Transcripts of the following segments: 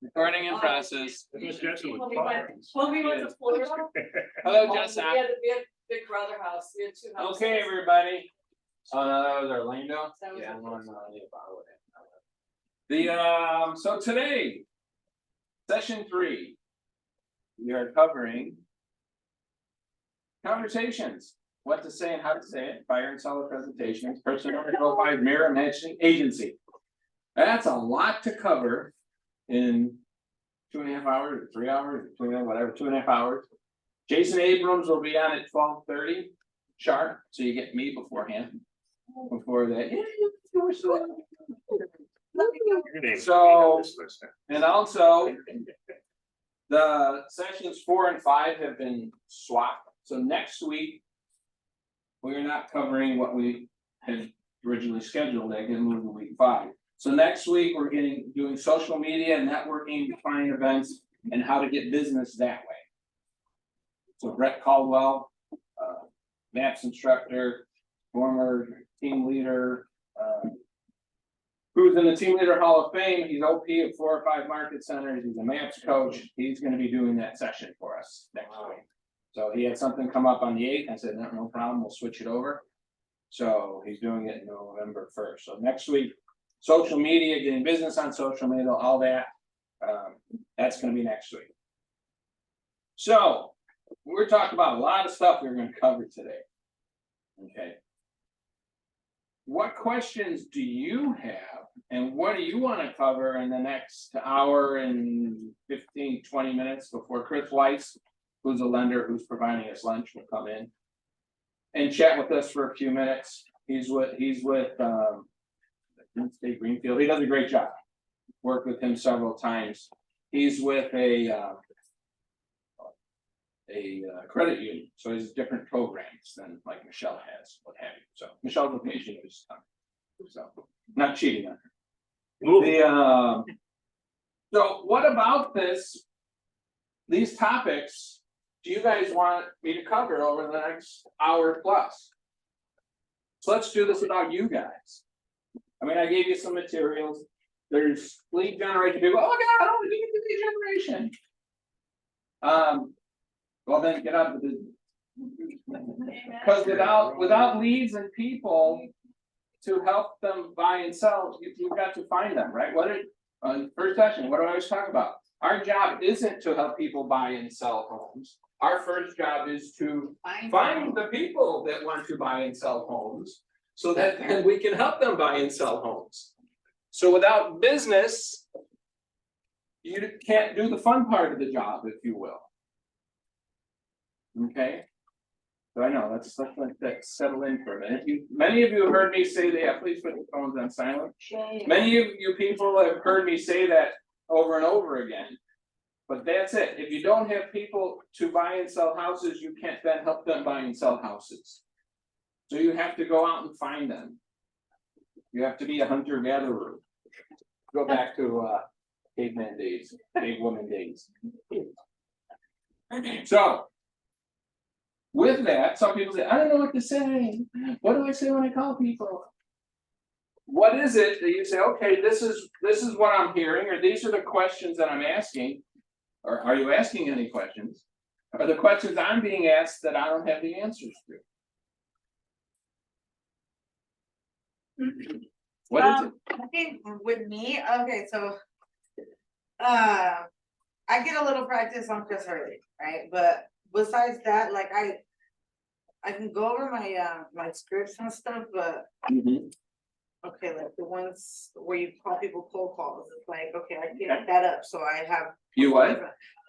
Recording in process. When we went to Florida. Hello, Jessica. We had Big Brother house, we had 2 houses. Okay, everybody. Oh, no, that was Orlando. That was Yeah, Orlando. so today, session 3, we are covering conversations, what to say and how to say it, fire and solid presentations, person number 5, mirror matching agency. That's a lot to cover in 2.5 hours, or 3 hours, or whatever, 2.5 hours. Jason Abrams will be on at 12:30 sharp, so you get me beforehand. Before that, so, and also the sessions 4 and 5 have been swapped. So next week, we're not covering what we had originally scheduled. That get moved to week 5. So next week we're doing social media, networking, defining events, and how to get business that way. So Brett Caldwell, MAPS instructor, former team leader, who's in the Team Leader Hall of Fame. He's OP at 4 or 5 market centers. He's a MAPS coach. He's going to be doing that session for us next week. So he had something come up on the 8th. I said, no problem. We'll switch it over. So he's doing it November 1st. So next week, social media, getting business on social media, all that. That's going to be next week. So we're talking about a lot of stuff we're going to cover today. Okay. What questions do you have, and what do you want to cover in the next hour and 15-20 minutes before Chris Weiss, who's a lender who's providing us lunch, will come in and chat with us for a few minutes. He's with State Greenfield. He does a great job. Worked with him several times. He's with a credit union, so he's different programs than like Michelle has, what have you. So Michelle's location is so not cheating on her. So what about these topics do you guys want me to cover over the next hour plus? So let's do this without you guys. I mean, I gave you some materials. There's lead generation. People, oh my God, I don't want to do lead generation. Well, then get out of the business. Because without leads and people to help them buy and sell, you've got to find them, right? First session, what do I always talk about? Our job isn't to help people buy and sell homes. Our first job is to find the people that want to buy and sell homes, so that then we can help them buy and sell homes. So without business, you can't do the fun part of the job, if you will. Okay, so I know let's let that settle in for a minute. Many of you have heard me say that. Please put your phones on silent. Many of you people have heard me say that over and over again. But that's it. If you don't have people to buy and sell houses, you can't then help them buy and sell houses. So you have to go out and find them. You have to be a hunter-gatherer. Go back to caveman days, cavewoman days. So. With that, some people say, I don't know what to say. What do I say when I call people? What is it that you say, okay, this is what I'm hearing, or these are the questions that I'm asking, or are you asking any questions? Are the questions I'm being asked that I don't have the answers to? What is it? I think with me, okay, so I get a little practice on Chris Hurley, right? But besides that, like I can go over my scripts and stuff, but okay, like the ones where you call people cold calls, it's like, okay, I get that up, so I have you what?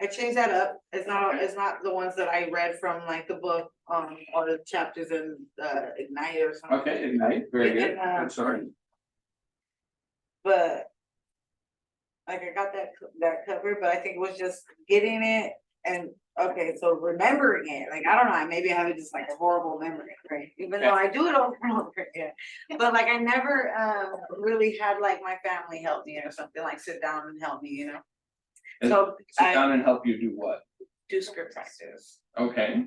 I changed that up. It's not the ones that I read from like the book or the chapters in Ignite or something. Okay, Ignite, very good. I'm sorry. But like I got that covered, but I think it was just getting it and okay, so remembering it, like I don't know, maybe I have just like a horrible memory, right? Even though I do it over and over again. But like I never really had like my family help me or something, like sit down and help me, you know. And so sit down and help you do what? Do script practice. Okay.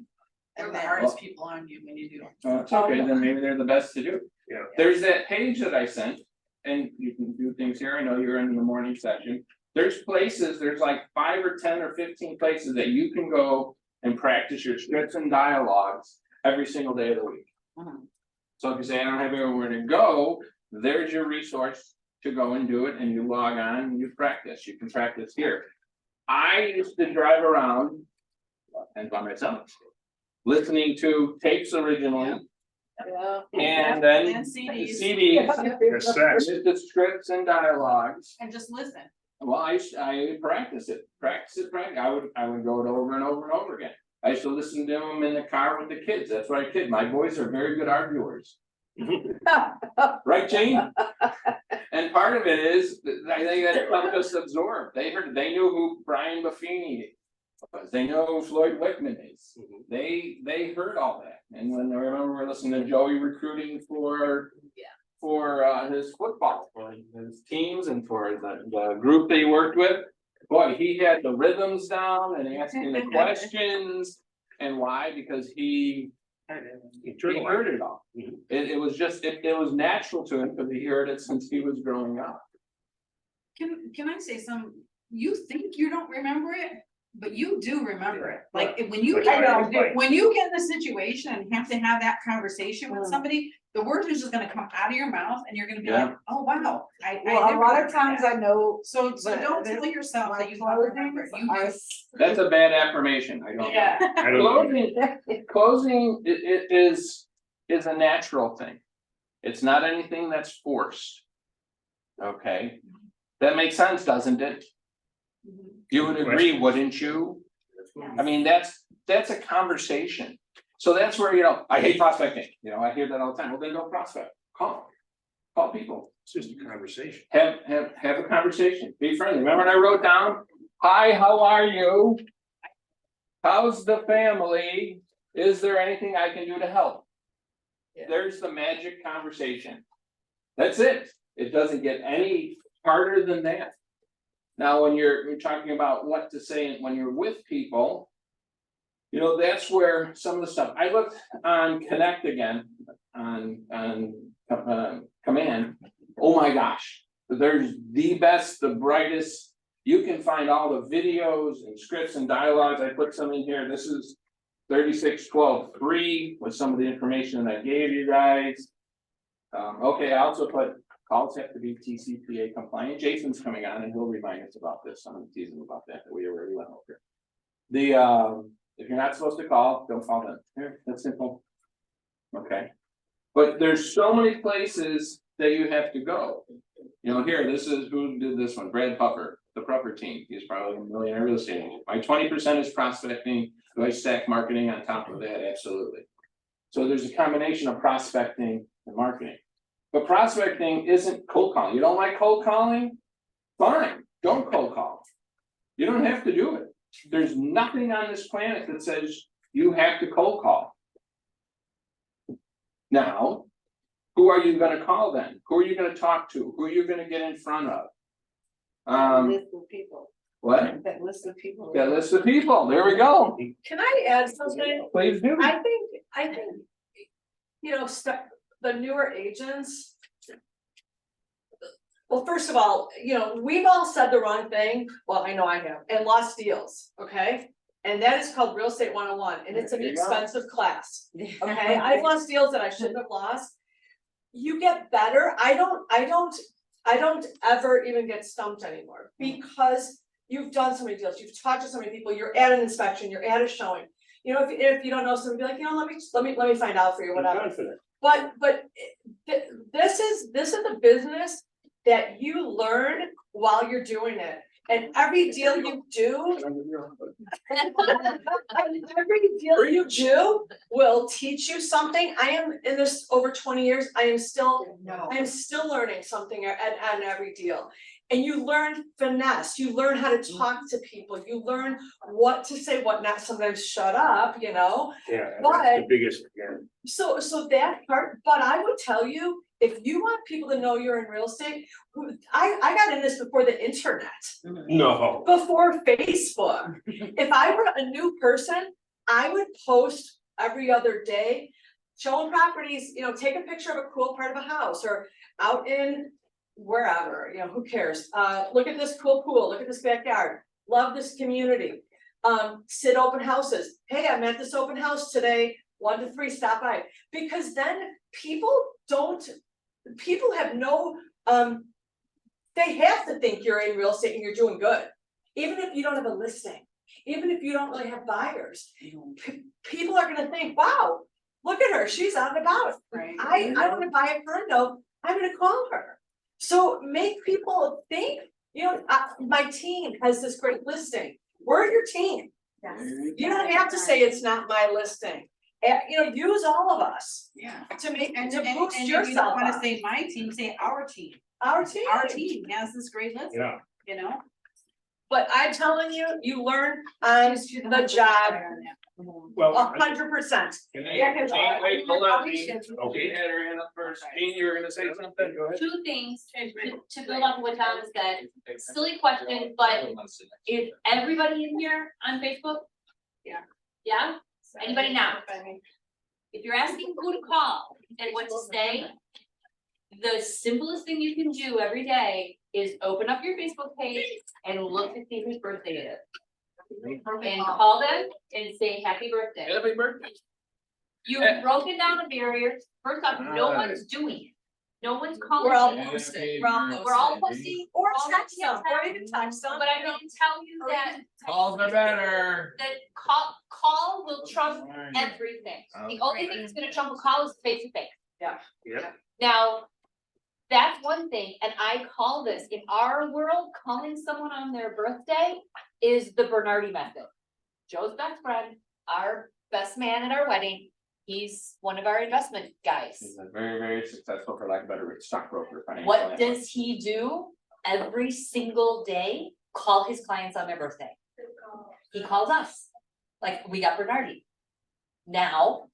And the hardest people on you when you do. It's okay, then maybe they're the best to do. Yeah. There's that page that I sent. and you can do things here, I know you're in the morning session. There's places, there's like 5 or 10 or 15 places that you can go and practice your scripts and dialogues every single day of the week. So if you say, I don't have anywhere to go, there's your resource to go and do it, and you log on and you practice. You can practice here. I used to drive around and by myself, listening to tapes originally, and then And CDs. with the scripts and dialogues. And just listen. Well, I practice it. I would go it over and over and over again. I used to listen to them in the car with the kids. That's what I did. My boys are very good arguers. Right, Jane? And part of it is, I think that's not just absorbed. They knew who Brian Buffini was. They know who Floyd Wickman is. They heard all that. And when I remember we're listening to Joey recruiting for his football, for his teams and for the group that he worked with. Boy, he had the rhythms down and asking the questions. And why? Because he heard it all. It was just, it was natural to him because he heard it since he was growing up. Can I say some, you think you don't remember it, but you do remember it. Like, when you get in the situation and have to have that conversation with somebody, the words are just gonna come out of your mouth and you're gonna be like, oh, wow. Well, a lot of times I know. So but don't this- tell yourself that you my don't remember. closings You are do. That's a bad affirmation. I don't. Yeah. Closing is a natural thing. It's not anything that's forced. Okay, that makes sense, doesn't it? You would agree, wouldn't you? I mean, that's a conversation. So that's where, I hate prospecting, I hear that all the time. Well, then don't prospect, call people. It's just a conversation. Have a conversation, be friendly. Remember when I wrote down, hi, how are you? How's the family? Is there anything I can do to help? There's the magic conversation. That's it. It doesn't get any harder than that. Now, when you're talking about what to say when you're with people, that's where some of the stuff, I looked on Connect again, on Command. Oh my gosh, there's the best, the brightest. You can find all the videos and scripts and dialogues. I put some in here. This is 3612.3 with some of the information that I gave you guys. Okay, I also put calls have to be TCPA compliant. Jason's coming on and he'll remind us about this. I'm gonna tease him about that we already went over. If you're not supposed to call, don't call them. Here, that's simple. Okay. But there's so many places that you have to go. Here, this is who did this one, Brad Puffer, the Prupper team. He's probably a millionaire real estate agent. My 20% is prospecting. Do I stack marketing on top of that? Absolutely. So there's a combination of prospecting and marketing. But prospecting isn't cold calling. You don't like cold calling? Fine, don't cold call. You don't have to do it. There's nothing on this planet that says you have to cold call. Now, who are you gonna call then? Who are you gonna talk to? Who are you gonna get in front of? List of people. What? That list of people. That list of people, there we go. Can I add something? Please do. I think, the newer agents. Well, first of all, we've all said the wrong thing, well, I know I have, and lost deals, okay? And that is called Real Estate 101, and it's an There you go. expensive class, okay? I've lost deals that I shouldn't have lost. You get better, I don't ever even get stumped anymore, because you've done so many deals, you've talked to so many people, you're at an inspection, you're at a showing. If you don't know something, be like, let me find out for you, whatever. But this is the business that you learn while you're doing it. And every deal you do, will teach you something. I am in this over 20 years. I am still learning something on every deal. And you learn finesse, you learn how to talk to people, you learn what to say, what not, sometimes shut up, Yeah, But- that's the biggest, So that part, but I would tell you, if you want people to know you're in real estate, I got in this before the internet, No. before Facebook. If I were a new person, I would post every other day, showing properties, take a picture of a cool part of a house, or out in wherever, you know, who cares? Look at this cool pool, look at this backyard, love this community. Sit open houses. Hey, I'm at this open house today, 1 to 3, stop by. Because then people have no, they have to think you're in real estate and you're doing good. Even if you don't have a listing, even if you don't really have buyers, people are gonna think, wow, look at her, she's out and about. Right. I wanna buy a condo, I'm gonna call her. So make people think, you know, my team has this great listing, we're your team. You don't have to say it's not my listing. You know, use all of us Yeah. to make, And to and boost if you don't yourself wanna up. say my team, say our team. Our team. Our team has this great list, Yeah. you know? But I'm telling you, you learn on the job Well, 100%. Yeah, 'cause I- Wait, hold on, we Jean. should- Okay, had her hand up first. Jean, you were gonna say something? Go ahead. Two things to build on what Tom said. Silly question, but is everybody in here on Facebook? Yeah. Yeah? Anybody now? If you're asking who to call and what to say, the simplest thing you can do every day is open up your Facebook page and look to see whose birthday it is. And call them and say happy birthday. Happy birthday. You've broken down the barriers. First off, no Alright. one's doing it. No one's calling. We're all you. posting. We're all posting. Or all text the them, or even text them. But I can tell you that. Calls are better. That call will trump everything. The only thing that's gonna trump a call is face to face. yeah, Now, that's one thing, and I call this, in our world, calling someone on their birthday is the Bernardi method. Joe's best friend, our best man at our wedding, he's one of our investment guys. He's a very, very successful, for lack of a better word, stockbroker. financial What analyst. does he do every single day? Call his clients on their birthday. He calls us, like, we got Bernardi. Now,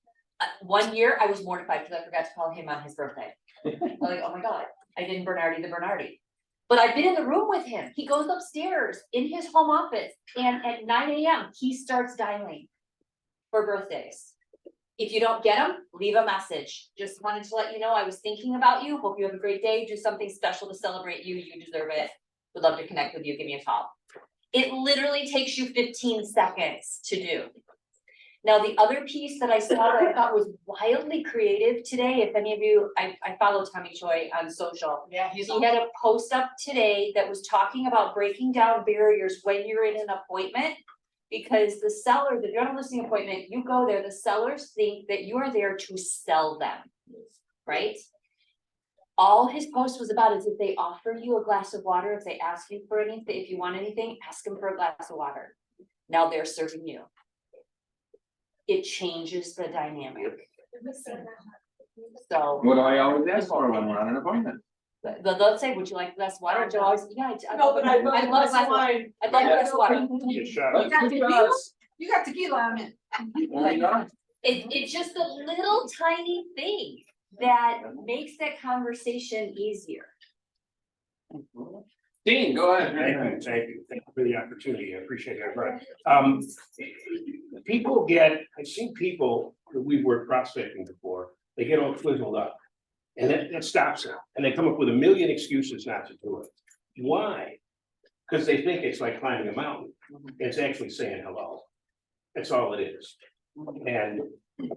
1 year I was mortified because I forgot to call him on his birthday. I'm like, oh my God, I didn't Bernardi the Bernardi. But I've been in the room with him. He goes upstairs in his home office and at 9 AM, he starts dialing for birthdays. If you don't get him, leave a message. Just wanted to let you know I was thinking about you. Hope you have a great day. Do something special to celebrate you. You deserve it. Would love to connect with you. Give me a call. It literally takes you 15 seconds to do. Now, the other piece that I saw that I thought was wildly creative today, if any of you, I follow Tommy Choi on social. Yeah, He had a post up today that was talking about breaking down barriers when you're in an appointment. Because the seller, if you're on a listing appointment, you go there, the sellers think that you are there to sell them, right? All his post was about is if they offer you a glass of water, if they ask you for anything, if you want anything, ask them for a glass of water. Now they're serving you. It changes the dynamic. So. What do I always ask for when we're on an appointment? They'll say, would you like a glass of water? And Joe always, yeah, No, but I love a glass of water. wine. I'd love a glass of water. you shut You up. got tequila? You got tequila, I'm in. There you go. It's just a little tiny thing that makes that conversation easier. Dean, go ahead. Thank you for the opportunity, I appreciate that, right. I've seen people that we've worked prospecting before, they get all twizzled up. And that stops them, and they come up with a million excuses not to do it. Why? Because they think it's like climbing a mountain, it's actually saying hello. That's all it is. And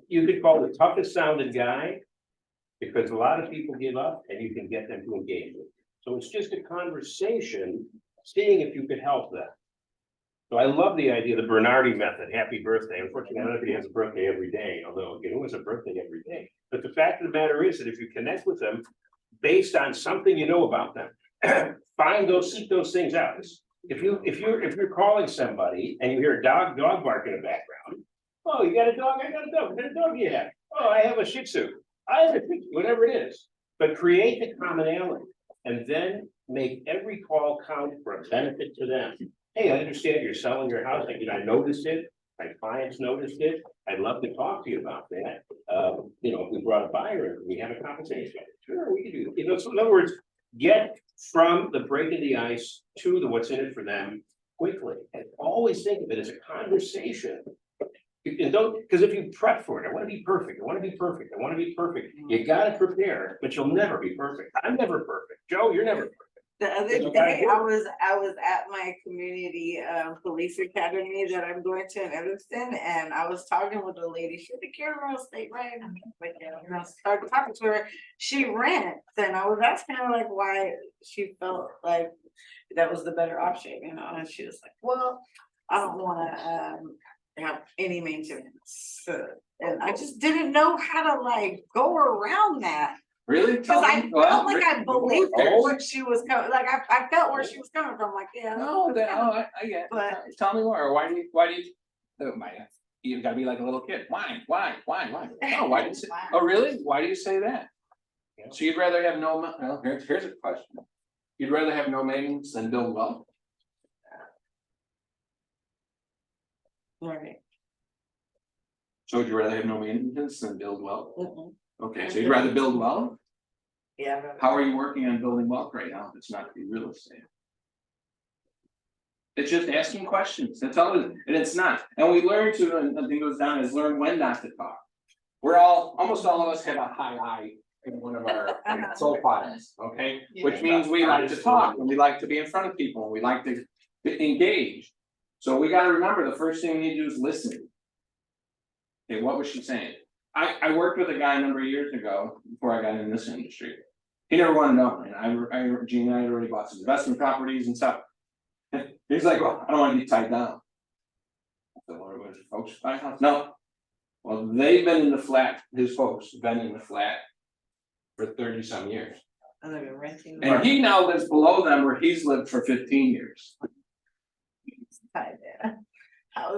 you could call the toughest sounding guy, because a lot of people give up and you can get them to engage with you. So it's just a conversation, seeing if you could help them. So I love the idea of the Bernardi method, happy birthday. Unfortunately, not everybody has a birthday every day, although who has a birthday every day? But the fact of the matter is that if you connect with them based on something you know about them, seek those things out. If you're calling somebody and you hear a dog bark in the background, oh, you got a dog, I got a dog, what kind of dog do you have? Oh, I have a Shih Tzu, I have a Shih Tzu, whatever it is. But create the commonality and then make every call count for a benefit to them. Hey, I understand you're selling your house, I noticed it, my clients noticed it, I'd love to talk to you about that. If we brought a buyer, we have a conversation, sure, we can do that. So in other words, get from the breaking the ice to the what's in it for them quickly. And always think of it as a conversation. And don't, because if you prep for it, I wanna be perfect, I wanna be perfect, I wanna be perfect, you gotta prepare, but you'll never be perfect. I'm never perfect. Joe, you're never perfect. The other You gotta day, do I was at my community police academy that I'm going to in Evanston, and I was talking with a lady, she's a care real estate, right? Like, and I started talking to her, she rents, and I was asking her like why she felt like that was the better option, you know, and she was like, well, I don't wanna have any maintenance. And I just didn't know how to like go around that. Really? Cause I felt like I believed Oh. what she was coming, like I felt where she was coming from, like, yeah. No, that's kinda- I get it. But- Tell me more, why do you, oh my, you gotta be like a little kid, why? Oh, why do you say, oh, really? Why do you say that? So you'd rather have no, well, here's a question. You'd rather have no maintenance than build well? Right. So would you rather have no maintenance than build well? Mhm. Okay, so you'd rather build well? Yeah. How are you working on building wealth right now if it's not to be real estate? It's just asking questions, that's all it is, and it's not, and we learn to, and I think it goes down is learn when not to talk. We're all, almost all of us have a high eye in one of our profiles, okay? Which means we like to talk, and we like to be in front of people, and we like to engage. So we gotta remember, the first thing we need to do is listen. Okay, what was she saying? I worked with a guy a number of years ago, before I got in this industry. He never wanted to know, and Gene and I had already bought some investment properties and stuff. He's like, well, I don't wanna be tied down. So what was it, folks buy a house? No. Well, they've been in the flat, his folks have been in the flat for 30 some years. And they've been renting. And he now lives below them where he's lived for 15 years. I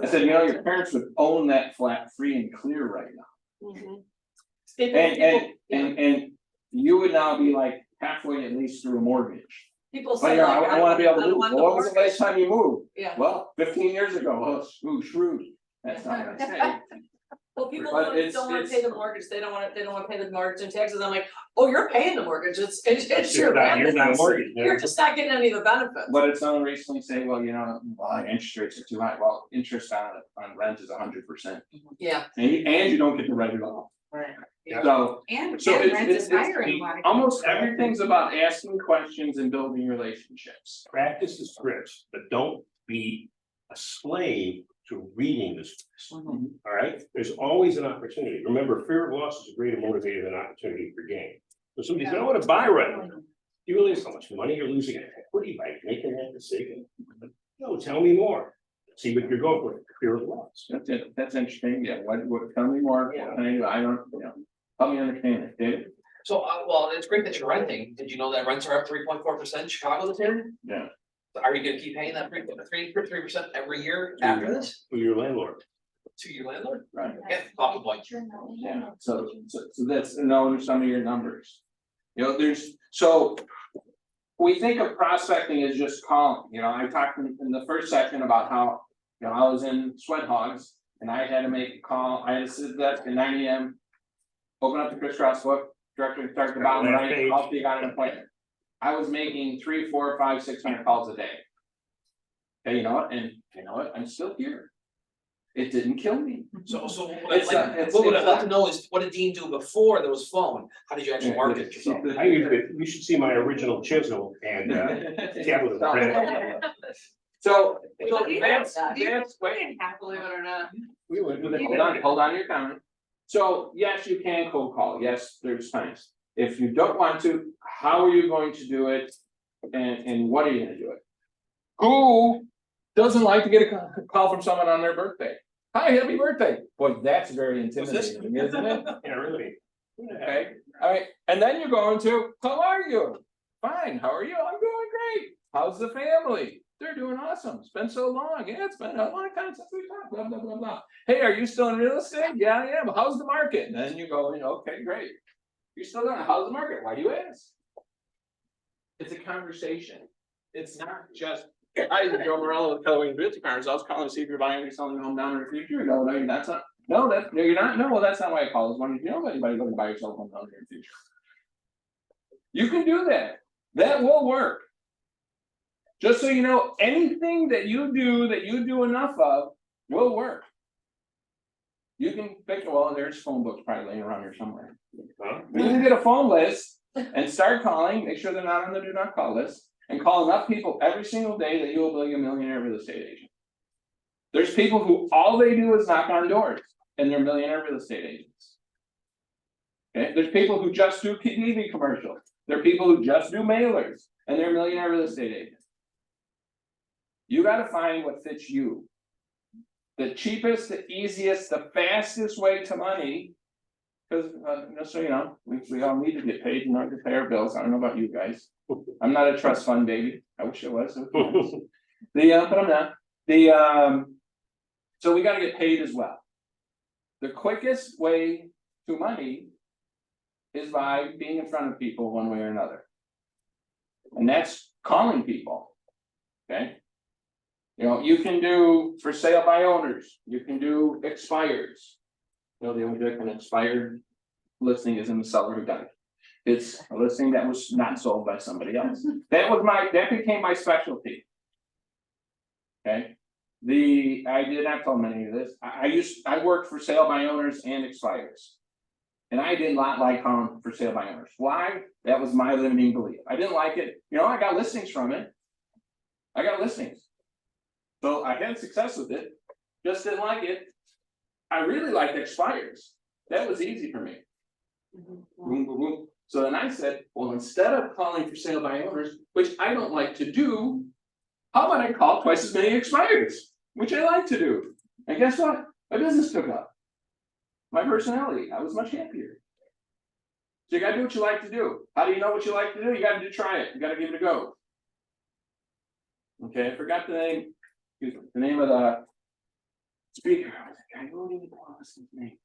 said, you know, your parents would own that flat free and clear right now. Mhm. And you would now be like halfway at least through a mortgage. People But say yeah, like, I wanna be able to I don't do, want well, the what was the last mortgage. time you moved? Yeah, Well, 15 years ago, well, shrewd, that's not what I say. well, people But don't it's- wanna pay the mortgage, they don't wanna pay the mortgage and taxes, I'm like, oh, you're paying the mortgage, it's your rent. You're not mortgage. You're just not getting any of the benefits. But it's someone recently say, well, you know, well, interest rates are too high, well, interest on rent is 100%. Yeah, And you don't get to write it off, Right. so. And So it's, rent it's, is higher in a it's, lot of almost cases. everything's about asking questions and building relationships. Practice the scripts, but don't be a slave to reading the scripts. Mhm. All right, there's always an opportunity. Remember, fear of loss is a greater motivator than opportunity for gain. So somebody said, I want to buy right now. You realize how much money you're losing in equity by making that decision? No, tell me more. See what you're going for, fear of loss. That's it, that's interesting, yeah, what, tell me more, what can I do, I don't, you know, help me understand it, David? So, well, it's great that you're renting. Did you know that rents are up 3.4% in Chicago this year? Yeah. Are you gonna keep paying that 3% every year after this Who your landlord. to your landlord? Right. Yeah, probably. Yeah, so that's knowing some of your numbers. You know, so. We think of prospecting as just calling, you know, I talked in the first section about how, you know, I was in Sweat Hogs. And I had to make a call, I had to sit at the desk at 9 AM. Open up the crisscross book, directly start the bottom Last right, page. call if you got an appointment. I was making 3, 4, 5, 600 calls a day. Okay, you know what, and you know what, I'm still here. It didn't kill me. So what It's I'd like a- to know is, what did Dean do before there was phone? How did you actually market yourself? I you should see my original chisel and tablet. So, Well, you that's, have that. wait, believe it or not. we would, hold on to your comment. So, yes, you can cold call, yes, there's times. If you don't want to, how are you going to do it? And what are you gonna do it? Who doesn't like to get a call from someone on their birthday? Hi, happy birthday, boy, that's very intimidating, isn't it? Yeah, really. Okay, alright, and then you're going to, how are you? Fine, how are you? I'm doing great. How's the family? They're doing awesome. It's been so long. Yeah, it's been a long time since we talked, blah, blah, blah, blah. Hey, are you still in real estate? Yeah, I am. How's the market? And then you go, okay, great. You're still doing it. How's the market? Why do you ask? It's a conversation. It's not just, hi, this is Joe Morello with Keller Williams Realty Partners. I was calling to see if you're buying or selling a home down in the future. No, you're not. No, you're not. No, well, that's not why I called. I was wondering if you know anybody looking to buy or sell a home down here in the future. You can do that. That will work. Just so you know, anything that you do enough of will work. You can pick, well, there's phone books probably laying around here somewhere. Huh? You can get a phone list and start calling, make sure they're not on the do not call list, and call enough people every single day that you will be a millionaire real estate agent. There's people who all they do is knock on doors and they're millionaire real estate agents. Okay, there's people who just do TV commercials. There are people who just do mailers and they're millionaire real estate agents. You gotta find what fits you. The cheapest, the easiest, the fastest way to money. Cause, just so you know, we all need to get paid in order to pay our bills. I don't know about you guys. I'm not a trust fund baby. I wish I was. But I'm not. So we gotta get paid as well. The quickest way to money is by being in front of people one way or another. And that's calling people, okay? You know, you can do for sale by owners, you can do expires. You know, the only difference an expired listing is in the seller who died. It's a listing that was not sold by somebody else. That became my specialty. Okay, I did not tell many of this, I worked for sale by owners and expires. And I did not like calling for sale by owners. Why? That was my limiting belief. I didn't like it. You know, I got listings from it. I got listings. So I had success with it, just didn't like it. I really liked expires. That was easy for me. Boom, boom, boom. So then I said, well, instead of calling for sale by owners, which I don't like to do, how about I call twice as many expires, which I like to do. And guess what? My business took up. My personality, I was much happier. So you gotta do what you like to do. How do you know what you like to do? You gotta try it. You gotta give it a go. Okay, I forgot the name. Excuse me, the name of the speaker. I don't even know his name.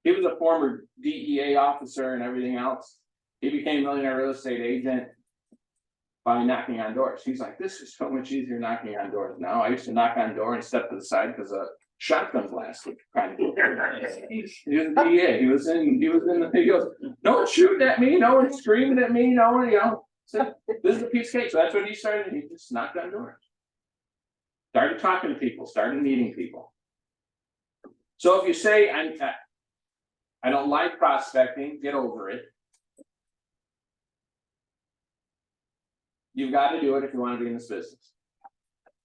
He was a former DEA officer and everything else. He became a millionaire real estate agent by knocking on doors. He's like, this is so much easier knocking on doors now. I used to knock on door and step to the side because a shotgun blast would kind of. He was a DEA. He was in the. He goes, no one's shooting at me. No one's screaming at me. No one, you know. So this is a piece of cake. So that's what he started. He just knocked on doors. Started talking to people. Started meeting people. So if you say I don't like prospecting, get over it. You've got to do it if you want to be in this business.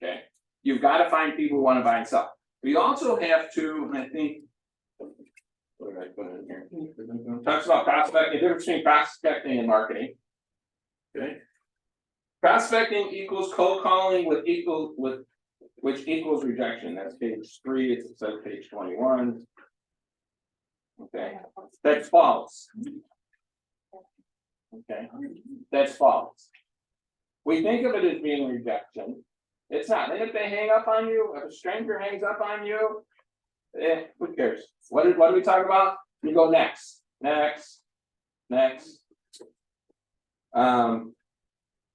Okay. You've got to find people who want to buy and sell. We also have to, I think, what did I put in here? Talks about prospecting, the difference between prospecting and marketing. Okay. Prospecting equals cold calling which equals rejection. That's page 3, it's page 21. Okay, that's false. Okay, that's false. We think of it as being rejection. It's not. And if they hang up on you, if a stranger hangs up on you, who cares? What do we talk about? You go next.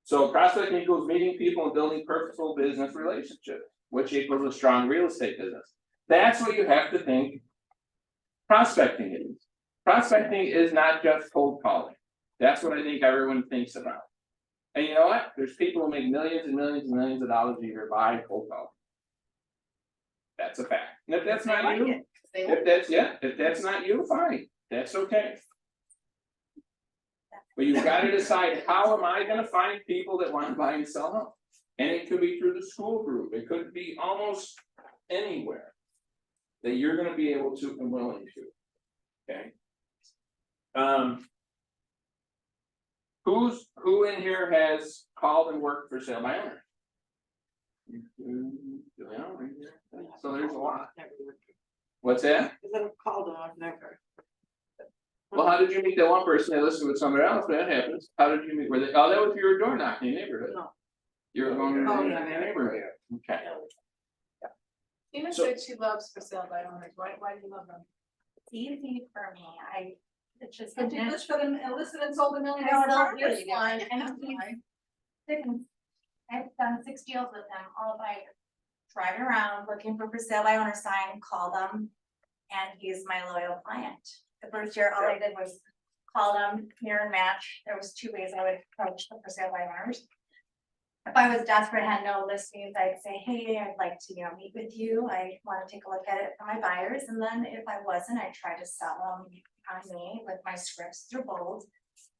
So prospecting equals meeting people and building purposeful business relationships, which equals a strong real estate business. That's what you have to think prospecting is. Prospecting is not just cold calling. That's what I think everyone thinks about. And you know what? There's people who make millions and millions and millions of dollars a year by cold calling. That's a fact. And if that's not you, if that's not you, fine. That's okay. But you've got to decide, how am I going to find people that want to buy and sell homes? And it could be through the school group. It could be almost anywhere that you're going to be able to and willing to. Okay. Who in here has called and worked for sale by owner? So there's a lot. What's that? Because I've called them, I've never. Well, how did you meet that one person that listed with somebody else? That happens. How did you meet? Were they? Oh, that was your door knocking in the neighborhood. No. You were going to the neighborhood. Okay. Tina So- said she loves for sale by owners. Why do you love them? It's easy for me, it's just. And you listed and sold $1 million I sold property. this one, and I've done 6 deals with them, all by driving around, looking for sale by owner sign, call them. And he's my loyal client. The first year, all I did was call them, mirror and match. There was 2 ways I would approach the for sale by owners. if I was desperate, had no listings, I'd say, hey, I'd like to, meet with you. I wanna take a look at it for my buyers. And then if I wasn't, I'd try to sell them on me with my scripts through bold.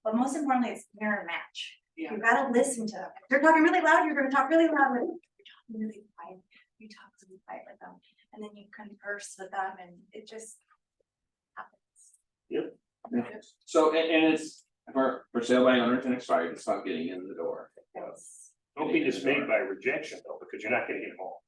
But most importantly, it's mirror match. Yeah. You gotta listen to them. If they're talking really loud, you're gonna talk really loud with them. If you're talking really quiet, you talk really quiet with them. And then you converse with them and it just happens. So, and it's for sale by owners and expired, it's about getting in the door. Don't be dismayed by rejection though, because you're not gonna get them all.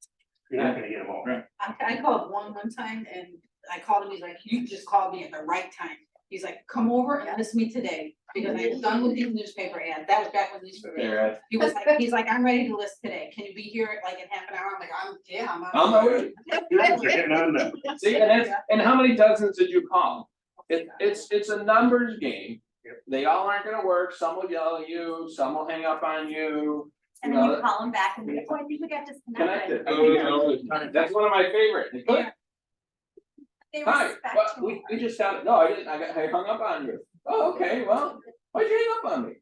You're not gonna get them all. Right. I called one time and I called him, he's like, you just called me at the right time. He's like, come over and list me today, because I'm done with these newspaper ads. That was back when newspaper ads. Yeah, He was like, he's like, I'm ready to list today. Can you be here like in half an hour? I'm like, I'm I'm on. away. You're getting on them. See, and how many dozens did you call? It's a numbers game. Yep. They all aren't gonna work, some will yell at you, some will hang up on you. And then you call them back and be like, oh, I think we got disconnected. Connected. That's one of my favorite. They Hi, respect well, you we more. just got it, no, I didn't, I hung up on you. Oh, okay, well, why'd you hang up on me?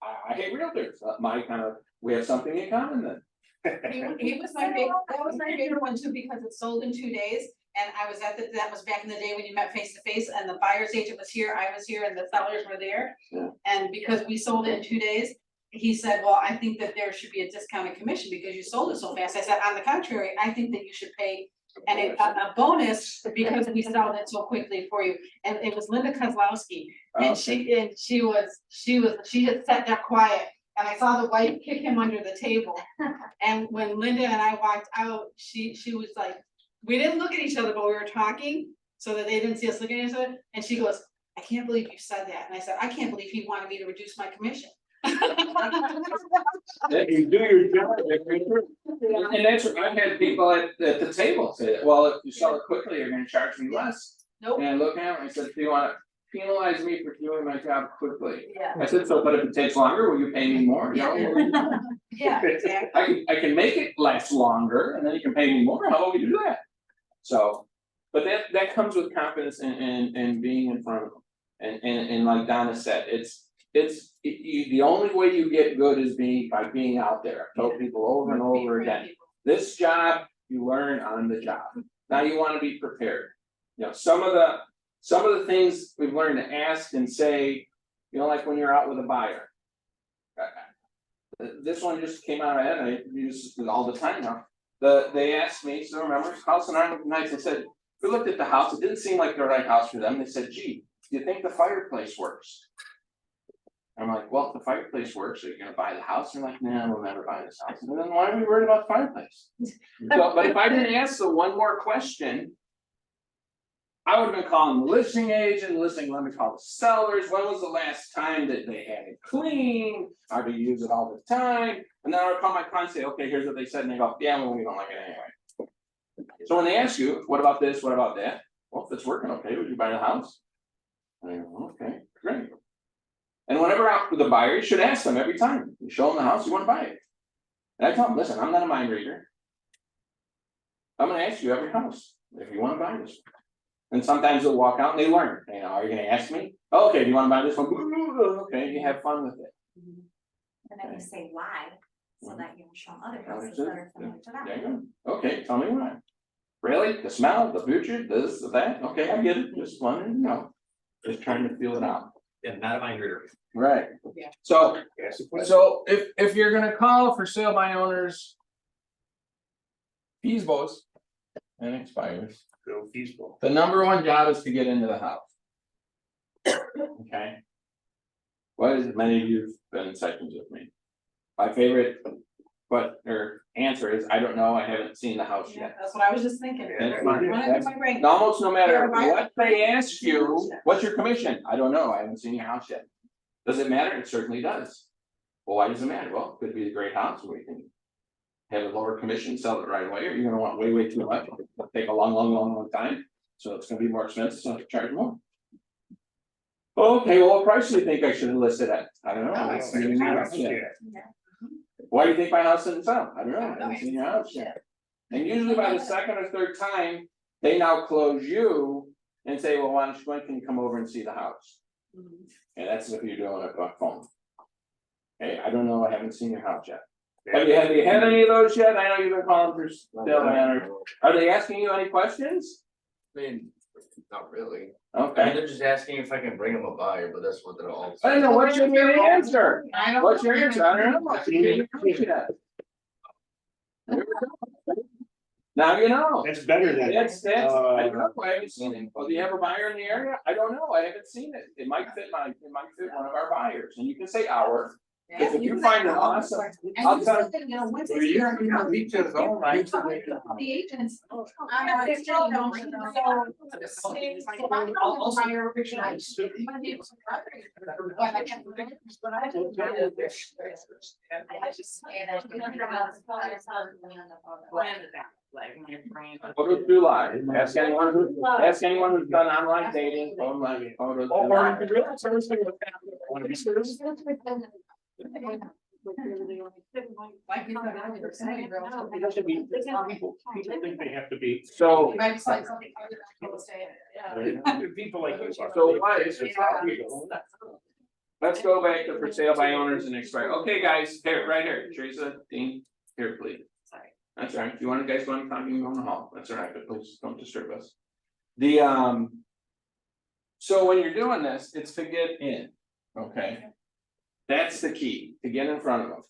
I hate realtors, my kind of, we have something in common then. He was my favorite, that was my favorite one too, because it sold in 2 days. And I was that was back in the day when you met face to face and the buyer's agent was here, I was here and the sellers were there. Yeah. And because we sold it in 2 days, he said, well, I think that there should be a discounted commission because you sold it so fast. I said, on the contrary, I think that you should pay a bonus because we sold it so quickly for you. And it was Linda Kozlowski. And she had sat there quiet. And I saw the wife kick him under the table. And when Linda and I walked out, she was like, we didn't look at each other, but we were talking so that they didn't see us looking at each other. And she goes, I can't believe you said that. And I said, I can't believe he wanted me to reduce my commission. You do your job. And that's, I've had people at the table say that, well, if you sell it quickly, you're gonna charge me less. Nope. And I look at him, I said, do you wanna penalize me for doing my job quickly? Yeah. I said, so, but if it takes longer, will you pay me more? You know, Yeah, exactly. I can make it last longer and then you can pay me more, how about we do that? So, but that comes with confidence and being in front of them. And like Donna said, the only way you get good is by being out there. I've told people over and over again, this job, you learn on the job. Now you wanna be prepared. You know, some of the things we've learned to ask and say, you know, like when you're out with a buyer. This one just came out of my head, and I use it all the time now. They asked me, so remember, house and I nights, I said, we looked at the house, it didn't seem like the right house for them, they said, gee, do you think the fireplace works? I'm like, well, if the fireplace works, are you gonna buy the house? They're like, nah, we'll never buy this house. And then why are we worried about the fireplace? So, but if I didn't ask the one more question, I would have been calling the listing agent, let me call the sellers, when was the last time that they had it cleaned? Or do you use it all the time? And then I would call my client and say, okay, here's what they said, and they go, yeah, well, we don't like it anyway. So when they ask you, what about this, what about that? Well, if it's working okay, would you buy the house? And I go, okay, great. And whenever out with a buyer, you should ask them every time, you show them the house, you wanna buy it. And I tell them, listen, I'm not a mind reader. I'm gonna ask you every house, if you wanna buy this. And sometimes they'll walk out and they learn, you know, are you gonna ask me? Oh, okay, do you wanna buy this one? Okay, you have fun with it. And then you say why, so that you will show them other houses Understood. that are similar to There that. you go. Okay, tell me why. Really? The smell, the future, this, that? Okay, I get it. Just wanted to know. Just trying to feel it out. Yeah, not a mind reader. Right. Yeah. So, Ask the question. so if you're gonna call for sale by owners. Feasibles. And expires. Go feasible. The number one job is to get into the house. Okay. What is, many of you've been in sessions with me. My favorite, answer is, I don't know, I haven't seen the house Yeah, yet. that's what I was just thinking. That's fine. Run it through my brain. Almost no matter Yeah, right. what they ask you, what's your commission? I don't know, I haven't seen your house yet. Does it matter? It certainly does. Well, why does it matter? Well, it could be a great house where you can. Have a lower commission, sell it right away, or you're gonna want way too much, it'll take a long time, so it's gonna be more expensive, so charge more. Okay, well, what price do you think I should have listed at? I don't know, I haven't seen your house yet. Why do you think my house didn't sell? I don't know, I haven't seen your house yet. And usually by the second or third time, they now close you and say, well, when can you come over and see the house? And that's if you're doing it by phone. Okay, I don't know, I haven't seen your house yet. Have you had any of those yet? I know you've been calling for sale by owners. Are they asking you any questions? I mean, not really. I mean, Okay. they're just asking if I can bring them a buyer, but that's what they're all. I don't know, what's your answer? I don't What's know. your answer? I don't know. I didn't get your house yet. Now you know. That's better than. That's, I don't know, I haven't seen it. Well, do you have a buyer in the area? I don't know, I haven't seen it. It might fit one of our buyers, and you can say our. Because if you find an awesome, I'll tell you. Once Well, you can each his own, right? The agents. Photos do live. Ask anyone who's done online dating, online photos. do live. Like you said, I was saying, bro. It doesn't mean, people think they have to be. So, Might be like something other than real estate, yeah. People like this. are- So what is it? Let's go back to for sale by owners and expire. Okay, guys, here, right here, Teresa, Dean, here, please. Sorry. That's all right. If you want, guys want to come, you can go in the hall. That's all right, but please don't disturb us. So when you're doing this, it's to get in, okay? That's the key, to get in front of them.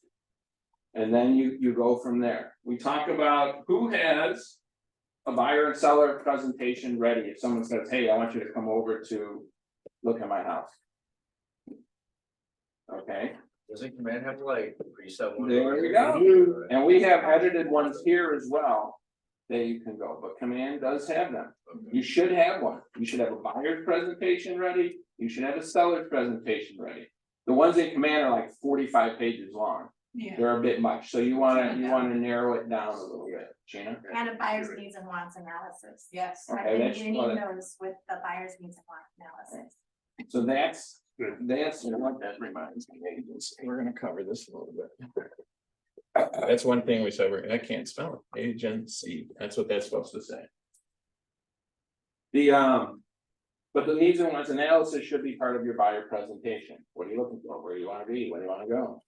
And then you go from there. We talk about who has a buyer and seller presentation ready. If someone says, hey, I want you to come over to look at my house. Okay, Doesn't command have like preset one? there we go. And we have edited ones here as well. That you can go, but Command does have them. You should have one. You should have a buyer's presentation ready. You should have a seller's presentation ready. The ones in Command are like 45 pages long. Yeah. They're a bit much, so you wanna narrow it down a little bit, Gina. And a buyer's needs and wants analysis. Yes. I've Okay, been that's getting what those with the buyer's needs and wants analysis. So that's, Good. you know what that reminds me, agents, we're gonna cover this a little bit. That's one thing we said, I can't spell it, agency, that's what that's supposed to say. But the needs and wants analysis should be part of your buyer presentation. What are you looking for? Where do you wanna be? Where do you wanna go?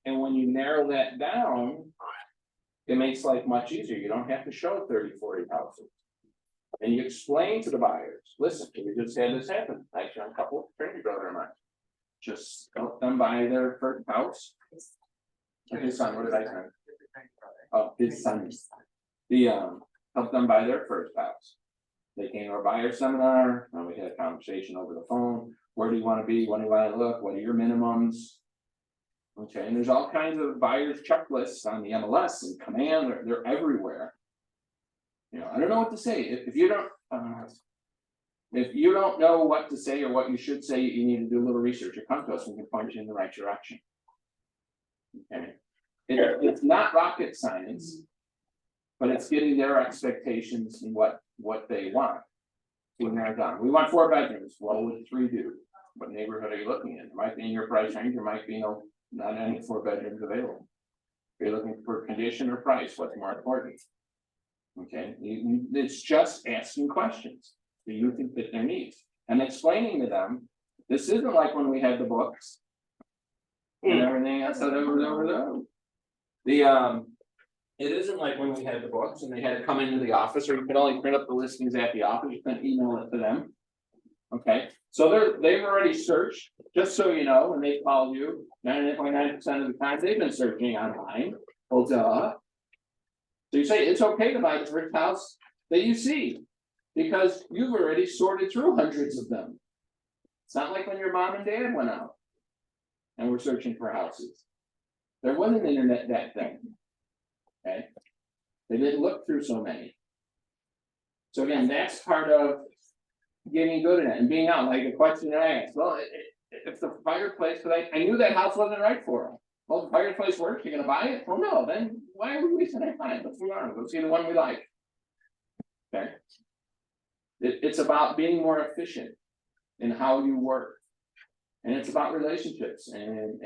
And when you narrow that down, it makes life much easier. You don't have to show 30, 40 houses. And you explain to the buyers, listen, we just had this happen, actually, on a couple of attorney brother of mine. Just help them buy their first house. Or his son, what did I say? Oh, his son. Help them buy their first house. They came to our buyer seminar, and we had a conversation over the phone. Where do you wanna be? When do you wanna look? What are your minimums? Okay, and there's all kinds of buyers checklists on the MLS and Command, they're everywhere. You know, I don't know what to say, if you don't know what to say or what you should say, you need to do a little research or come to us, and we can point you in the right direction. Okay, it's not rocket science. But it's getting their expectations and what they want. Being narrowed down. We want 4 bedrooms, what would 3 do? What neighborhood are you looking at? It might be in your price range, there might be not any 4 bedrooms available. If you're looking for condition or price, what's more important? Okay, it's just asking questions. Do you think that their needs? And explaining to them, this isn't like when we had the books. And everything else, it isn't like when we had the books and they had to come into the office, or you could only print up the listings at the office, you couldn't email it to them. Okay, so they've already searched, just so you know, when they call you, 99.9% of the time, they've been searching online. Well, duh. So you say it's okay to buy the first house that you see, because you've already sorted through hundreds of them. It's not like when your mom and dad went out and were searching for houses. There wasn't internet back then. Okay, they didn't look through so many. So again, that's part of getting good at it and being out, like a question that I asked, well, if the fireplace, because I knew that house wasn't right for them. Well, the fireplace works, you're gonna buy it? Well, no, then why are we wasting our time? Let's move on, let's see the one we like. Okay. It's about being more efficient in how you work. And it's about relationships and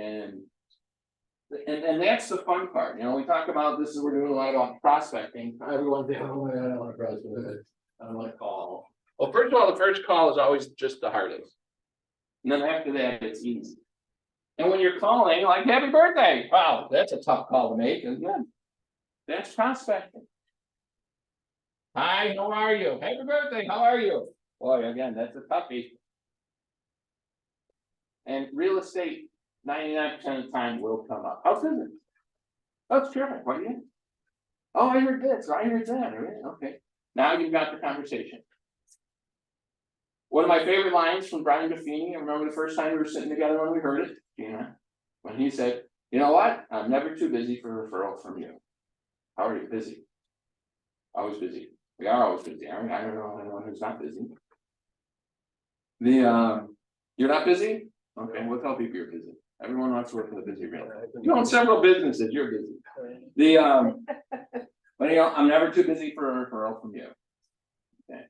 that's the fun part, you know, we talk about this, we're doing a lot about prospecting. Everyone's like, oh my God, I don't want to prospect, I don't want to call. Well, first of all, the first call is always just the hardest. And then after that, it's easy. And when you're calling, like, happy birthday, wow, that's a tough call to make, isn't it? That's prospecting. Hi, how are you? Happy birthday, how are you? Boy, again, that's a toughie. And real estate, 99% of the time will come up. How's business? Oh, it's terrific, what do you? Oh, I heard this, or I heard that, right? Okay. Now you've got the conversation. One of my favorite lines from Brian Buffini, I remember the first time we were sitting together when we heard it, when he said, you know what? I'm never too busy for a referral from you. How are you? Busy? Always busy. We are always busy, aren't we? I don't know anyone who's not busy. You're not busy? Okay, we'll tell people you're busy. Everyone wants to work for the busy realtor. You own several businesses, you're busy. But I'm never too busy for a referral from you. Okay.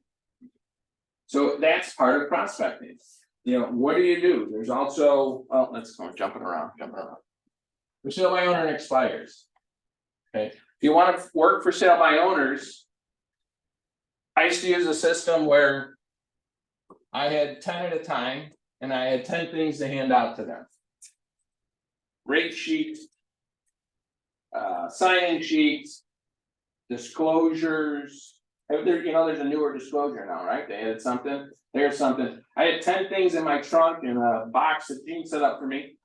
So that's part of prospecting. What do you do? There's also, let's go jumping around. For sale by owner and expires. Okay, if you want to work for sale by owners, I used to use a system where I had 10 at a time and I had 10 things to hand out to them. Rate sheets, sign-in sheets, disclosures. There's a newer disclosure now, right? They added something. There's something. I had 10 things in my trunk in a box that Gene set up for me.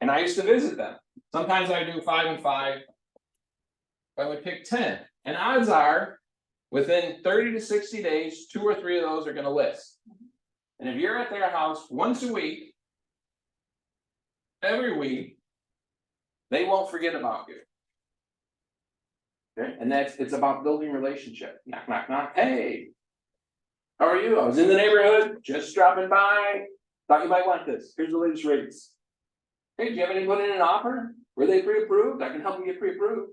And I used to visit them. Sometimes I do 5 and 5. I would pick 10. And odds are, within 30 to 60 days, 2 or 3 of those are going to list. And if you're at their house once a week, every week, they won't forget about you. Okay, and it's about building relationship. Knock, knock, knock. Hey, how are you? I was in the neighborhood, just dropping by. Thought you might want this. Here's the latest rates. Hey, do you have any put in an offer? Were they pre-approved? I can help you get pre-approved.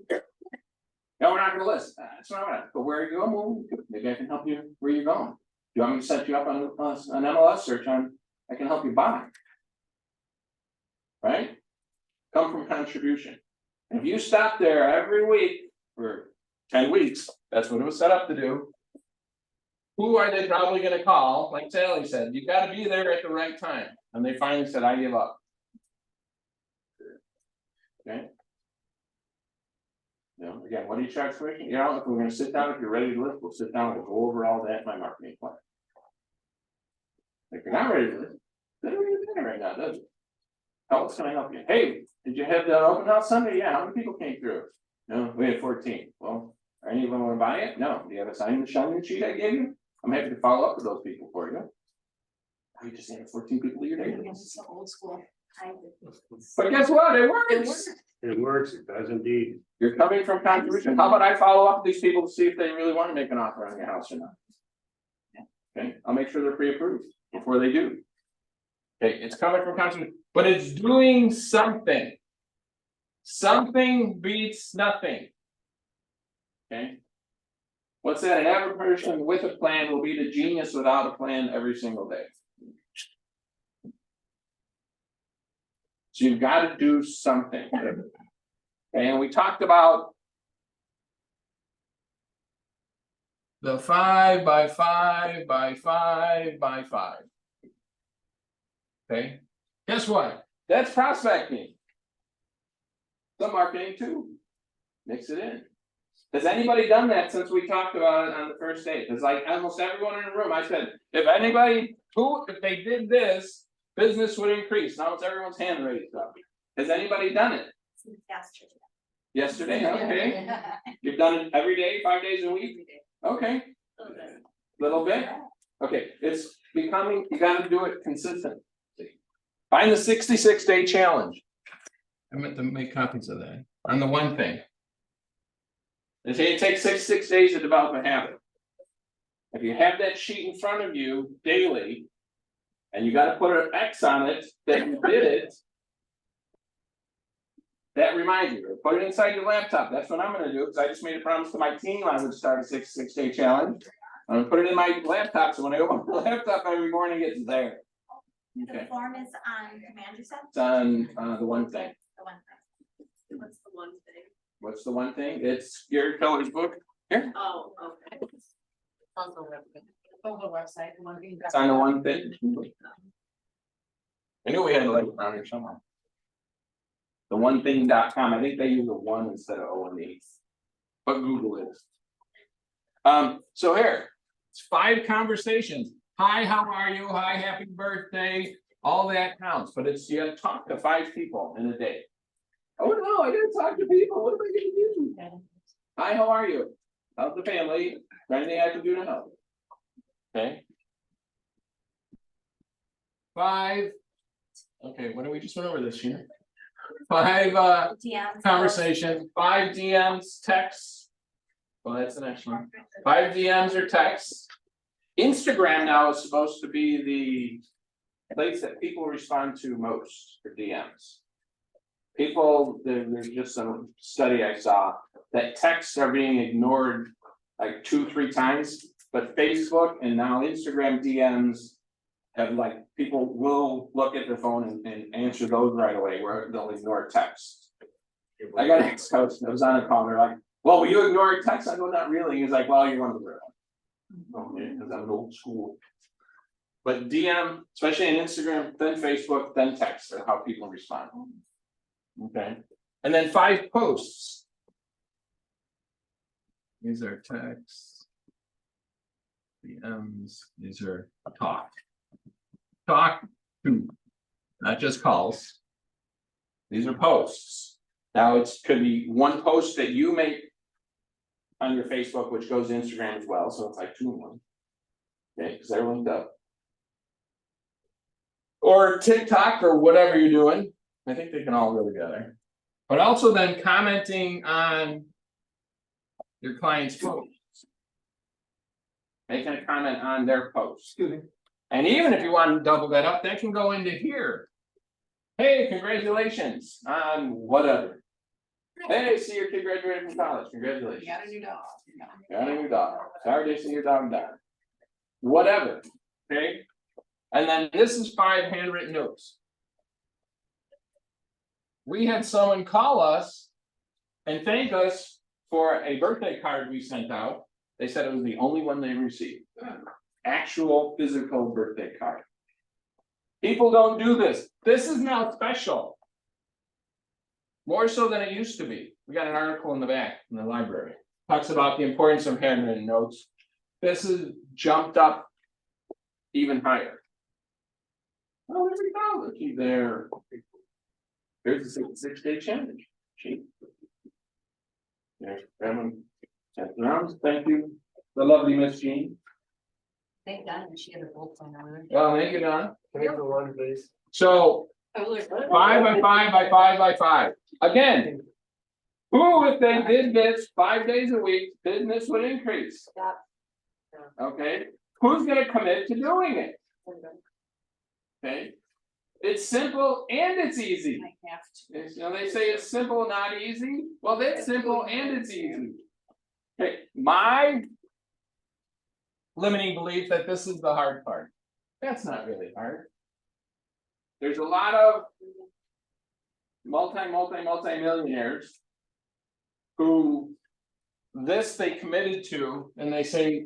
No, we're not going to list. That's not right. But where are you going? Maybe I can help you where you're going. Do you want me to set you up on an MLS search on? I can help you buy. Right? Come from contribution. And if you stop there every week for 10 weeks, that's what it was set up to do. Who are they probably going to call? Like Sally said, you got to be there at the right time. And they finally said, I give up. Okay. Again, what do you charge for it? If we're going to sit down, if you're ready to list, we'll sit down and go over all that in my marketing plan. If you're not ready to list, then we're doing it right now, does it? How else can I help you? Hey, did you have that open house Sunday? Yeah, how many people came through? No, we had 14. Well, are any of them want to buy it? No. Do you have a sign-in sheet I gave you? I'm happy to follow up with those people for you. You just had 14 people in your neighborhood. This is so old school. But guess what? It works. It works, it does indeed. You're coming from contribution. How about I follow up with these people to see if they really want to make an offer on your house or not? Okay, I'll make sure they're pre-approved before they do. Okay, it's coming from contribution, but it's doing something. Something beats nothing. Okay. What's that? An average person with a plan will beat a genius without a plan every single day. So you've got to do something. And we talked about the 5 by 5 by 5 by 5. Okay, guess what? That's prospecting. Some marketing too. Mix it in. Has anybody done that since we talked about it on the first date? It's like almost everyone in the room. I said, if they did this, business would increase. Now it's everyone's hand raised up. Has anybody done it? Yesterday, okay. You've done it every day, 5 days a week? Okay. Little bit. Okay, it's becoming, you gotta do it consistently. Find the 66-day challenge. I meant to make copies of that. On the one thing. They say it takes 66 days to develop a habit. If you have that sheet in front of you daily, and you gotta put an X on it that you did it, that reminds you, or put it inside your laptop. That's what I'm gonna do, because I just made a promise to my team I would start a 66-day challenge. I'm gonna put it in my laptop, so when I open my laptop every morning, it's there. Okay. The form is on command, you said? It's on the one thing. The one thing. What's the one thing? What's the one thing? It's Gary Keller's book. Here. Oh, okay. On the website, the one thing. It's on the one thing. I knew we had a link around here somewhere. The one thing.com, I think they use a one instead of O and E. But Google is. So here, it's 5 conversations. Hi, how are you? Hi, happy birthday. All that counts, but it's you have to talk to 5 people in a day. Oh no, I gotta talk to people. What am I gonna do? Hi, how are you? How's the family? Is there anything I can do to help? Okay. 5. Okay, when do we just went over this, Sheena? 5 DMs. conversation, 5 DMs, texts. Well, that's the next one. 5 DMs or texts. Instagram now is supposed to be the place that people respond to most for DMs. People, there's just some study I saw that texts are being ignored like 2-3 times, but Facebook and now Instagram DMs have like, people will look at their phone and answer those right away, where they'll ignore text. I got an ex-coach that was on a call, they're like, well, will you ignore text? I go, not really. He's like, well, you're one of the real. Okay, because I'm old school. But DM, especially on Instagram, then Facebook, then text, are how people respond. Okay, and then 5 posts. These are texts. DMs, these are talk. Talk to, not just calls. These are posts. Now it's could be one post that you make on your Facebook, which goes to Instagram as well, so it's like 2 in 1. Okay, because they're linked up. Or TikTok or whatever you're doing. I think they can all go together. But also then commenting on your client's posts. Making a comment on their post. And even if you want to double that up, that can go into here. Hey, congratulations on whatever. Hey, see your kid graduated from college, congratulations. You got a new dog. Got a new dog. Sorry to see your dog die. Whatever, okay? And then this is 5 handwritten notes. We had someone call us and thank us for a birthday card we sent out. They said it was the only one they received. Actual physical birthday card. People don't do this. This is now special. More so than it used to be. We got an article in the back in the library. Talks about the importance of handwritten notes. This is jumped up even higher. Oh, there we go. Looky there. Here's the 6-day challenge. Sheet. There's Grandma. Thank you. The lovely Miss Jean. Thank God, she had a full plan over Well, thank you, Don. Can we have the one, please? So I was like, 5 by 5 by 5 by 5. Again, who, if they did this 5 days a week, business would increase. Okay, who's gonna commit to doing it? Okay, it's simple and it's easy. I have to. You know, they say it's simple, not easy. Well, that's simple and it's easy. Okay, my limiting belief that this is the hard part. That's not really hard. There's a lot of multi-millionaires who this they committed to, and they say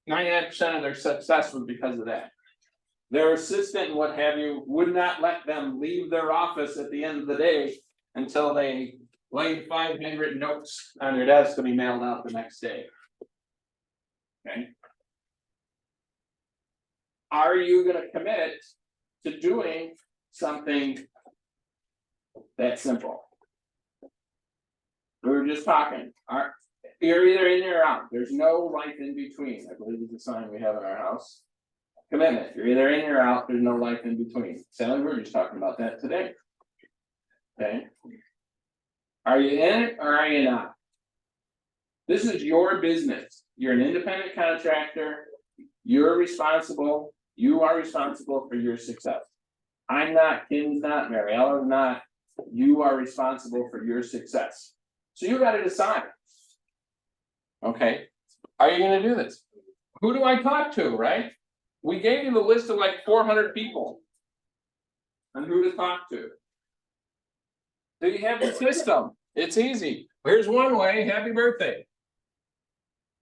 99% of their success was because of that. Their assistant and what have you would not let them leave their office at the end of the day until they laid 5 handwritten notes on their desk to be mailed out the next day. Okay. Are you gonna commit to doing something that simple? We were just talking, you're either in or out, there's no life in between, I believe is the sign we have in our house. Commitment, you're either in or out, there's no life in between. Sally, we were just talking about that today. Okay. Are you in it or are you not? This is your business. You're an independent contractor. You're responsible. You are responsible for your success. I'm not, Kim's not, Mariella's not. You are responsible for your success. So you got to decide. Okay, are you going to do this? Who do I talk to, right? We gave you the list of like 400 people on who to talk to. Do you have the system? It's easy. Here's one way, happy birthday.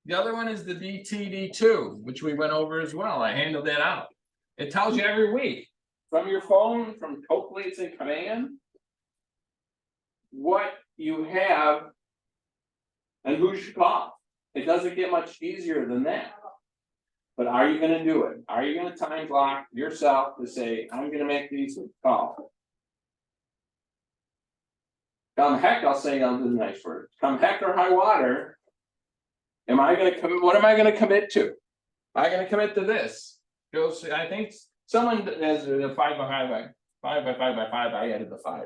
The other one is the DTD2, which we went over as well. I handled that out. It tells you every week from your phone, from hopefully it's in command. what you have and who should call. It doesn't get much easier than that. But are you gonna do it? Are you gonna time block yourself to say, I'm gonna make these calls? Come heck, I'll say, I'll do the nice word. Come heck or high water. Am I gonna commit, what am I gonna commit to? Am I gonna commit to this? Goes, I think someone has a 5 by 5, I added the 5.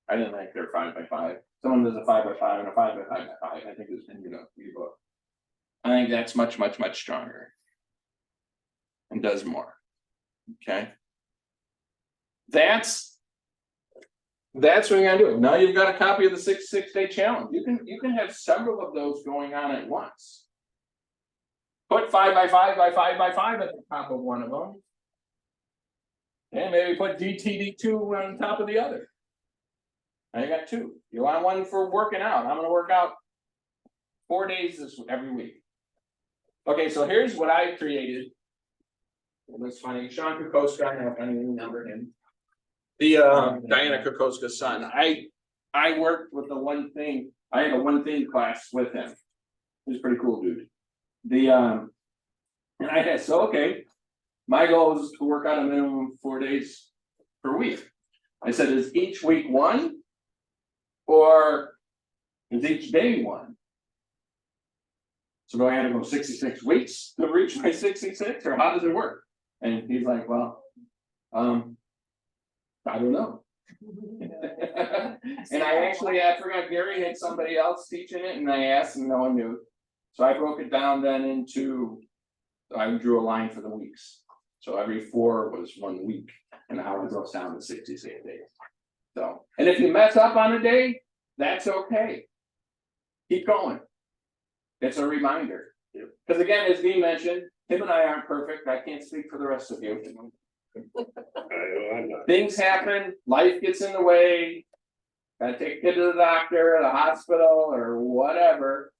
I didn't like their 5 by 5. Someone does a 5 by 5 and a 5 by 5 by 5, I think it's in your book. I think that's much stronger. And does more. Okay. That's what you're gonna do. Now you've got a copy of the 6-day challenge. You can have several of those going on at once. Put 5 by 5 by 5 by 5 at the top of one of them. And maybe put DTD2 on top of the other. Now you got 2. You want one for working out. I'm gonna work out 4 days every week. Okay, so here's what I created. That's funny. Sean Kukoska, I don't know if anyone remember him. The Diana Kukoska's son. I worked with the one thing. I had a one thing class with him. He's a pretty cool dude. And I had okay. My goal is to work out a minimum of 4 days per week. I said, is each week one? Or is each day one? So do I have to go 66 weeks to reach my 66, or how does it work? And he's like, well, I don't know. And I forgot Gary had somebody else teaching it, and I asked and no one knew. So I broke it down then into, I drew a line for the weeks. So every 4 was 1 week, and how it goes down to 66 days. So, and if you mess up on a day, that's okay. Keep going. It's a reminder. Because again, as Dee mentioned, him and I aren't perfect. I can't speak for the rest of you. Things happen, life gets in the way. Gotta take a kid to the doctor, the hospital, or whatever.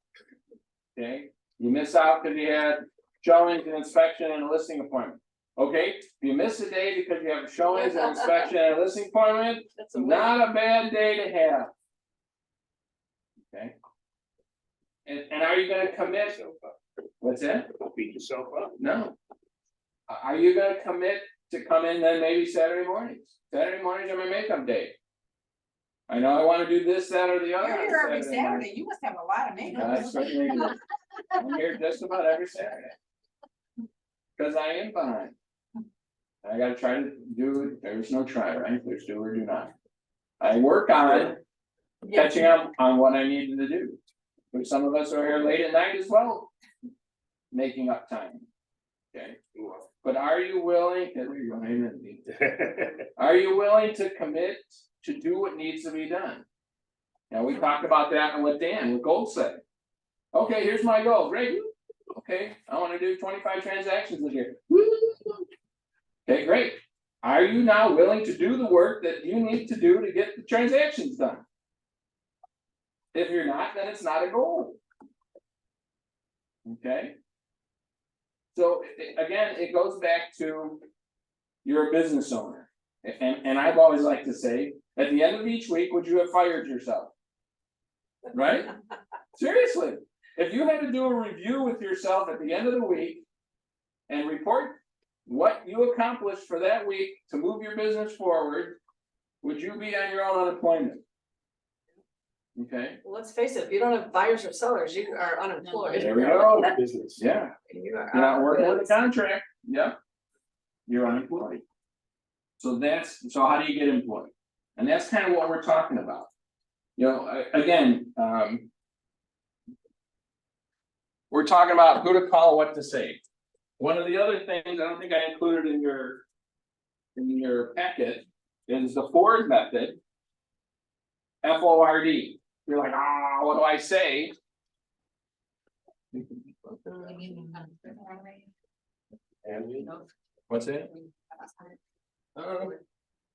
Okay, you miss out because you had showings, an inspection, and a listing appointment. Okay, if you miss a day because you have a showings, an inspection, and a listing appointment, not a bad day to have. Okay. And are you gonna commit? What's that? Don't beat yourself up. No. Are you gonna commit to come in then maybe Saturday mornings? Saturday mornings are my makeup day. I know I wanna do this, that, or the other. You're on here every Saturday morning. Saturday, you must have a lot of makeup. I certainly do. I'm here just about every Saturday. Cause I am behind. I gotta try to do it, there's no try, right? There's do or do not. I work on catching up on what I needed to do. But some of us are here late at night as well. Making up time. Okay, but are you willing, are you willing to commit to do what needs to be done? Now, we talked about that with Dan, with goal setting. Okay, here's my goal, great. Okay, I wanna do 25 transactions this year. Okay, great. Are you now willing to do the work that you need to do to get the transactions done? If you're not, then it's not a goal. Okay. So again, it goes back to you're a business owner. And I've always liked to say, at the end of each week, would you have fired yourself? Right? Seriously, if you had to do a review with yourself at the end of the week and report what you accomplished for that week to move your business forward, would you be on your own unemployment? Okay. Well, let's face it, if you don't have buyers or sellers, you are unemployed. There we go. Business. Yeah. You are You're not working out. with a contract. Yep. You're unemployed. So how do you get employed? And that's kind of what we're talking about. You know, again, we're talking about who to call, what to say. One of the other things I don't think I included in your packet is the Ford method. FORD. You're like, what do I say? What's it?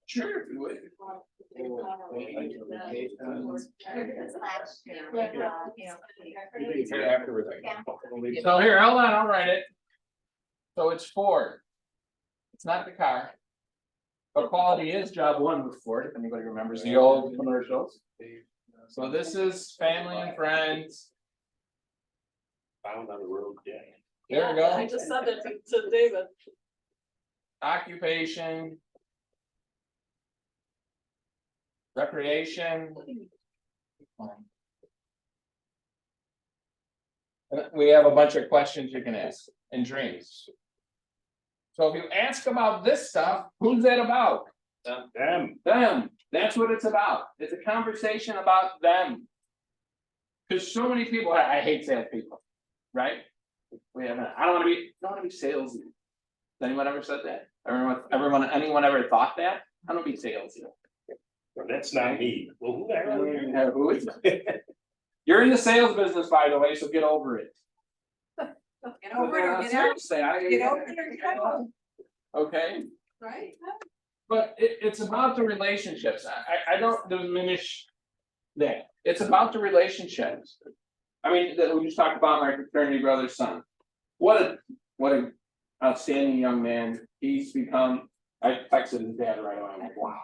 Sure. If you would. So here, hold on, I'll write it. So it's Ford. It's not the car. But quality is job one with Ford, if anybody remembers the old commercials. So this is family and friends. Found on the road, yeah. There we I go. just said it to David. Occupation. Recreation. We have a bunch of questions you can ask and dreams. So if you ask about this stuff, who's that about? Them. Them. That's what it's about. It's a conversation about them. Cause so many people, I hate salespeople, right? I don't wanna be salesy. Has anyone ever said that? Anyone ever thought that? I don't be salesy. Well, that's not me. Well, who the hell are you? Who is it? You're in the sales business, by the way, so get over it. Get over it or get out, Seriously, get over it or get out, Okay, right? but it's about the relationships. I don't diminish that. It's about the relationships. I mean, we just talked about my fraternity brother's son. What a outstanding young man he's become. I texted his dad right away. I'm like, wow.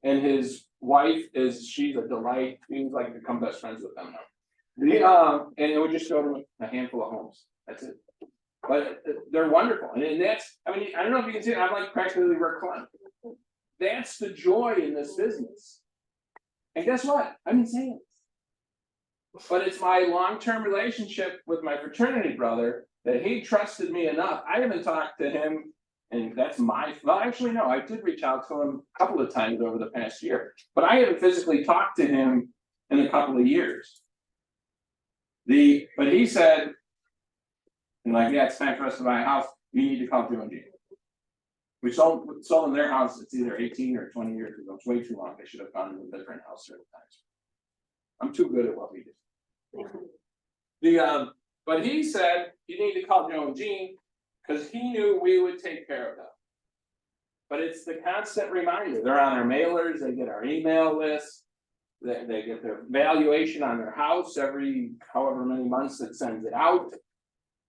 And his wife she's a delight. He's like become best friends with them now. And it would just go to a handful of homes. That's it. But they're wonderful. And that's, I mean, I don't know if you can see it, I'm like practically Rick Klein. That's the joy in this business. And guess what? I'm in sales. But it's my long-term relationship with my fraternity brother that he trusted me enough. I haven't talked to him, and that's well, actually, no, I did reach out to him a couple of times over the past year, but I haven't physically talked to him in a couple of years. But he said, and like, yeah, it's time for us to buy a house. You need to call Joe and Gene. We sold them their house. It's either 18 or 20 years ago. It's way too long. They should have gone to a different house certain times. I'm too good at what we do. But he said you need to call Joe and Gene because he knew we would take care of them. But it's the constant reminder. They're on our mailers. They get our email list. They get their valuation on their house every however many months it sends it out.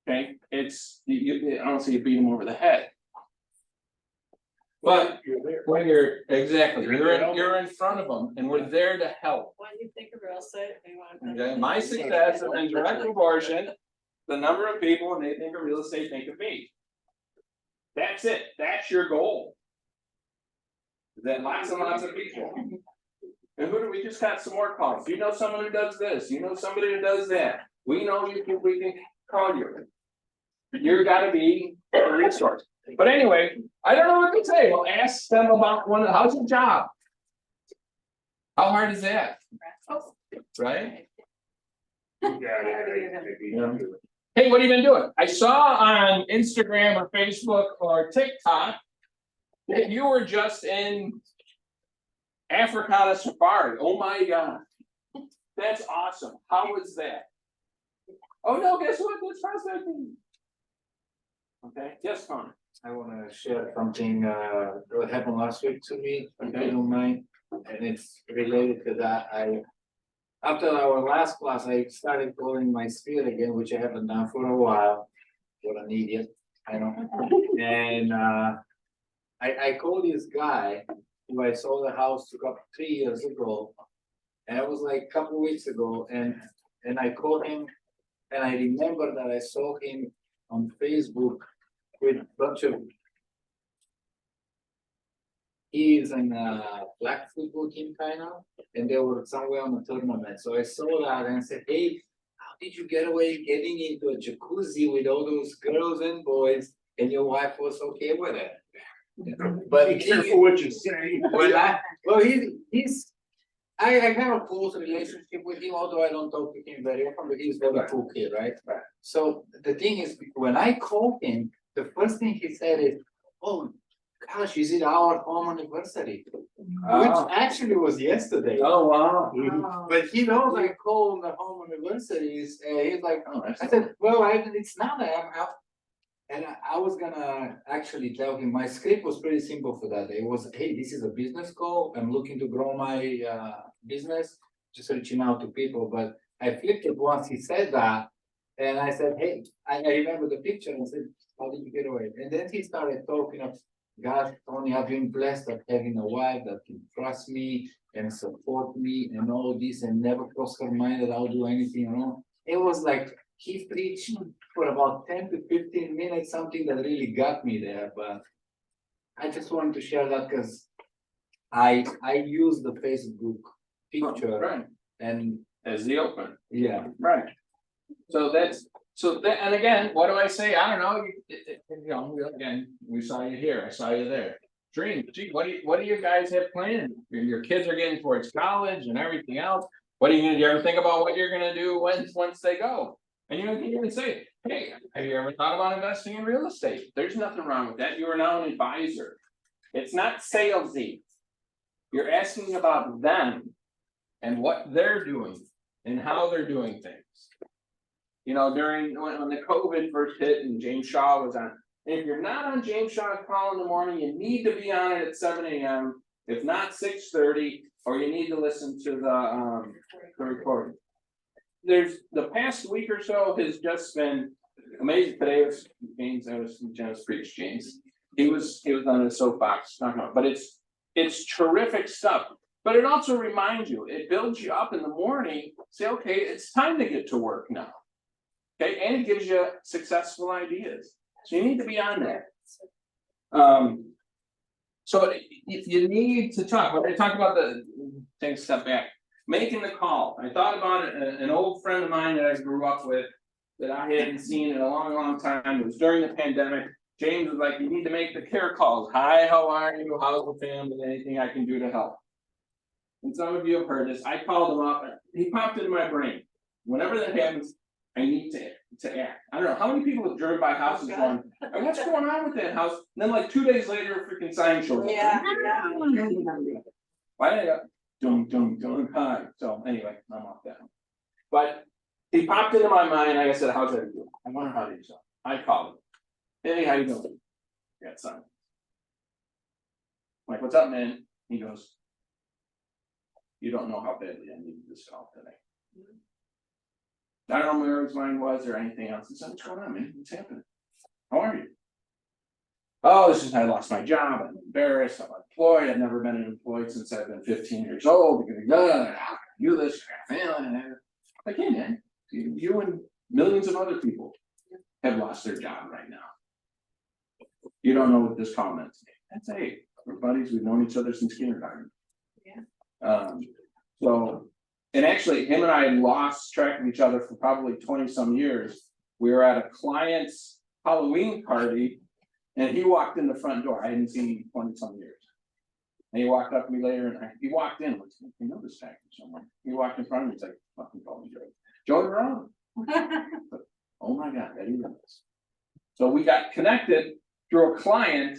Okay, it's I don't see you beat them over the head. But when you're you're in front of them, and we're there to help. When you think of real estate, you want to. Okay, my success is in direct proportion, the number of people when they think of real estate think of me. That's it. That's your goal. Then lots and lots of people. And we just got some more calls. You know someone who does this. You know somebody who does that. We know we can call you. You're gotta be a resource. But anyway, I don't know what to say. Well, ask them about how's your job? How hard is that? Right? Yeah. Hey, what have you been doing? I saw on Instagram or Facebook or TikTok that you were just in Africana Safari. Oh my God. That's awesome. How was that? Oh no, guess what? That's prospecting. Okay, yes, Connor. I wanna share something that happened last week to me, if you don't mind, and it's related to that. After our last class, I started calling my spirit again, which I haven't done for a while. What an idiot, I know. And I called this guy who I sold the house to 3 years ago. And it was like a couple weeks ago, and I called him, and I remember that I saw him on Facebook with a bunch of. He is in a black football team kind of, and they were somewhere on the tournament. So I saw that and I said, hey, how did you get away getting into a jacuzzi with all those girls and boys, and your wife was okay with it? But Be careful what you say. I have a close relationship with him, although I don't talk to him very often, but he's a very cool kid, right? So the thing is, when I called him, the first thing he said is, oh, gosh, is it our home anniversary? Which actually was yesterday. Oh, wow. But he knows I call the home anniversaries, and he's like, oh, I said, well, it's now that I'm out. And I was gonna actually tell him, my script was pretty simple for that. It was, hey, this is a business call. I'm looking to grow my business, just reaching out to people. But I flipped it once he said that. And I said, hey, I remember the picture and said, how did you get away? And then he started talking of, God, Tony, I've been blessed of having a wife that can trust me and support me and all this and never cross her mind that I'll do anything wrong. It was like he preached for about 10 to 15 minutes, something that really got me there, but I just wanted to share that because I use the Facebook picture Right, and as the open, yeah, right. So that's, so that, and again, what do I say? I don't know, you know, again, we saw you here, I saw you there. Dream, gee, what do you guys have planned? Your kids are getting towards college and everything else. What are you gonna, you ever think about what you're gonna do once they go? And you can even say, hey, have you ever thought about investing in real estate? There's nothing wrong with that. You are now an advisor. It's not salesy. You're asking about them and what they're doing and how they're doing things. You know, during when the COVID first hit and James Shaw was on, if you're not on James Shaw's call in the morning, you need to be on it at 7 a.m. If not 6:30, or you need to listen to the recording. There's the past week or so has just been amazing. Today was James, that was Jen's preach, James. He was on the soapbox talking about, but it's terrific stuff. But it also reminds you, it builds you up in the morning, say, okay, it's time to get to work now. Okay, and it gives you successful ideas. So you need to be on that. So you need to talk, when they talk about take a step back, making the call. I thought about it, an old friend of mine that I grew up with, that I hadn't seen in a long time. It was during the pandemic. James was like, you need to make the care calls. Hi, how are you? How's the family? Anything I can do to help? And some of you have heard this. I called him up. He popped into my brain. Whenever that happens, I need to act. I don't know how many people have driven by houses going, "And what's going on with that house?" And then like 2 days later, a freaking sign shows up. Yeah. Why did I go? Hi. So anyway, I'm off that one. But he popped into my mind. Like I said, how's that doing? I wonder how to do so. I called him. Hey, how you doing? Got son. Like, what's up, man? He goes, you don't know how badly I needed this call today. I don't know where his mind was or anything else. He said, what's going on, man? What's happening? How are you? Oh, this is, I lost my job. I'm embarrassed. I'm unemployed. I've never been unemployed since I've been 15 years old. You this, family. Like, hey, man, you and millions of other people have lost their job right now. You don't know what this call meant to me. That's hey, we're buddies. We've known each other since kindergarten. Yeah. So, and actually, him and I lost track of each other for probably 20 some years. We were at a client's Halloween party, and he walked in the front door. I hadn't seen him in 20 some years. And he walked up to me later, and he walked in. Like, you know this guy from somewhere. He walked in front of me. He's like, "Fucking call me Joe. Joe Brown." Oh my God, that he was. So we got connected through a client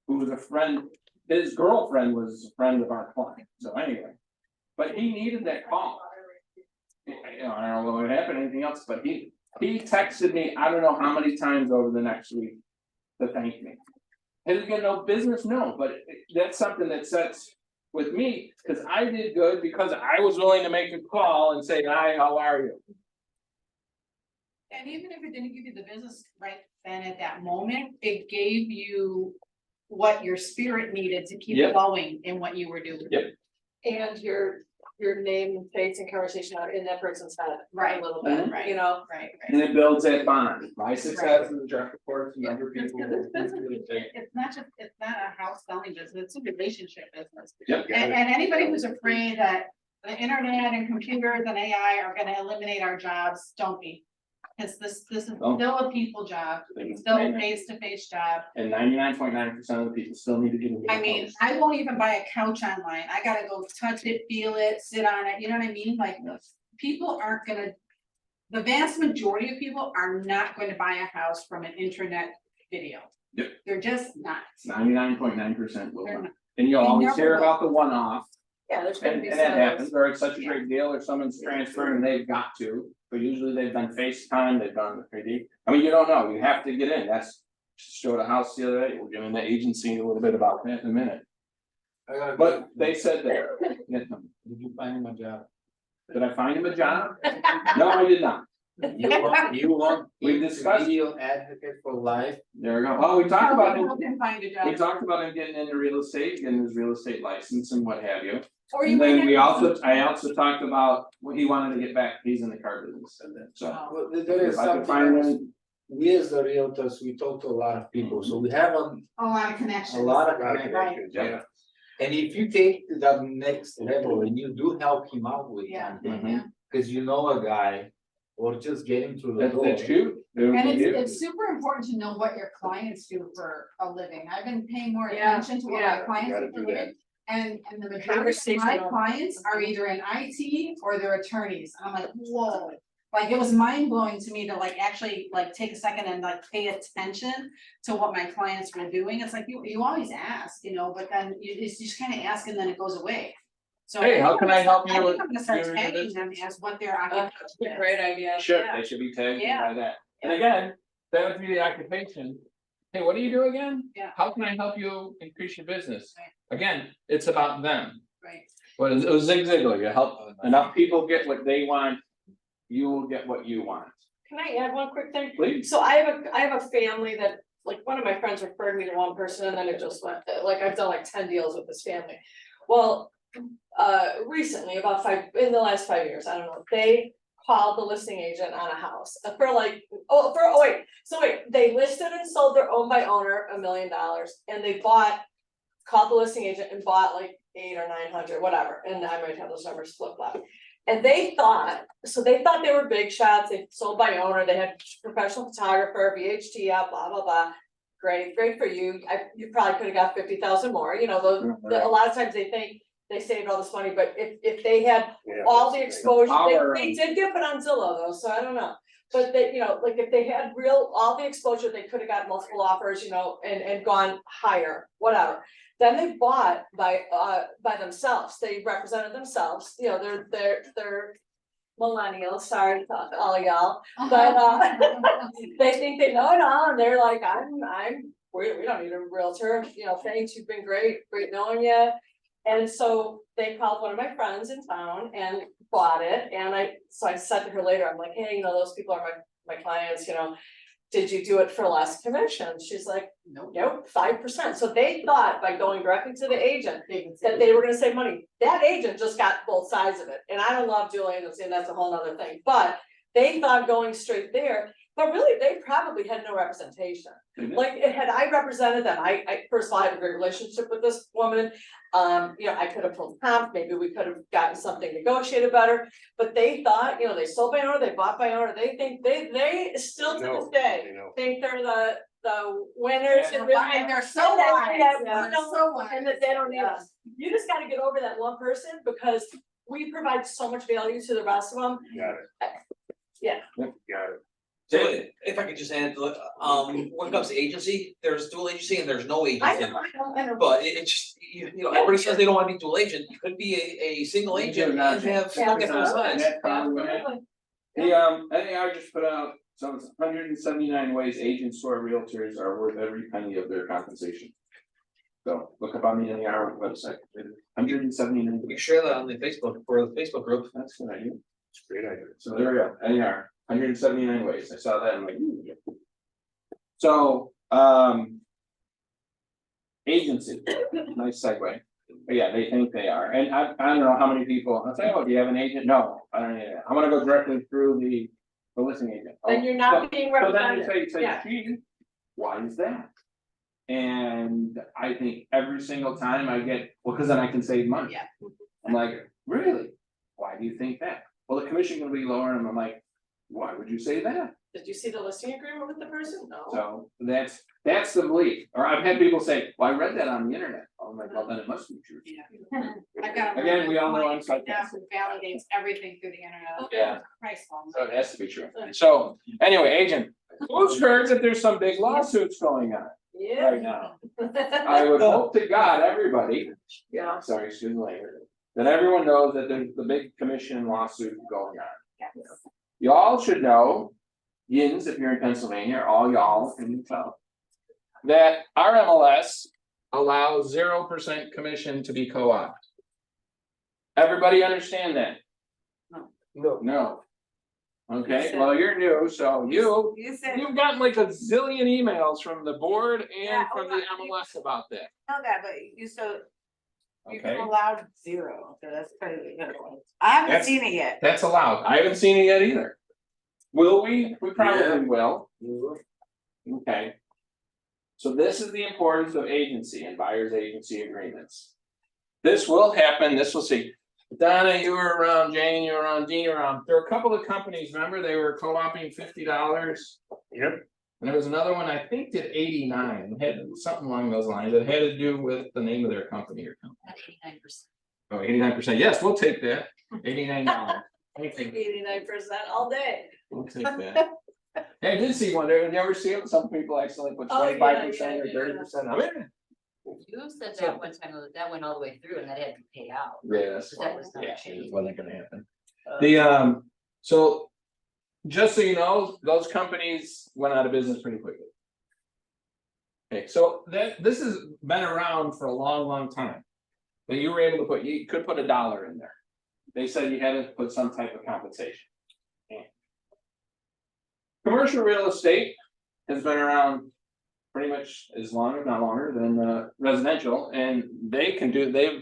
who was a friend. His girlfriend was a friend of our client. So anyway, but he needed that call. You know, I don't know what happened, anything else, but he texted me, I don't know how many times over the next week to thank me. Has he got no business? No, but that's something that sets with me, because I did good because I was willing to make a call and say, hi, how are you? And even if it didn't give you the business right then at that moment, it gave you what your spirit needed to keep Yep. going in what you were doing. Yep. And your name, face and conversation are in that person's head. Right. A little bit, Right. you know? Right, And it builds that bond. My success is a direct report to other people. It's not a house selling business, it's a relationship business. Yep. And anybody who's afraid that the internet and computers and AI are gonna eliminate our jobs, don't be. Cause this is Oh. still a people job, it's still a face-to-face job. And 99.9% of the people still need to get into. I mean, I won't even buy a couch online, I gotta go touch it, feel it, sit on it, you know what I mean, like, people aren't gonna. The vast majority of people are not going to buy a house from an internet video. Yep. They're just not. 99.9% will They're not. not. And you'll They always never hear will. about the one-off. Yeah, there's gonna And be that some. happens, or it's such a great deal, or someone's transferring and they've got to, but usually they've done FaceTime, they've done the 3D. I mean, you don't know, you have to get in, that's, showed a house the other day, we'll get in the agency a little bit about that in a minute. But they said that, Did you find him a job? did I find him a job? No, I did not. You want We discussed- video advocate for life? There we go. Oh, we talked about him. Help him find a job. We talked about him getting into real estate, getting his real estate license and what have you. Or you And then might we have- also, I also talked about what he wanted to get back, he's in the car business, and then, so. Well, there is If I could something find else. one, We as the realtors, we talk to a lot of people, so we have A lot of connections. a lot of Lot of connections. connections, yeah. And if you take to that next level and you do help him out with Yeah. something, Yeah. cause you know a guy, or just get him through the that's, door. that's cute. It would And be cute. it's super important to know what your clients do for a living. I've been paying more Yeah, attention to what yeah. my clients Gotta do for a do that. living. And the majority of my Conversational. clients are either in IT or they're attorneys. I'm like, whoa. Like, it was mind blowing to me to like actually like take a second and like pay attention to what my clients were doing. It's like you always ask, you know, but then you just kind of ask and then it goes away. So. Hey, how can I help you I think with I'm gonna start your tagging them business? as what their occupation is. Great idea. Should, Yeah. they should be tagged Yeah. by that. And again, that would be the occupation. Hey, what do you do again? Yeah. How can I help you increase your business? Right. Again, it's about them. Right. But it was Zig Ziglar, you help enough people get what they want, you will get what you want. Can I add one quick thing? Please. So I have a family that, like, one of my friends referred me to one person and then it just went, like, I've done like 10 deals with this family. Well, recently, in the last 5 years, I don't know, they called the listing agent on a house for like, they listed and sold their own by owner $1 million and they called the listing agent and bought like 800 or 900, whatever, and I might have those numbers flip flop. And they thought they were big shots, they sold by owner, they had professional photographer, VHT out, blah, blah, blah. Great for you, you probably could have got 50,000 more, you know, a lot of times they think they saved all this money, but if they had Yeah, all the that's exposure, Power. they did get put on Zillow though, so I don't know. But they, you know, like if they had all the exposure, they could have got multiple offers, you know, and gone higher, whatever. Then they bought by themselves, they represented themselves, you know, they're millennials, sorry to all y'all, but they think they know it all, and they're like, we don't need a realtor, you know, thanks, you've been great knowing you. And so they called one of my friends in town and bought it, and I said to her later, I'm like, hey, you know, those people are my clients, you know, did you do it for less commission? She's like, nope, 5%. So they thought by going directly to the agent that they were gonna save money. That agent just got both sides of it, and I don't love dual agency, and that's a whole nother thing, but they thought going straight there, but really, they probably had no representation. Like, had I represented them, I first of all, I had a great relationship with this woman. You know, I could have pulled comp, maybe we could have gotten something negotiated better, but they thought, you know, they sold by owner, they bought by owner, they think, they still to this day think they're the winners. Yeah. and really- And they're so and that- wise, yeah, they're you know, so wise. And that they don't need Yeah. us. You just gotta get over that one person, because we provide so much value to the rest of them. Got it. Yeah. Got it. So if I could just add, look, when it comes to agency, there's dual agency and there's no I agency. know. But it's just, you know, everybody says they don't wanna be dual agent, you could be a single agent and have, look at both sides. That's probably what happened. The NAR just put out, so it's 179 ways agents who are realtors are worth every penny of their compensation. So look up on the NAR website, 179. We can share that on the Facebook, for the Facebook group. That's what I do. It's a great idea. So there we go, NAR, 179 ways, I saw that, I'm like, ooh. So, agency, nice segue. But yeah, they think they are, and I don't know how many people, I'll tell you what, do you have an agent? No, I don't need that, I'm gonna go directly through the listing agent. Oh, And you're not being so then you represented. say, Yeah. gee, why is that? And I think every single time I get, well, cause then I can save money. Yeah. I'm like, really? Why do you think that? Well, the commission gonna be lower, and I'm like, why would you say that? Did you see the listing agreement with the person? No. So that's the belief, or I've had people say, well, I read that on the internet, I'm like, well, then it must be true. Yeah. I've got a Again, we all know I'm client right now who validates everything through the internet. Yeah. Christ So almighty. it has to be true. So anyway, agent, who's heard that there's some big lawsuits going on Yeah. right now? I would hope to God, everybody, Yeah. sorry, excuse me later, that everyone knows that there's the big commission lawsuit going on. Y'all should know, yins, if you're in Pennsylvania, or all y'all can tell, that our MLS allows 0% commission to be co-opted. Everybody understand that? No. No. Okay, well, you're new, so You said, you've gotten like a zillion emails from the board and Yeah, from the well, MLS about that, okay, but you so, you can okay? allow 0, so that's crazy. I haven't That's- seen it yet. That's allowed. I haven't seen it yet either. Will we? We probably will. Okay. So this is the importance of agency and buyer's agency agreements. This will happen, this will see. Donna, you were around, Jane, you were around, Dean, you were around. There were a couple of companies, remember, they were co-oping $50. Yep. And there was another one, I think did 89, had something along those lines, that had to do with the name of their company or company. 89%. Oh, 89%, yes, we'll take that, $89. 89% all day. We'll take that. Yeah, I did see one there, you ever see it, some people accidentally put Oh, yeah, 25% or yeah. 30%, I'm in. You said that one time, that went all the way through and that had to be paid out. Yes. That was not Yeah, changed. it wasn't gonna happen. The so. Just so you know, those companies went out of business pretty quickly. Okay, so this has been around for a long, long time. But you were able to put, you could put $1 in there. They said you had to put some type of compensation. Okay. Commercial real estate has been around pretty much as long, if not longer, than residential, and they've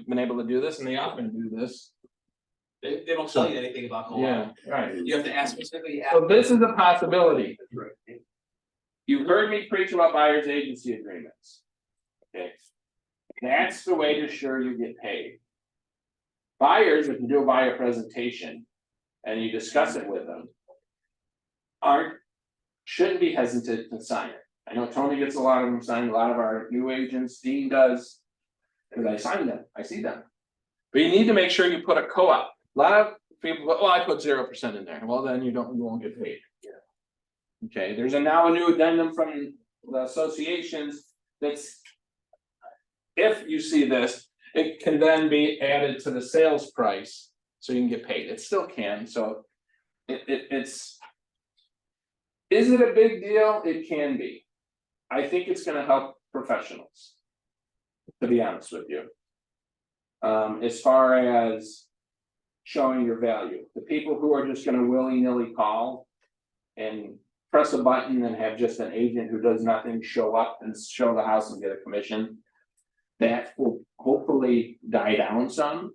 been able to do this, and they often do this. They don't tell you anything about co-op. Yeah, right. You have to ask specifically. So this is a possibility. That's right. You've heard me preach about buyer's agency agreements. Okay. That's the way to ensure you get paid. Buyers, if you do a buyer presentation and you discuss it with them, shouldn't be hesitant to sign it. I know Tony gets a lot of them signed, a lot of our new agents, Dean does. Because I sign them, I see them. But you need to make sure you put a co-op. A lot of people, well, I put 0% in there, well, then you won't get paid. Okay, there's now a new addendum from the associations that's. If you see this, it can then be added to the sales price, so you can get paid, it still can, so. It's. Is it a big deal? It can be. I think it's gonna help professionals. To be honest with you. As far as. Showing your value, the people who are just gonna willy-nilly call. And press a button and have just an agent who does nothing show up and show the house and get a commission. That will hopefully die down some.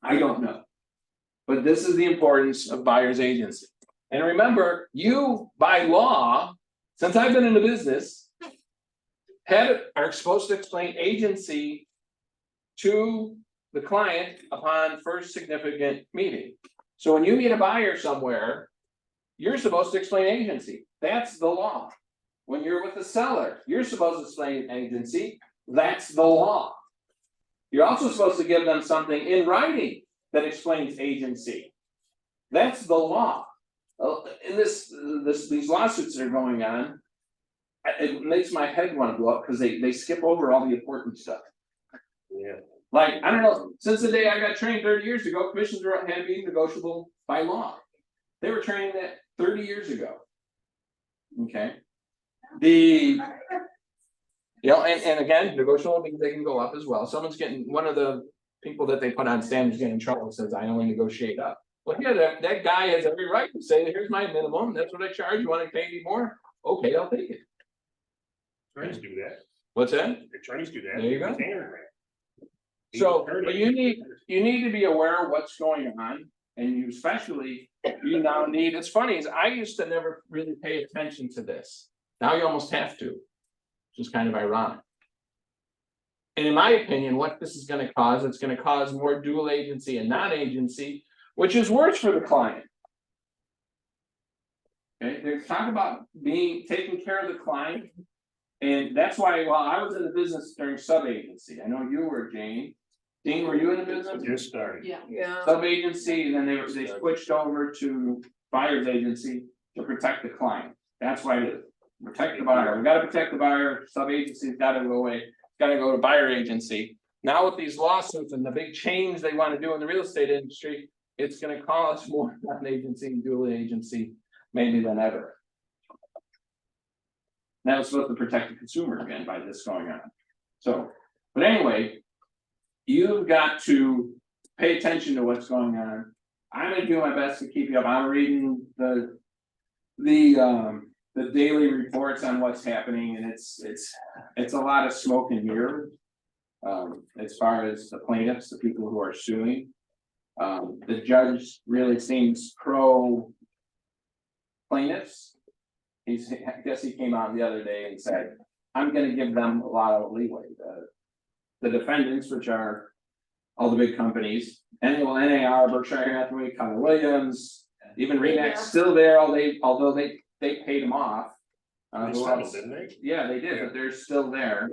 I don't know. But this is the importance of buyer's agency. And remember, you by law, since I've been in the business. Are supposed to explain agency. To the client upon first significant meeting. So when you meet a buyer somewhere. You're supposed to explain agency, that's the law. When you're with the seller, you're supposed to explain agency, that's the law. You're also supposed to give them something in writing that explains agency. That's the law. In these lawsuits that are going on. It makes my head want to blow up because they skip over all the important stuff. Yeah. Like, I don't know, since the day I got trained 30 years ago, commissions had to be negotiable by law. They were trained that 30 years ago. Okay. And again, negotiable means they can go up as well. Someone's getting, one of the people that they put on stand is getting in trouble, says, I only negotiate up. Well, yeah, that guy has every right to say, here's my minimum, that's what I charge, you wanna pay me more? Okay, I'll take it. Attorneys do that. What's that? Attorneys do that. There you go. Retainer grant. So, but you need to be aware of what's going on, and you especially, you now need, it's funny, is I used to never really pay attention to this. Now you almost have to, which is kind of ironic. And in my opinion, what this is gonna cause, it's gonna cause more dual agency and non-agency, which is worse for the client. Okay, they're talking about taking care of the client. And that's why, while I was in the business during sub-agency, I know you were, Jane. Dean, were you in the business? Just started. Yeah. Sub-agency, and then they switched over to buyer's agency to protect the client. That's why it is. Protect the buyer. We gotta protect the buyer, sub-agency's gotta go away, gotta go to buyer agency. Now with these lawsuits and the big change they wanna do in the real estate industry, it's gonna cause more non-agency and dual agency maybe than ever. Now it's supposed to protect the consumer again by this going on. So, but anyway, you've got to pay attention to what's going on. I'm gonna do my best to keep you up, I'm reading the daily reports on what's happening, and it's a lot of smoke and mirrors. As far as the plaintiffs, the people who are suing. The judge really seems pro plaintiffs. I guess he came out the other day and said, I'm gonna give them a lot of leeway, the defendants, which are all the big companies, NAR, Berkshire Hathaway, Keller Williams, even Remax still there, although they paid them off. They Who settled, else? didn't they? Yeah, they did, but they're still there.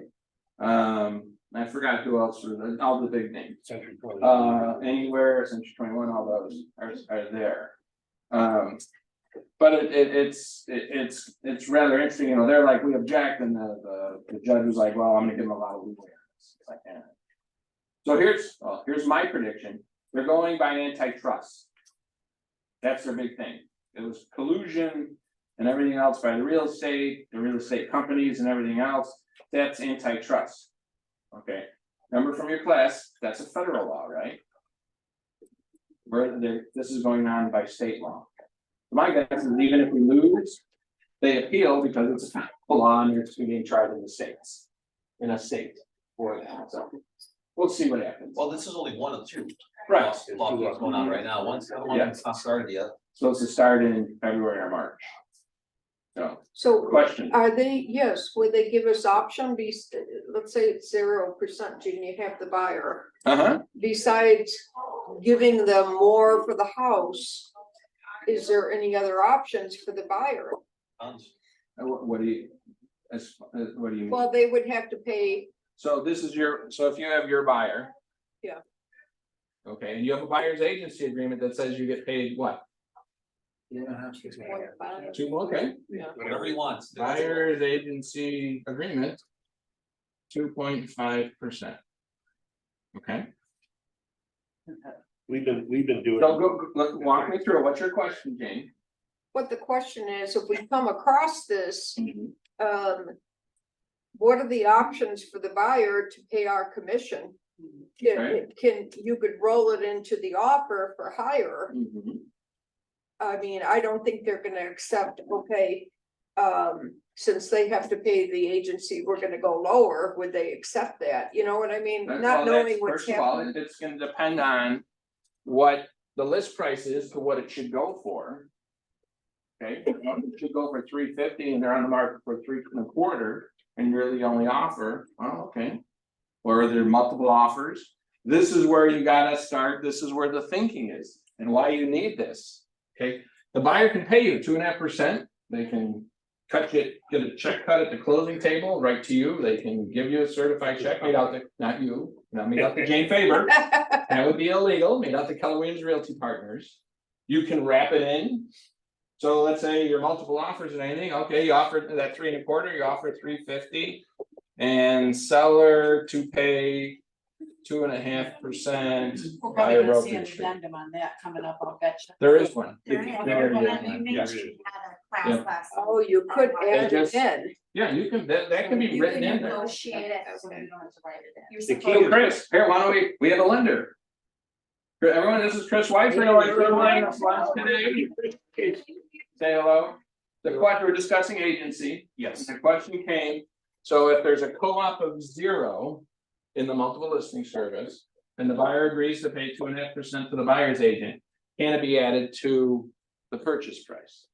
I forgot who else were all the big names. Century 20. Anywhere, Century 21, all those are there. But it's rather interesting, you know, they're like, we object, and the judge was like, well, I'm gonna give them a lot of leeway on this. It's like, eh. So here's my prediction, they're going by antitrust. That's their big thing, it was collusion and everything else by the real estate companies and everything else, that's antitrust. Okay, remember from your class, that's a federal law, right? This is going on by state law. My guess is even if we lose, they appeal because it's a federal law and it's being tried in the states. In a state for that, so we'll see what happens. Well, this is only one of the two. Right. Lawsuits going on right now, one's the other one Yeah. that's not started yet. Supposed to start in February or March. So, question, Are they, yes, would they give us option, let's say it's 0%, and you have the buyer, besides giving them more for the house, is there any other options for the buyer? Tons. what do you, what do you mean? Well, they would have to pay, So this is so if you have your buyer. Yeah. Okay, and you have a buyer's agency agreement that says you get paid what? Okay. Whatever he wants. Buyer's agency agreement. 2.5%. Okay, We've been doing. so walk me through it, what's your question, Jane? what the question is, if we come across this, what are the options for the buyer to pay our commission? You could roll it into the offer for hire. I mean, I don't think they're gonna accept, okay, since they have to pay the agency, we're gonna go lower, would they accept that? You know what I mean? Not knowing what's First of all, happening. it's gonna depend on what the list price is to what it should go for. Okay, it should go for $350 and they're on the market for $3.25 and you're the only offer, well, okay. Or are there multiple offers? This is where you gotta start, this is where the thinking is and why you need this. Okay, the buyer can pay you 2.5%, they can get a check cut at the closing table, right to you, they can give you a certified check made out to, not made out to Jane Faber. That would be illegal, made out to Keller Williams Realty Partners. You can wrap it in. So let's say your multiple offers and anything, okay, you offered that 3.25, you offer $350. And seller to pay 2.5%. We're by probably a gonna see an brokerage fee. addendum on that coming up, I'll bet you. There is one. There is. There already Well, is you one, mentioned yes. you had a Yeah. class last. Oh, you could add just- it in. Yeah, you can, that can be You written can in there. negotiate it. So you don't have to write it in. You're The key supposed So Chris, here, why don't we have a lender. Everyone, this is Chris Weiss, we're line of lunch today. Say hello. The question, we're discussing agency. Yes. The question came, so if there's a co-op of 0 in the multiple listing service. And the buyer agrees to pay 2.5% to the buyer's agent, can it be added to the purchase price?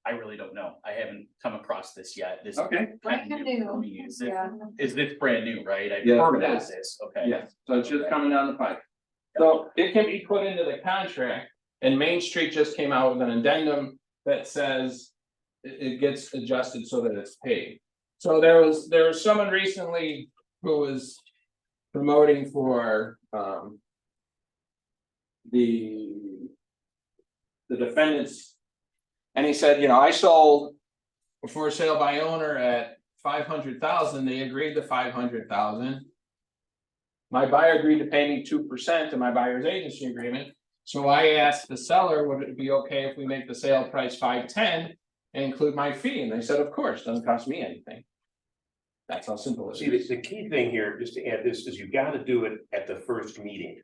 I really don't know. I haven't come across this yet. This. Okay. kind of new for me. Yeah. Is this brand new, right? I've Yes, heard it about is. this, okay. Yes, so it's just coming down the pipe. So it can be put into the contract, and Main Street just came out with an addendum that says. It gets adjusted so that it's paid. So there was someone recently who was promoting for the defendants. And he said, you know, I sold for sale by owner at 500,000, they agreed to 500,000. My buyer agreed to pay me 2% in my buyer's agency agreement. So I asked the seller, would it be okay if we make the sale price 510 and include my fee? And they said, of course, doesn't cost me anything. That's how simple it See, is. the key thing here, just to add this, is you gotta do it at the first meeting.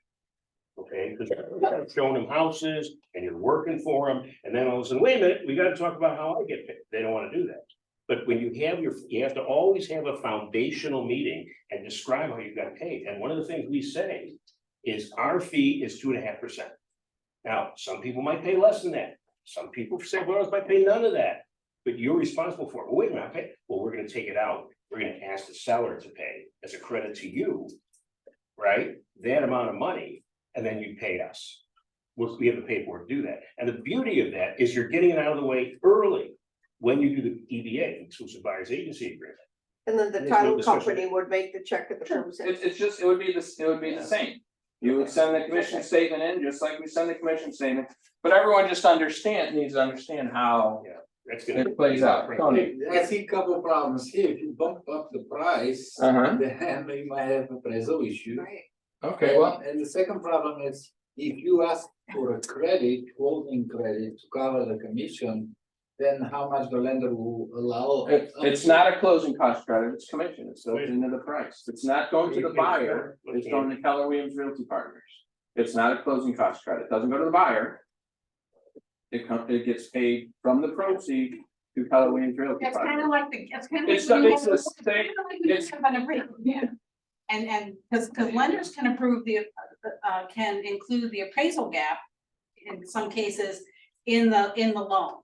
Okay, because you're showing them houses and you're working for them, and then all of a sudden, wait a minute, we gotta talk about how I get paid. They don't wanna do that. But when you have you have to always have a foundational meeting and describe how you got paid. And one of the things we say is our fee is 2.5%. Now, some people might pay less than that. Some people say, well, I might pay none of that, but you're responsible for it. Well, wait a minute, I pay. Well, we're gonna take it out. We're gonna ask the seller to pay as a credit to you, right? That amount of money, and then you pay us. We have the paperwork to do that. And the beauty of that is you're getting it out of the way early when you do the EBA, exclusive buyers agency agreement. And then the There's no title discussion. company would make the check at the Sure, cruise. it's just, it would be the same. You would send the commission statement in, just like we send the commission statement, but everyone just needs to understand how That's gonna. it plays out. Tony? I see a couple of problems here. If you bump up the price, Uh-huh. then you might have appraisal issue. Okay, well, And the second problem is, if you ask for a credit, holding credit to cover the commission, then how much the lender will allow? it's not a closing cost credit, it's commission, it's built into the price. It's not going to the buyer, it's going to Keller Williams Realty Partners. It's not a closing cost credit, it doesn't go to the buyer. It gets paid from the proceed to Keller Williams Realty It's kind Partners. of like It's the same, it's, And because lenders can approve can include the appraisal gap in some cases in the loan.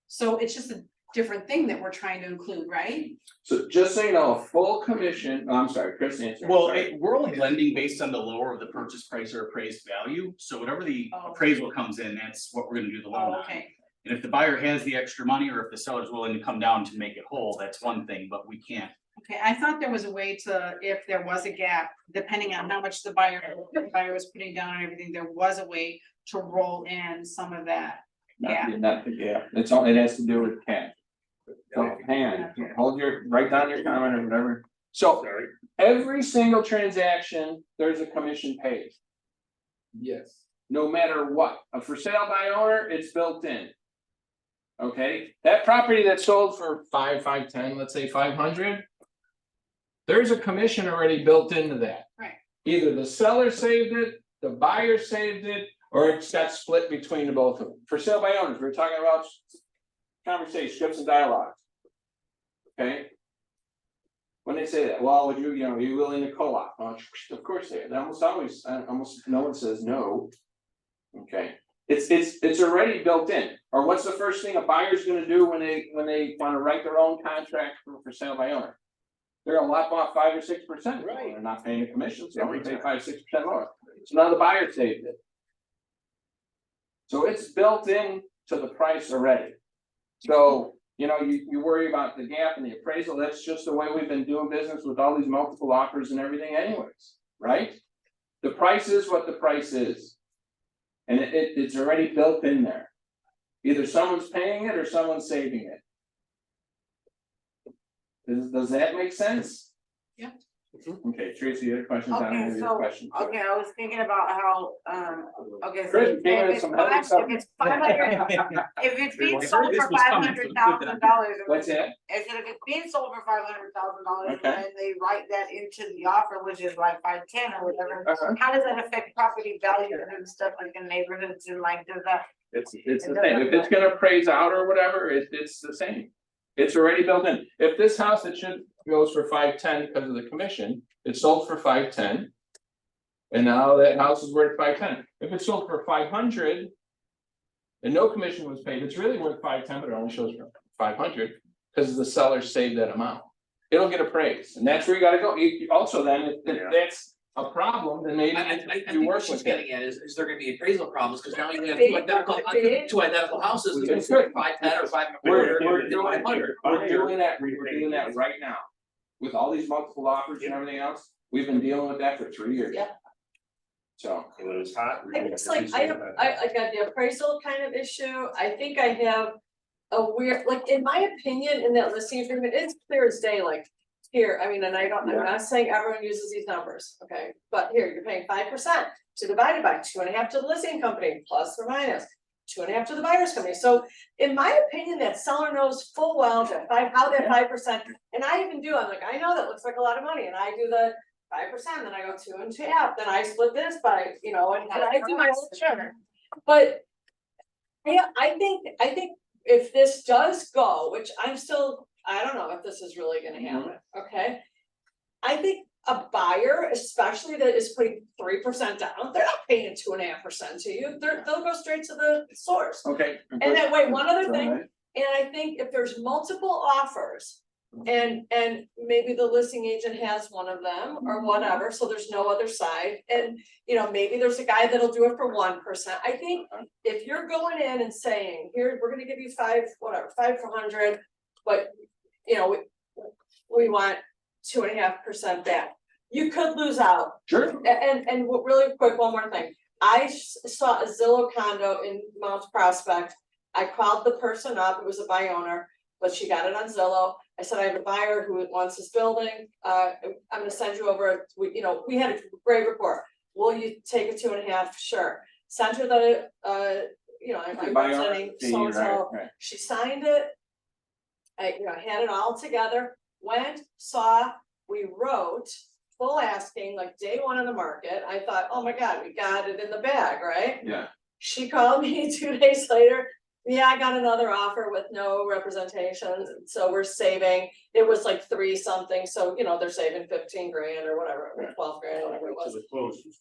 So it's just a different thing that we're trying to include, right? so just so you know, a full commission, oh, I'm sorry, Chris answered. Well, Sorry. we're only lending based on the lower of the purchase price or appraised value, so whatever the Oh. appraisal comes in, that's what we're gonna do the loan Oh, on. okay. And if the buyer has the extra money, or if the seller's willing to come down to make it whole, that's one thing, but we can't. Okay, I thought there was a way to, if there was a gap, depending on how much the buyer was putting down and everything, there was a way to roll in some of that. It's all, it has to do with cash. So hang on, write down your comment or whatever. So Sorry. every single transaction, there's a commission paid, Yes. no matter what. A for sale by owner, it's built in. Okay, that property that's sold for 510, let's say 500. There's a commission already built into that. Right. Either the seller saved it, the buyer saved it, or it's got split between the both of them. For sale by owners, we're talking about conversation, scripts and dialogues. Okay? When they say that, well, would you are you willing to co-op? Of course they are. They almost always, almost no one says no. Okay, it's already built in. Or what's the first thing a buyer's gonna do when they want to write their own contract for sale by owner? They're gonna lop off 5 or 6%. Right. They're not paying the commissions, they only pay 5-6% more. So now the buyer saved it. So it's built in to the price already. So, you worry about the gap in the appraisal, that's just the way we've been doing business with all these multiple offers and everything anyways, right? The price is what the price is. And it's already built in there. Either someone's paying it or someone's saving it. Does that make sense? Yeah. Okay, Tracy, you had a question, Donna, you had a question. Okay, I was thinking about how, okay, so Chris, if you gave us it's some five, heavy stuff. if it's 500, if it's being sold This for was coming, so it's good that $500,000. What's that? I said if it's being sold for $500,000, Okay. and they write that into the offer, which is like 510 or whatever, Uh-huh. how does that affect property value and stuff like in neighborhoods and like, does that? It's the same, if it's gonna praise out or whatever, it's the same. It's already built in, if this house, it should goes for 510 because of the commission, it's sold for 510. And now that house is worth 510, if it's sold for 500. And no commission was paid, it's really worth 510, but it only shows for 500, because the seller saved that amount. It'll get appraised, and that's where you gotta go, also then, if that's a problem, then maybe I you think what work she's with it. getting at is there gonna be appraisal problems, cause now you have Big, two identical houses, It's it's good. 510 or 500. We're doing that right now. With all these multiple offers and everything else, we've been dealing with that for 3 years. Yeah. So. When it was hot. we It's were- like, I got the appraisal kind of issue, I think I have a weird, like, in my opinion, in that listing agreement, it's clear as day, like. Here, I mean, and I'm not saying everyone uses these numbers, okay, but here, you're paying 5% to divided by 2.5 to the listing company, plus or minus. 2.5 to the buyer's company, so in my opinion, that seller knows full well that how that 5%, and I even do, I'm like, I know that looks like a lot of money, and I do 5%, then I go 2 and 2.5, then I split this by, and I do my own sugar. But yeah, I think if this does go, which I don't know if this is really gonna happen, okay? I think a buyer, especially that is putting 3% down, they're not paying 2.5% to you, they'll go straight to the source. Okay. And then, wait, one other thing, and I think if there's multiple offers, and maybe the listing agent has one of them or whatever, so there's no other side, and maybe there's a guy that'll do it for 1%. I think if you're going in and saying, here, we're gonna give you 5 for 100, but we want 2.5% back, you could lose out. Sure. And really quick, one more thing, I saw a Zillow condo in Mount Prospect. I called the person up, it was a buy owner, but she got it on Zillow. I said, I have a buyer who wants this building, I'm gonna send you over, we had a great report. Will you take a 2.5? Sure. Sent her the, I'm representing so-and-so, she signed it. I had it all together, went, saw, we wrote, full asking, like day 1 on the market. I thought, oh my God, we got it in the bag, right? Yeah. She called me 2 days later. Yeah, I got another offer with no representation, so we're saving, it was like 3 something, so they're saving 15 grand or whatever, or 12 grand, whatever it was.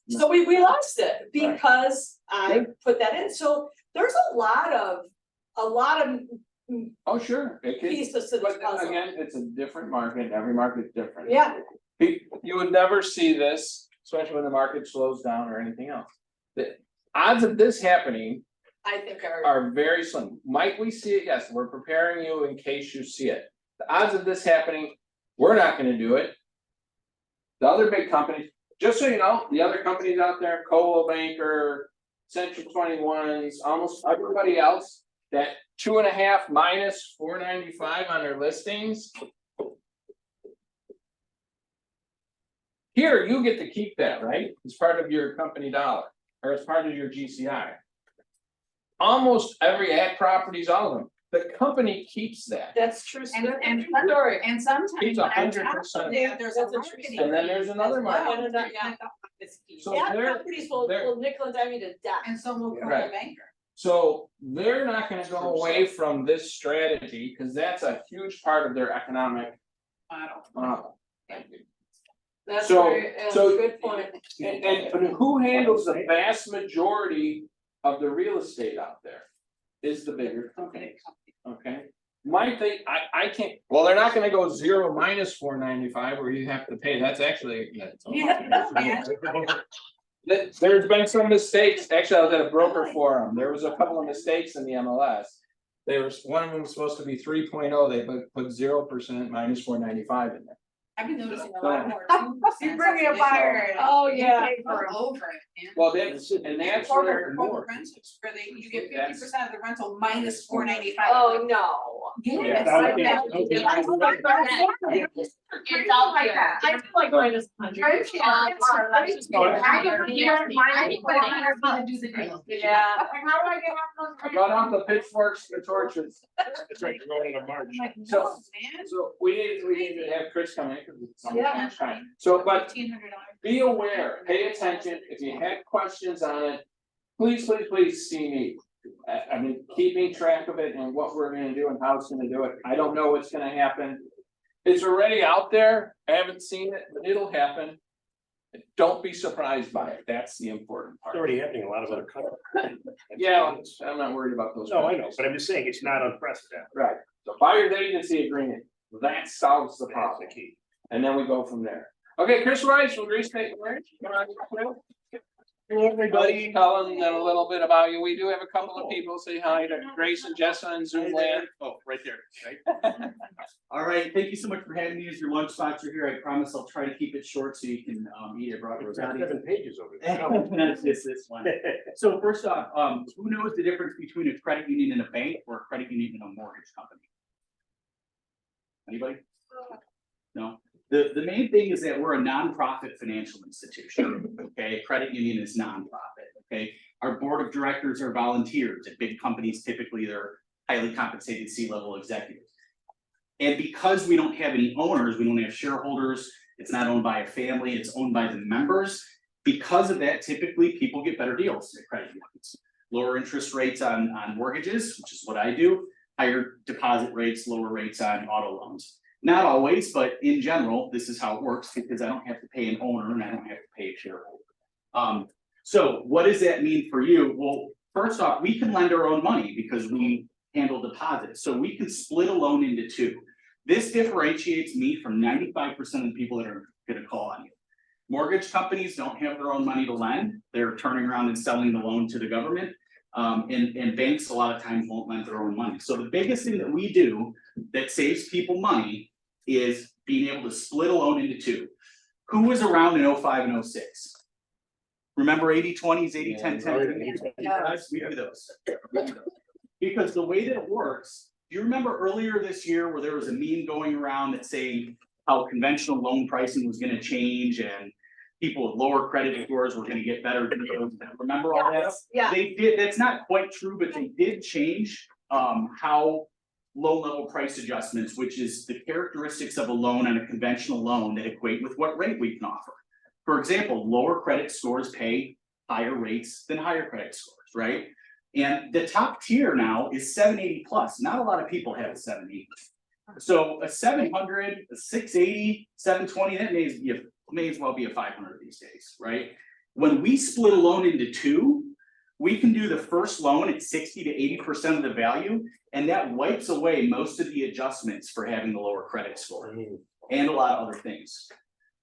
So we lost it because I put that in, so there's a lot of Oh, sure. pieces to this But puzzle. again, it's a different market, every market's different. Yeah, You would never see this, especially when the market slows down or anything else. The odds of this happening I think are very slim. Might we see it? Yes, we're preparing you in case you see it. The odds of this happening, we're not gonna do it. The other big companies, just so you know, the other companies out there, Coldwell Banker, Central 21s, almost everybody else, that 2.5 minus 495 on their listings. Here, you get to keep that, right? As part of your company dollar, or as part of your GCI. Almost every ad properties, all of them, the company keeps that. that's true. And story. and sometimes. It's when I 100%. talk to them, there's a That's a marketing And then fee there's another as well. marketing fee. Yeah. It's key. So Yeah, they're- companies will they're- nickel and dime you to death. And so will Right. the banker. So they're not gonna go away from this strategy, because that's a huge part of their economic model. Thank you. That's So- very, so- good point. And who handles the vast majority of the real estate out there? Is the bigger companies, okay? Might they, I can't, well, they're not gonna go 0 minus 495 where you have to pay, that's actually. There's been some mistakes, actually, I was at a broker forum, there was a couple of mistakes in the MLS. One of them was supposed to be 3.0, they put 0% minus 495 in there. I've been noticing a lot more. You bring me a buyer. Oh, You yeah. pay for over it, man. Well, that's where Corporate rentals, where you get 50% of the rental minus $495. Oh, no. Yes. Yeah. I've been- It's all like that. I feel like going to this country. Yeah. I got off the pitchforks, the torches. That's right, you're going into March. So we need to have Chris come in, because it's Yeah. almost time. So, but $1,500. be aware, pay attention, if you have questions on it, please see me. I mean, keeping track of it and what we're gonna do and how it's gonna do it, I don't know what's gonna happen. It's already out there, I haven't seen it, but it'll happen. Don't be surprised by it, that's the important It's part. already happening in a lot of other countries. Yeah, I'm not worried about those. No, I know, countries. but I'm just saying, it's not unprecedented. Right, so buyer's agency agreement, that solves the That's problem, the key. and then we go from there. Okay, Chris Rice from Grease State Ranch. Come on, Chris. Hey, everybody. Telling them a little bit about you. We do have a couple of people say hi to Grace and Jessa and Zoom land. Oh, right there, right? All right, thank you so much for having me as your lunch sponsor here. I promise I'll try to keep it short so you can eat it. Brought It's got 7 pages over there. That's just this one. So first off, who knows the difference between a credit union and a bank or a credit union and a mortgage company? Anybody? No? The main thing is that we're a nonprofit financial institution, okay? Credit union is nonprofit, okay? Our board of directors are volunteers. At big companies, typically they're highly compensated C-level executives. And because we don't have any owners, we don't have shareholders, It's not owned by a family, it's owned by the members. Because of that, typically people get better deals at credit unions. Lower interest rates on mortgages, which is what I do, higher deposit rates, lower rates on auto loans. Not always, but in general, this is how it works because I don't have to pay an owner and I don't have to pay a shareholder. So what does that mean for you? Well, first off, we can lend our own money because we handle deposits. So we can split a loan into two. This differentiates me from 95% of the people that are gonna call on you. Mortgage companies don't have their own money to lend. They're turning around and selling the loan to the government. And banks a lot of times won't lend their own money. So the biggest thing that we do that saves people money is being able to split a loan into two. Who was around in 05 and 06? Remember 80/20s, 80/10/10? Yes, we do those. Because the way that it works, do you remember earlier this year where there was a meme going around that saying how conventional loan pricing was gonna change and people with lower credit scores were gonna get better deals? Remember all that? Yeah. They did, that's not quite true, but they did change how low level price adjustments, which is the characteristics of a loan on a conventional loan that equate with what rate we can offer. For example, lower credit scores pay higher rates than higher credit scores, right? And the top tier now is 780 plus. Not a lot of people have a 780. So a 700, a 680, 720, that may as well be a 500 these days, right? When we split a loan into two, we can do the first loan at 60 to 80% of the value, and that wipes away most of the adjustments for having the lower credit score and a lot of other things.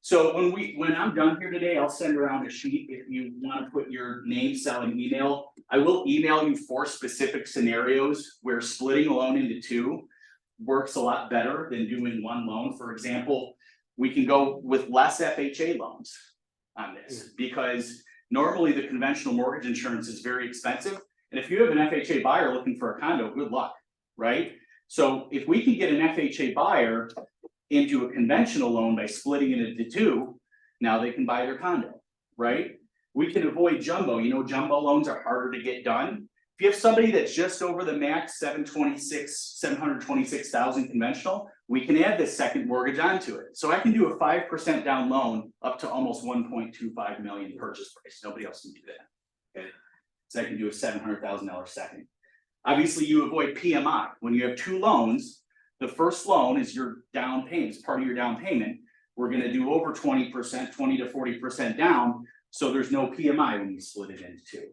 So when I'm done here today, I'll send around a sheet if you want to put your name, cell, and email. I will email you 4 specific scenarios where splitting a loan into two works a lot better than doing one loan. For example, we can go with less FHA loans on this because normally the conventional mortgage insurance is very expensive. And if you have an FHA buyer looking for a condo, good luck, right? So if we can get an FHA buyer into a conventional loan by splitting it into two, now they can buy their condo, right? We can avoid jumbo. You know, jumbo loans are harder to get done. If you have somebody that's just over the max 726,000 conventional, we can add this second mortgage onto it. So I can do a 5% down loan up to almost 1.25 million purchase price. Nobody else can do that. Okay. So I can do a $700,000 second. Obviously, you avoid PMI. When you have two loans, the first loan is your down payment, it's part of your down payment. We're gonna do over 20%, 20 to 40% down. So there's no PMI when you split it into two.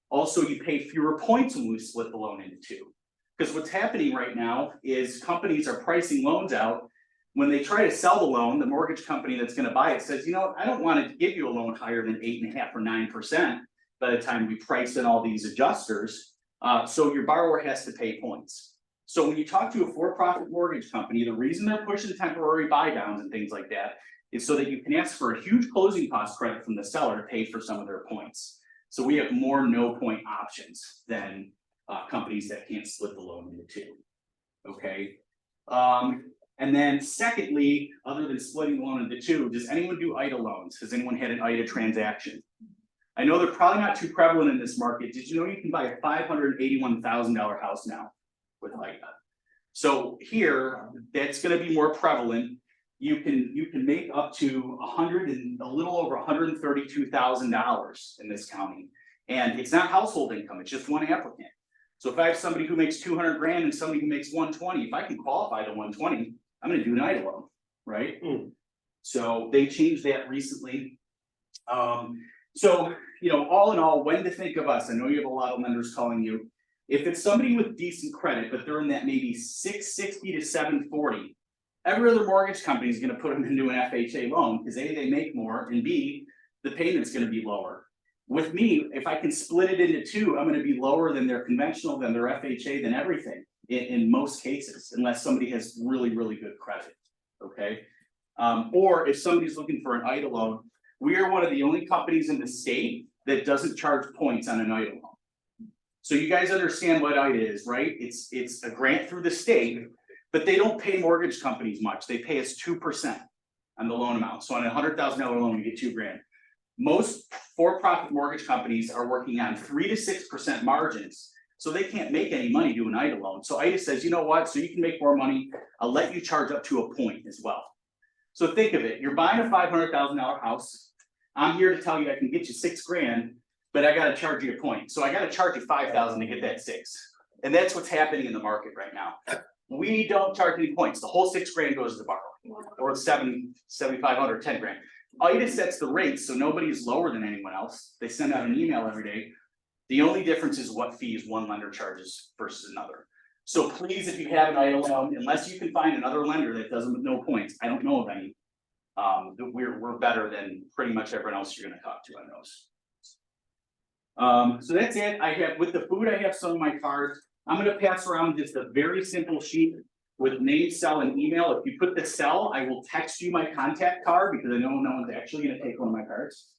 Also, you pay fewer points when we split the loan into two. Because what's happening right now is companies are pricing loans out. When they try to sell the loan, the mortgage company that's gonna buy it says, you know, I don't want to give you a loan higher than 8.5 or 9% by the time we price in all these adjusters. So your borrower has to pay points. So when you talk to a for-profit mortgage company, the reason they're pushing temporary buy downs and things like that is so that you can ask for a huge closing cost credit from the seller to pay for some of their points. So we have more no point options than companies that can't split the loan into two. Okay. And then secondly, other than splitting the loan into two, does anyone do IDA loans? Has anyone had an IDA transaction? I know they're probably not too prevalent in this market. Did you know you can buy a $581,000 house now with IDA? So here, that's gonna be more prevalent. You can make up to a little over $132,000 in this county. And it's not household income, it's just one applicant. So if I have somebody who makes 200 grand and somebody who makes 120, if I can qualify to 120, I'm gonna do an IDA loan, right? So they changed that recently. So, you know, all in all, when to think of us, I know you have a lot of lenders calling you. If it's somebody with decent credit, but they're in that maybe 660 to 740, every other mortgage company is gonna put them into an FHA loan because A, they make more, and B, the payment's gonna be lower. With me, if I can split it into two, I'm gonna be lower than their conventional, than their FHA, than everything in most cases, unless somebody has really, really good credit, okay? Or if somebody's looking for an IDA loan, we are one of the only companies in the state that doesn't charge points on an IDA loan. So you guys understand what IDA is, right? It's a grant through the state, but they don't pay mortgage companies much. They pay us 2% on the loan amount. So on a $100,000 loan, you get $2,000. Most for-profit mortgage companies are working on 3 to 6% margins. So they can't make any money doing IDA loan. So IDA says, you know what, so you can make more money, I'll let you charge up to a point as well. So think of it, you're buying a $500,000 house. I'm here to tell you I can get you $6,000, but I gotta charge you a point. So I gotta charge you 5,000 to get that 6. And that's what's happening in the market right now. We don't charge any points. The whole $6,000 goes to the borrower, or 7,500, 10 grand. IDA sets the rates, so nobody is lower than anyone else. They send out an email every day. The only difference is what fees one lender charges versus another. So please, if you have an IDA loan, unless you can find another lender that doesn't with no points, I don't know of any. We're better than pretty much everyone else you're gonna talk to on those. So that's it. I have, with the food, I have some of my cards. I'm gonna pass around just a very simple sheet with name, cell, and email. If you put the cell, I will text you my contact card because I know no one's actually gonna take one of my cards.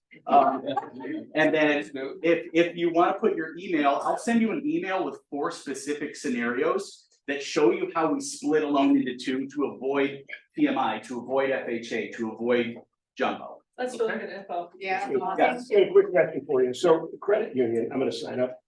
And then if you wanna put your email, I'll send you an email with 4 specific scenarios that show you how we split a loan into 2 to avoid PMI, to avoid FHA, to avoid jumbo. That's really good info. Yeah. Yes, a quick question for you. So the credit union, I'm gonna sign up.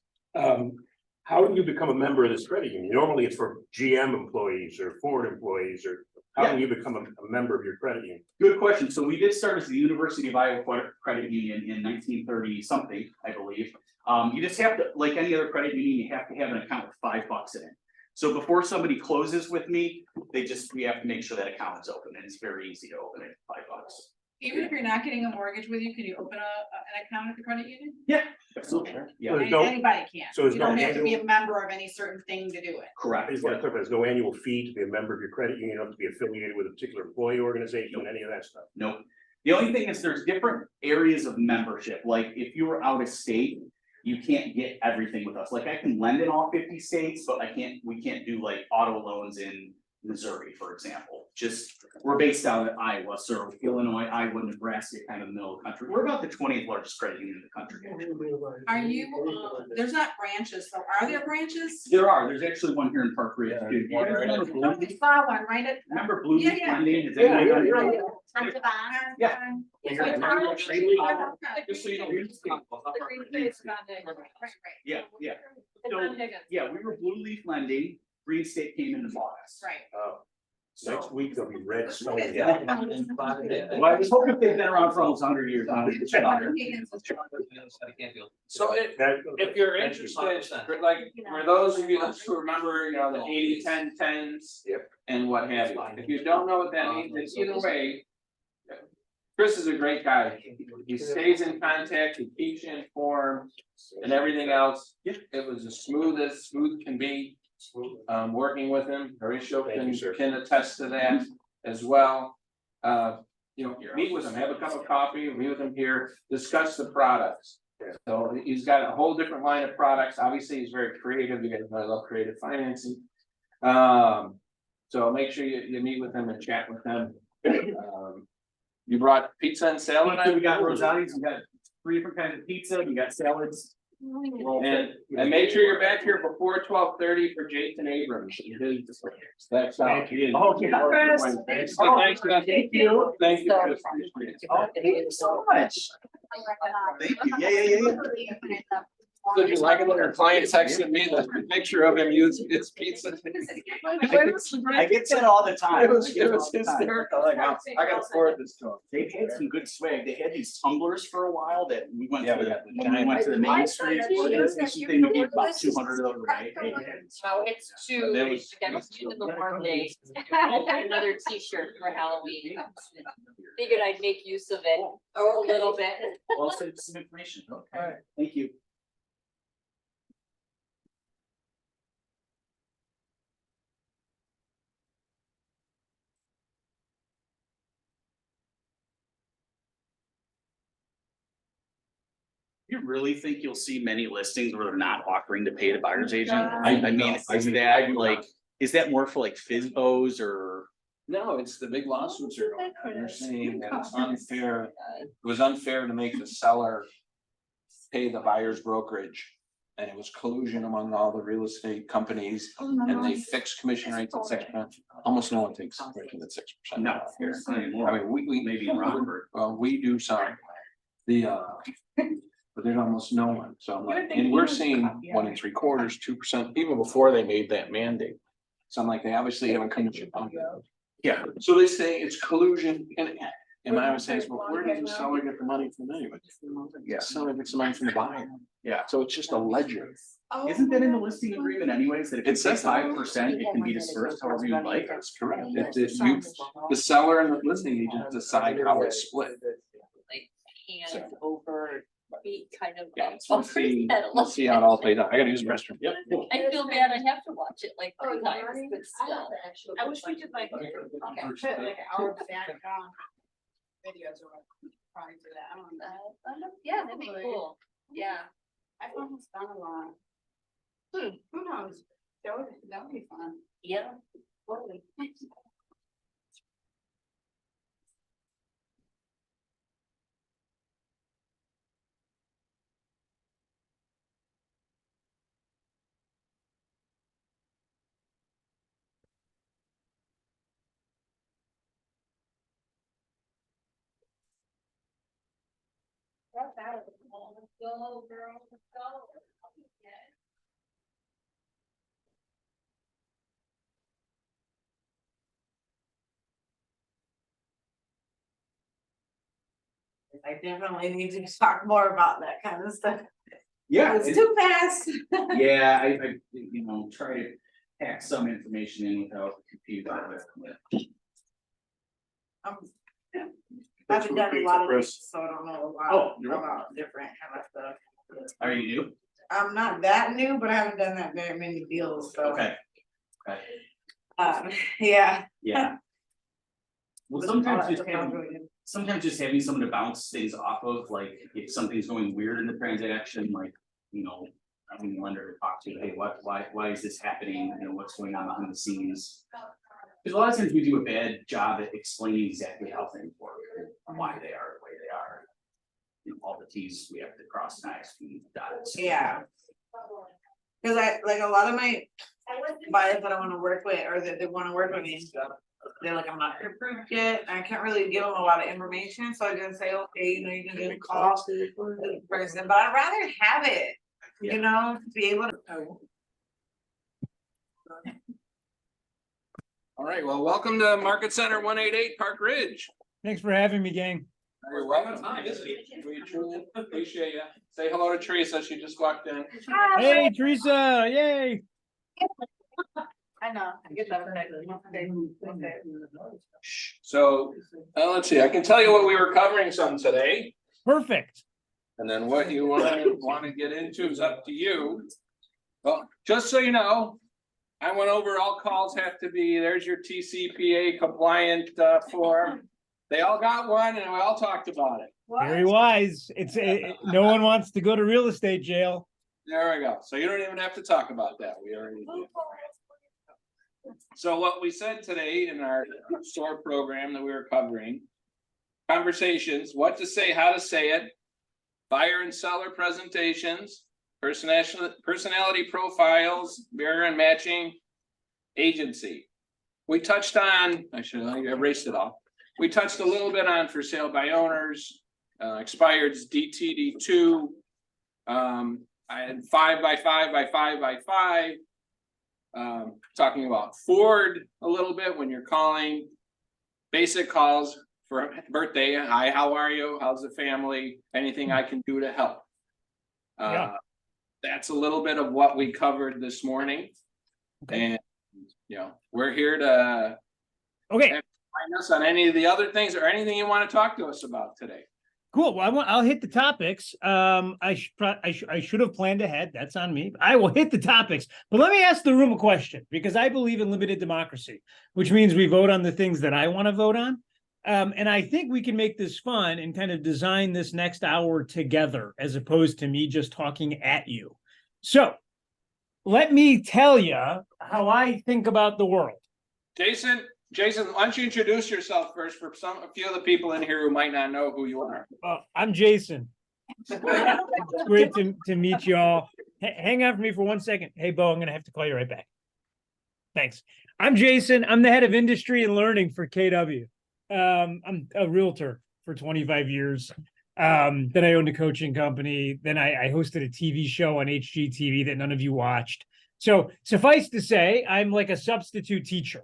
How do you become a member of this credit union? Normally it's for GM employees or Ford employees, or how do you become a member of your credit union? Good question. So we did start as the University of Iowa Credit Union in 1930 something, I believe. You just have to, like any other credit union, you have to have an account with $5 in it. So before somebody closes with me, we have to make sure that account is open, and it's very easy to open it, $5. Even if you're not getting a mortgage with you, can you open an account at the credit union? Yeah, absolutely. Yeah, There's no- Anybody can. so there's You no don't have to be annual- a member of any certain thing to do it. correct. I just want to clarify, there's no annual fee to be a member of your credit union, you don't have to be affiliated with a particular employee organization, any of that stuff. Nope. The only thing is there's different areas of membership. Like if you were out of state, you can't get everything with us. Like I can lend in all 50 states, but we can't do like auto loans in Missouri, for example. Just, we're based out of Iowa, so Illinois, Iowa, Nebraska, kind of the middle of the country. We're about the 20th largest credit union in the country. Are you, there's not branches, so are there branches? There's actually one here in Park Ridge. Yeah, too. one right Remember at- Blue Oh, we Leaf? saw one right at. Remember Blue Leaf Yeah, yeah. lending? Is Yeah, anybody- yeah, yeah. On the bottom. Yeah. Just so you know, we just talked about The green space is on there. Right. Yeah, yeah. And So, Don Higgins. yeah, we were Blue Leaf lending, Green State came in and bought us. Right. Next week there'll be red snow. Yeah. Well, I was hoping they've been around for almost 100 years. So if you're interested, like, for those of you who remember, you know, the 80-10-10s. Yep. And what have you, if you don't know what that means, it's either way. Chris is a great guy, he stays in contact, he keeps you informed and everything else. It was as smooth can be, working with him, Horatio Thank you, sir. can attest to that as well. You know, meet with him, have a cup of coffee, meet with him here, discuss the products. Yeah. So he's got a whole different line of products, obviously he's very creative, you guys know I love creative financing. So make sure you meet with him and chat with him. You brought pizza and salad, We got Rosati's, we got 3 different kinds of pizza, we got salads. and make sure you're back here before 12:30 for Jason Abrams. That's out. Thank you. Oh, yeah. Thanks, Thank you. Thank you. Chris. Appreciate it. Oh, thank you so much. Thank you. Yeah. So if you like it when your client texted me the picture of him using his pizza. I get sent all the time. It was hysterical, like, I gotta forward this to him. They've had some good swag. They had these tumblers for a while that we went Yeah, to, we got the when we went to the main street. They made about 200 of them, right? No, it's two, That was- I got two in the warm days, another t-shirt for Halloween. Figured I'd make use of it a little bit. Well, send some information. Okay, thank you. You really think you'll see many listings where they're not offering to pay the buyer's agent? I mean, is that more for like FSBOs or? No, it's the big lawsuits are going on. They're saying that it's unfair, it was unfair to make the seller pay the buyer's brokerage. And it was collusion among all the real estate companies and they fixed commission rates at 6%. Almost no one takes commission at 6%. No, here, not anymore. I mean, we Maybe in Rockford. well, we do some. But there's almost no one. So I'm like, and we're seeing 1 3/4, 2%, even before they made that mandate. So I'm like, they obviously haven't come to your. Yeah, so they say it's collusion and I was saying, well, where does the seller get the money from anyway? Yeah, seller gets the money from the buyer. Yeah. So it's just a ledger. Isn't that in the listing agreement anyways, that if It it's says that. 5%, it can be dispersed however you like? That's correct. The seller and the listing agent decide how it's split. Like hand over feet kind of. Yeah, we'll see how it all plays out. I gotta use the restroom. Yep. I feel bad, I have to watch it like 3 times, but still. I wish we did like, put like our background videos or prior to that, I don't know. Yeah, that'd be cool, yeah. I thought it's done a lot. Who knows? That would be fun. Yeah. Totally. Go, girl, go. I definitely need to talk more about that kind of stuff. Yeah. It's too fast. Yeah, I, try to pack some information in without confusing it. I haven't done a lot of Chris. this, so I don't know a Oh, lot you're welcome. about different kind of stuff. Are you new? I'm not that new, but I haven't done that very many deals, so. Okay. Okay, Yeah. yeah. Well, sometimes just having someone to bounce things off of, like if something's going weird in the transaction, like, having a lender to talk to, hey, why is this happening? What's going on behind the scenes? Because a lot of times we do a bad job at explaining exactly how things work, and why they are the way they are. All the T's we have to cross, and I's and dots. Yeah. Cause I, like a lot of my buyers that I wanna work with, or that they wanna work with me, they're like, I'm not approved yet, and I can't really give them a lot of information, so I just say, okay, you can get a call to the person, but I'd rather have it. To be able to. All right, well, welcome to Market Center 188 Park Ridge. Thanks for having me, gang. You're welcome. We truly appreciate you. Say hello to Teresa, she just walked in. Hey, Teresa, yay. I know, I get that. So, let's see, I can tell you what we were covering some today, Perfect. and then what you want to get into is up to you. Well, just so you know, I went over all calls have to be, there's your TCPA compliant form. They all got one and we all talked about it. Very wise. No one wants to go to real estate jail. There we go. So you don't even have to talk about that. We already did. So what we said today in our SOAR program that we were covering, conversations, what to say, how to say it, buyer and seller presentations, personality profiles, mirror and matching, agency. We touched on, I erased it all. We touched a little bit on for sale by owners, expireds DTD2. I had 5x5x5x5. Talking about Ford a little bit when you're calling. Basic calls for a birthday. Hi, how are you? How's the family? Anything I can do to help? That's a little bit of what we covered this morning. Okay. And we're here to find us on any of the other things or anything you want to talk to us about today. Cool. Well, I'll hit the topics. I should have planned ahead. That's on me. I will hit the topics, but let me ask the room a question because I believe in limited democracy, which means we vote on the things that I want to vote on. And I think we can make this fun and kind of design this next hour together as opposed to me just talking at you. So let me tell you how I think about the world. Jason, why don't you introduce yourself first for a few of the people in here who might not know who you are. I'm Jason. It's great to meet you all. Hang on for me for 1 second. Hey, Bo, I'm going to have to call you right back. Thanks. I'm Jason. I'm the head of industry and learning for KW. I'm a realtor for 25 years. Then I owned a coaching company. Then I hosted a TV show on HGTV that none of you watched. So suffice to say, I'm like a substitute teacher.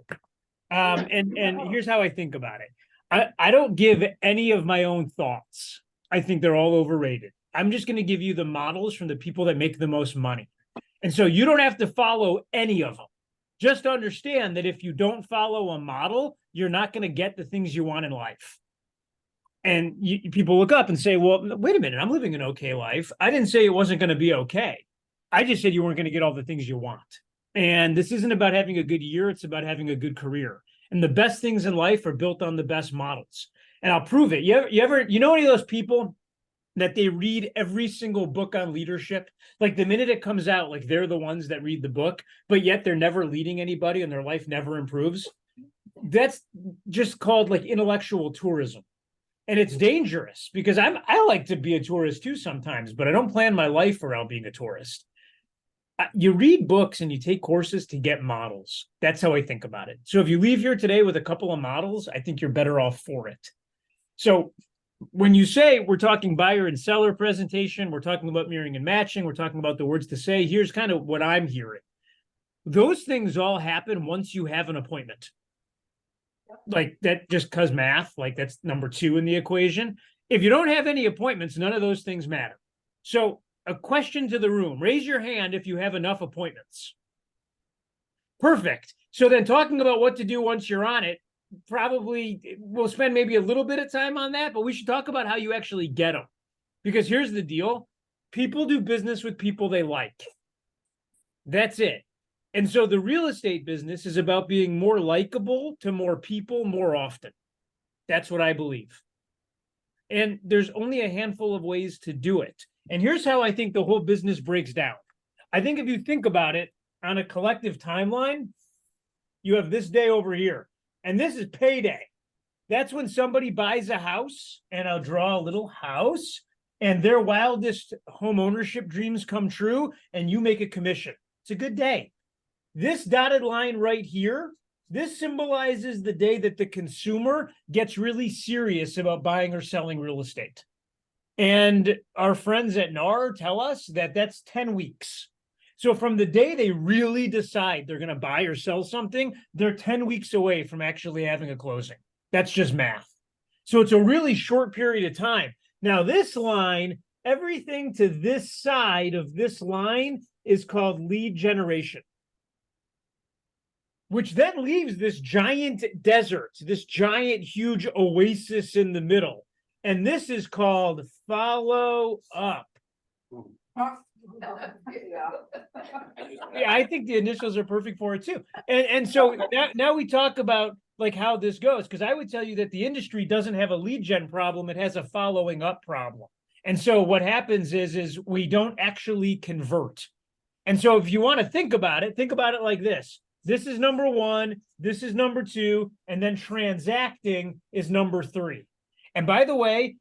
And here's how I think about it. I don't give any of my own thoughts. I think they're all overrated. I'm just going to give you the models from the people that make the most money. And so you don't have to follow any of them. Just understand that if you don't follow a model, you're not going to get the things you want in life. And people look up and say, well, wait a minute, I'm living an okay life. I didn't say it wasn't going to be okay. I just said you weren't going to get all the things you want. And this isn't about having a good year. It's about having a good career. And the best things in life are built on the best models. And I'll prove it. You know any of those people that they read every single book on leadership? Like the minute it comes out, like they're the ones that read the book, but yet they're never leading anybody and their life never improves. That's just called like intellectual tourism. And it's dangerous because I like to be a tourist too sometimes, but I don't plan my life around being a tourist. You read books and you take courses to get models. That's how I think about it. So if you leave here today with a couple of models, I think you're better off for it. So when you say we're talking buyer and seller presentation, we're talking about mirroring and matching, we're talking about the words to say, here's kind of what I'm hearing. Those things all happen once you have an appointment. Like that, just because math, like that's number 2 in the equation. If you don't have any appointments, none of those things matter. So a question to the room, raise your hand if you have enough appointments. Perfect. So then talking about what to do once you're on it, probably we'll spend maybe a little bit of time on that, but we should talk about how you actually get them. Because here's the deal. People do business with people they like. That's it. And so the real estate business is about being more likable to more people more often. That's what I believe. And there's only a handful of ways to do it. And here's how I think the whole business breaks down. I think if you think about it on a collective timeline, you have this day over here, and this is payday. That's when somebody buys a house, and I'll draw a little house, and their wildest home ownership dreams come true, and you make a commission. It's a good day. This dotted line right here, this symbolizes the day that the consumer gets really serious about buying or selling real estate. And our friends at NAR tell us that that's 10 weeks. So from the day they really decide they're going to buy or sell something, they're 10 weeks away from actually having a closing. That's just math. So it's a really short period of time. Now this line, everything to this side of this line is called lead generation, which then leaves this giant desert, this giant, huge oasis in the middle. And this is called follow up. Yeah, I think the initials are perfect for it too. And so now we talk about like how this goes, because I would tell you that the industry doesn't have a lead gen problem, it has a following up problem. And so what happens is we don't actually convert. And so if you want to think about it like this. This is number 1, this is number 2, and then transacting is number 3. And by the way,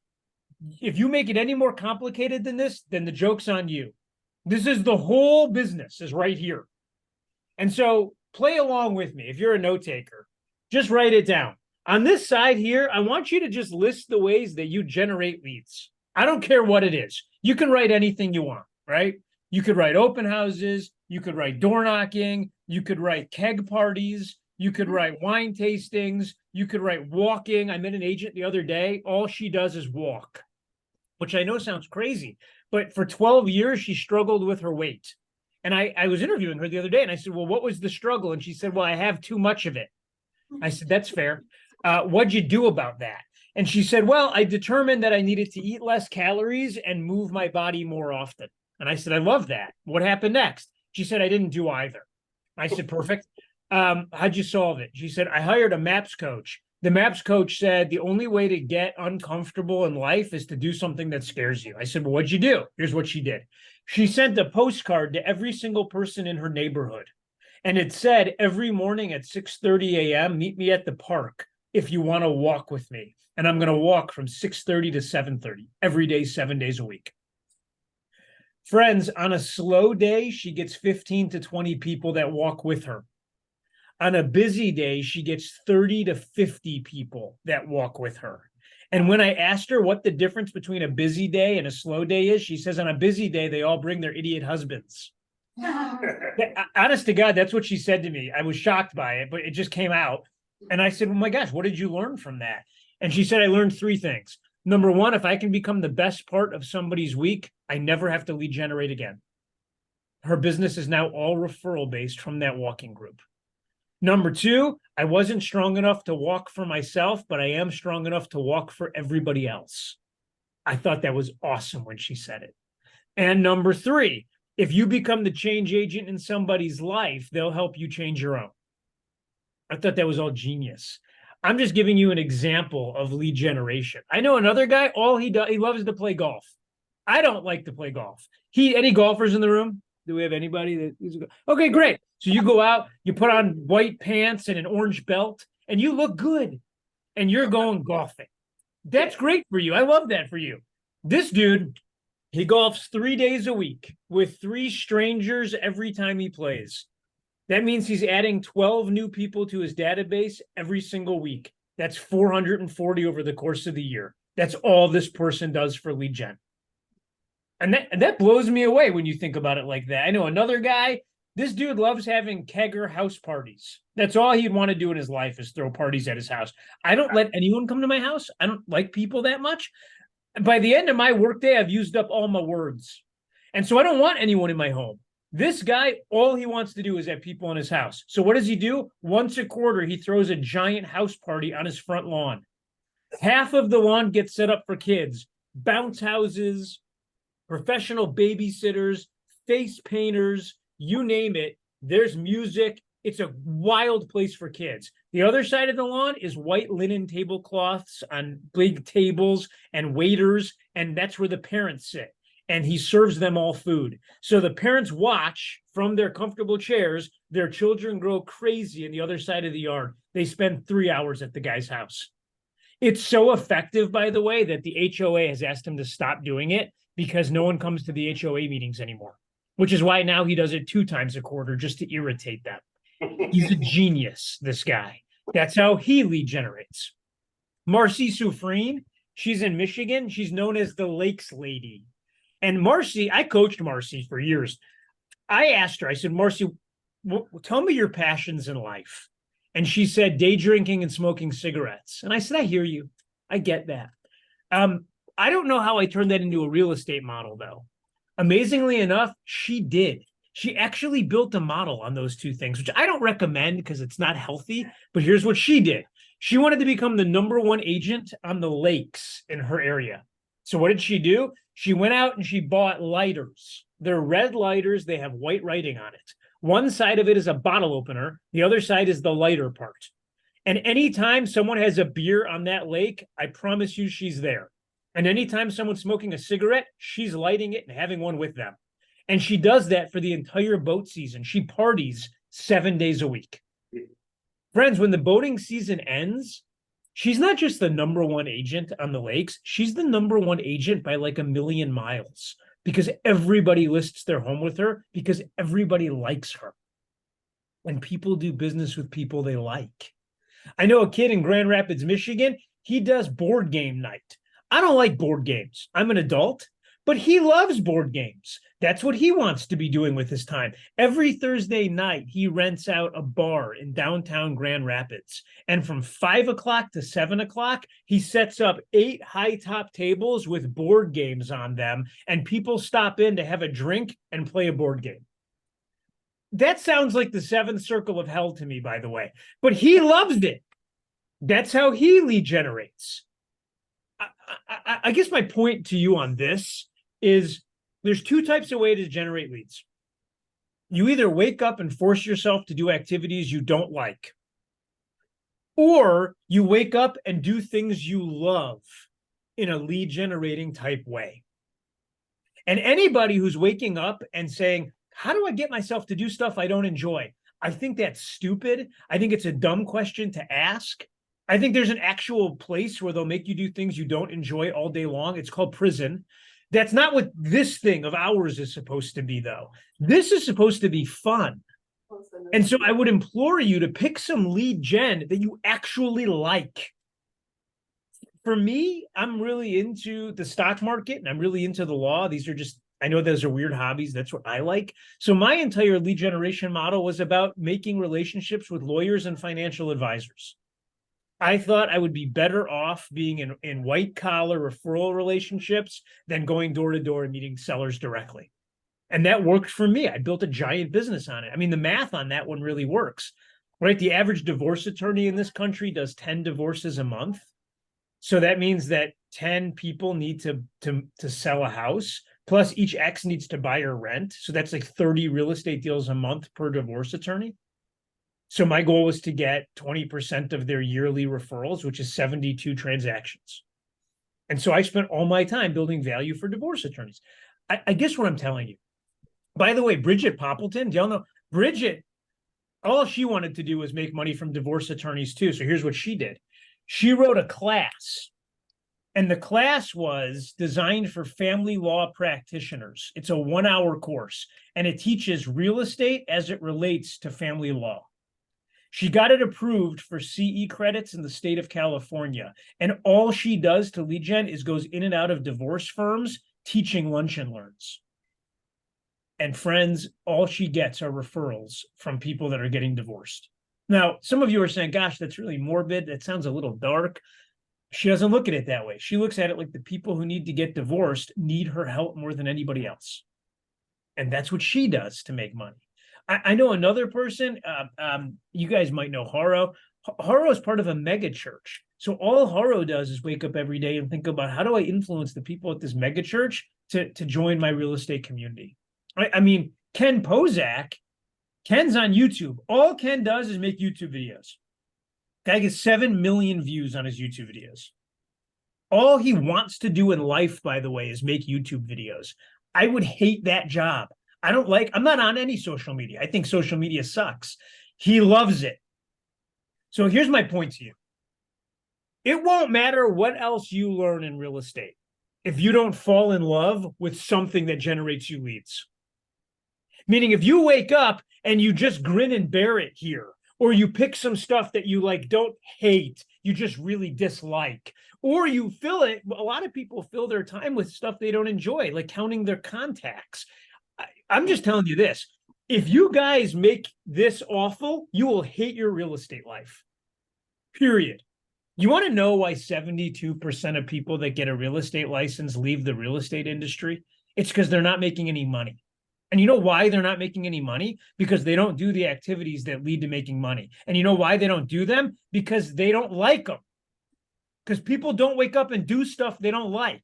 if you make it any more complicated than this, then the joke's on you. This is the whole business is right here. And so play along with me. If you're a note taker, just write it down. On this side here, I want you to just list the ways that you generate leads. I don't care what it is. You can write anything you want, right? You could write open houses. You could write door knocking. You could write keg parties. You could write wine tastings. You could write walking. I met an agent the other day. All she does is walk, which I know sounds crazy, but for 12 years, she struggled with her weight. And I was interviewing her the other day and I said, well, what was the struggle? And she said, well, I have too much of it. I said, that's fair. What'd you do about that? And she said, well, I determined that I needed to eat less calories and move my body more often. And I said, I love that. What happened next? She said, I didn't do either. I said, perfect. How'd you solve it? She said, I hired a MAPS coach. The MAPS coach said, the only way to get uncomfortable in life is to do something that scares you. I said, well, what'd you do? Here's what she did. She sent a postcard to every single person in her neighborhood. And it said, every morning at 6:30 a.m., meet me at the park if you want to walk with me. And I'm going to walk from 6:30 to 7:30 every day, 7 days a week. Friends, on a slow day, she gets 15 to 20 people that walk with her. On a busy day, she gets 30 to 50 people that walk with her. And when I asked her what the difference between a busy day and a slow day is, she says on a busy day, they all bring their idiot husbands. Honest to God, that's what she said to me. I was shocked by it, but it just came out. And I said, oh my gosh, what did you learn from that? And she said, I learned 3 things. Number 1, if I can become the best part of somebody's week, I never have to lead generate again. Her business is now all referral based from that walking group. Number 2, I wasn't strong enough to walk for myself, but I am strong enough to walk for everybody else. I thought that was awesome when she said it. And number 3, if you become the change agent in somebody's life, they'll help you change your own. I thought that was all genius. I'm just giving you an example of lead generation. I know another guy, all he does, he loves to play golf. I don't like to play golf. Any golfers in the room? Do we have anybody that is okay, great. So you go out, you put on white pants and an orange belt, and you look good, and you're going golfing. That's great for you. I love that for you. This dude, he golfs 3 days a week with 3 strangers every time he plays. That means he's adding 12 new people to his database every single week. That's 440 over the course of the year. That's all this person does for lead gen. And that blows me away when you think about it like that. I know another guy, this dude loves having kegger house parties. That's all he'd want to do in his life is throw parties at his house. I don't let anyone come to my house. I don't like people that much. By the end of my workday, I've used up all my words. And so I don't want anyone in my home. This guy, all he wants to do is have people in his house. So what does he do? Once a quarter, he throws a giant house party on his front lawn. Half of the lawn gets set up for kids, bounce houses, professional babysitters, face painters, you name it. There's music. It's a wild place for kids. The other side of the lawn is white linen tablecloths on big tables and waiters, and that's where the parents sit. And he serves them all food. So the parents watch from their comfortable chairs, their children grow crazy in the other side of the yard. They spend 3 hours at the guy's house. It's so effective, by the way, that the HOA has asked him to stop doing it because no one comes to the HOA meetings anymore, which is why now he does it 2 times a quarter just to irritate them. He's a genius, this guy. That's how he lead generates. Marcy Soufrine, she's in Michigan. She's known as the Lakes Lady. And Marcy, I coached Marcy for years. I asked her, I said, Marcy, tell me your passions in life. And she said, day drinking and smoking cigarettes. And I said, I hear you. I get that. I don't know how I turned that into a real estate model, though. Amazingly enough, she did. She actually built a model on those 2 things, which I don't recommend because it's not healthy. But here's what she did. She wanted to become the #1 agent on the lakes in her area. So what did she do? She went out and she bought lighters. They're red lighters. They have white writing on it. One side of it is a bottle opener. The other side is the lighter part. And anytime someone has a beer on that lake, I promise you she's there. And anytime someone's smoking a cigarette, she's lighting it and having one with them. And she does that for the entire boat season. She parties 7 days a week. Friends, when the boating season ends, she's not just the #1 agent on the lakes. She's the #1 agent by like a million miles because everybody lists their home with her because everybody likes her. When people do business with people they like. I know a kid in Grand Rapids, Michigan. He does board game night. I don't like board games. I'm an adult, but he loves board games. That's what he wants to be doing with his time. Every Thursday night, he rents out a bar in downtown Grand Rapids. And from 5 o'clock to 7 o'clock, he sets up 8 high top tables with board games on them. And people stop in to have a drink and play a board game. That sounds like the 7th circle of hell to me, by the way. But he loves it. That's how he lead generates. I guess my point to you on this is there's 2 types of way to generate leads. You either wake up and force yourself to do activities you don't like, or you wake up and do things you love in a lead generating type way. And anybody who's waking up and saying, how do I get myself to do stuff I don't enjoy? I think that's stupid. I think it's a dumb question to ask. I think there's an actual place where they'll make you do things you don't enjoy all day long. It's called prison. That's not what this thing of ours is supposed to be, though. This is supposed to be fun. And so I would implore you to pick some lead gen that you actually like. For me, I'm really into the stock market and I'm really into the law. These are just, I know those are weird hobbies. That's what I like. So my entire lead generation model was about making relationships with lawyers and financial advisors. I thought I would be better off being in white collar referral relationships than going door to door and meeting sellers directly. And that worked for me. I built a giant business on it. I mean, the math on that one really works, right? The average divorce attorney in this country does 10 divorces a month. So that means that 10 people need to sell a house, plus each ex needs to buy or rent. So that's like 30 real estate deals a month per divorce attorney. So my goal was to get 20% of their yearly referrals, which is 72 transactions. And so I spent all my time building value for divorce attorneys. I guess what I'm telling you. By the way, Bridget Poppleton, do y'all know Bridget? All she wanted to do was make money from divorce attorneys too. So here's what she did. She wrote a class, and the class was designed for family law practitioners. It's a 1-hour course, and it teaches real estate as it relates to family law. She got it approved for CE credits in the state of California. And all she does to lead gen is goes in and out of divorce firms teaching lunch and learns. And friends, all she gets are referrals from people that are getting divorced. Now, some of you are saying, gosh, that's really morbid. That sounds a little dark. She doesn't look at it that way. She looks at it like the people who need to get divorced need her help more than anybody else. And that's what she does to make money. I know another person, you guys might know Haro. Haro is part of a mega church. So all Haro does is wake up every day and think about, how do I influence the people at this mega church to join my real estate community? I mean, Ken Pozak, Ken's on YouTube. All Ken does is make YouTube videos. Guy gets 7 million views on his YouTube videos. All he wants to do in life, by the way, is make YouTube videos. I would hate that job. I'm not on any social media. I think social media sucks. He loves it. So here's my point to you. It won't matter what else you learn in real estate if you don't fall in love with something that generates you leads. Meaning if you wake up and you just grin and bear it here, or you pick some stuff that you like don't hate, you just really dislike, or you fill it, a lot of people fill their time with stuff they don't enjoy, like counting their contacts. I'm just telling you this, if you guys make this awful, you will hate your real estate life, period. You want to know why 72% of people that get a real estate license leave the real estate industry? It's because they're not making any money. And you know why they're not making any money? Because they don't do the activities that lead to making money. And you know why they don't do them? Because they don't like them. Because people don't wake up and do stuff they don't like.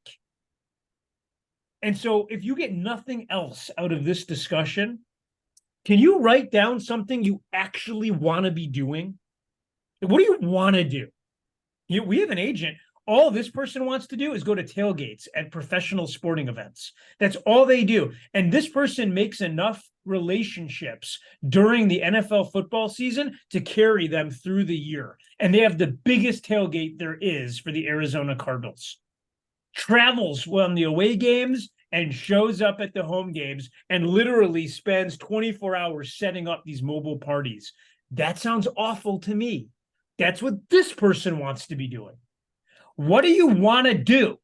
And so if you get nothing else out of this discussion, can you write down something you actually want to be doing? What do you want to do? We have an agent. All this person wants to do is go to tailgates at professional sporting events. That's all they do. And this person makes enough relationships during the NFL football season to carry them through the year. And they have the biggest tailgate there is for the Arizona Cardinals. Travels on the away games and shows up at the home games and literally spends 24 hours setting up these mobile parties. That sounds awful to me. That's what this person wants to be doing. What do you want to do?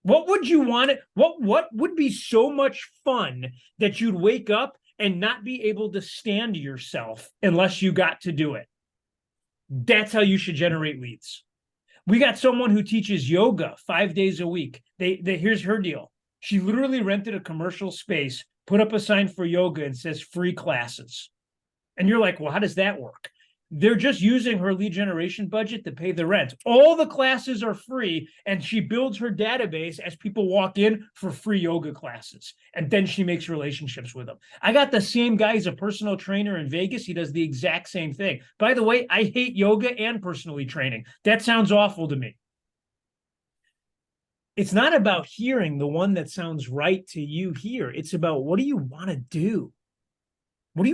What would you want to, what would be so much fun that you'd wake up and not be able to stand yourself unless you got to do it? That's how you should generate leads. We got someone who teaches yoga 5 days a week. Here's her deal. She literally rented a commercial space, put up a sign for yoga and says free classes. And you're like, well, how does that work? They're just using her lead generation budget to pay the rent. All the classes are free, and she builds her database as people walk in for free yoga classes. And then she makes relationships with them. I got the same guy as a personal trainer in Vegas. He does the exact same thing. By the way, I hate yoga and personally training. That sounds awful to me. It's not about hearing the one that sounds right to you here. It's about, what do you want to do? What do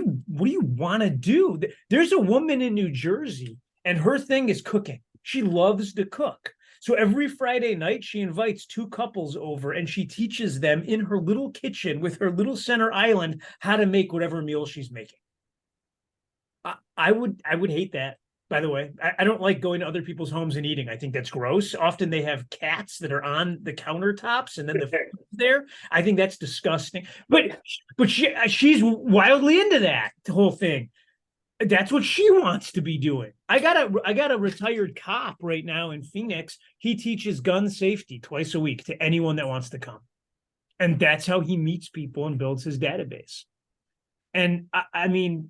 you want to do? There's a woman in New Jersey, and her thing is cooking. She loves to cook. So every Friday night, she invites 2 couples over, and she teaches them in her little kitchen with her little center island how to make whatever meal she's making. I would hate that. By the way, I don't like going to other people's homes and eating. I think that's gross. Often they have cats that are on the countertops and then the food's there. I think that's disgusting. But she's wildly into that whole thing. That's what she wants to be doing. I got a retired cop right now in Phoenix. He teaches gun safety twice a week to anyone that wants to come. And that's how he meets people and builds his database. And I mean,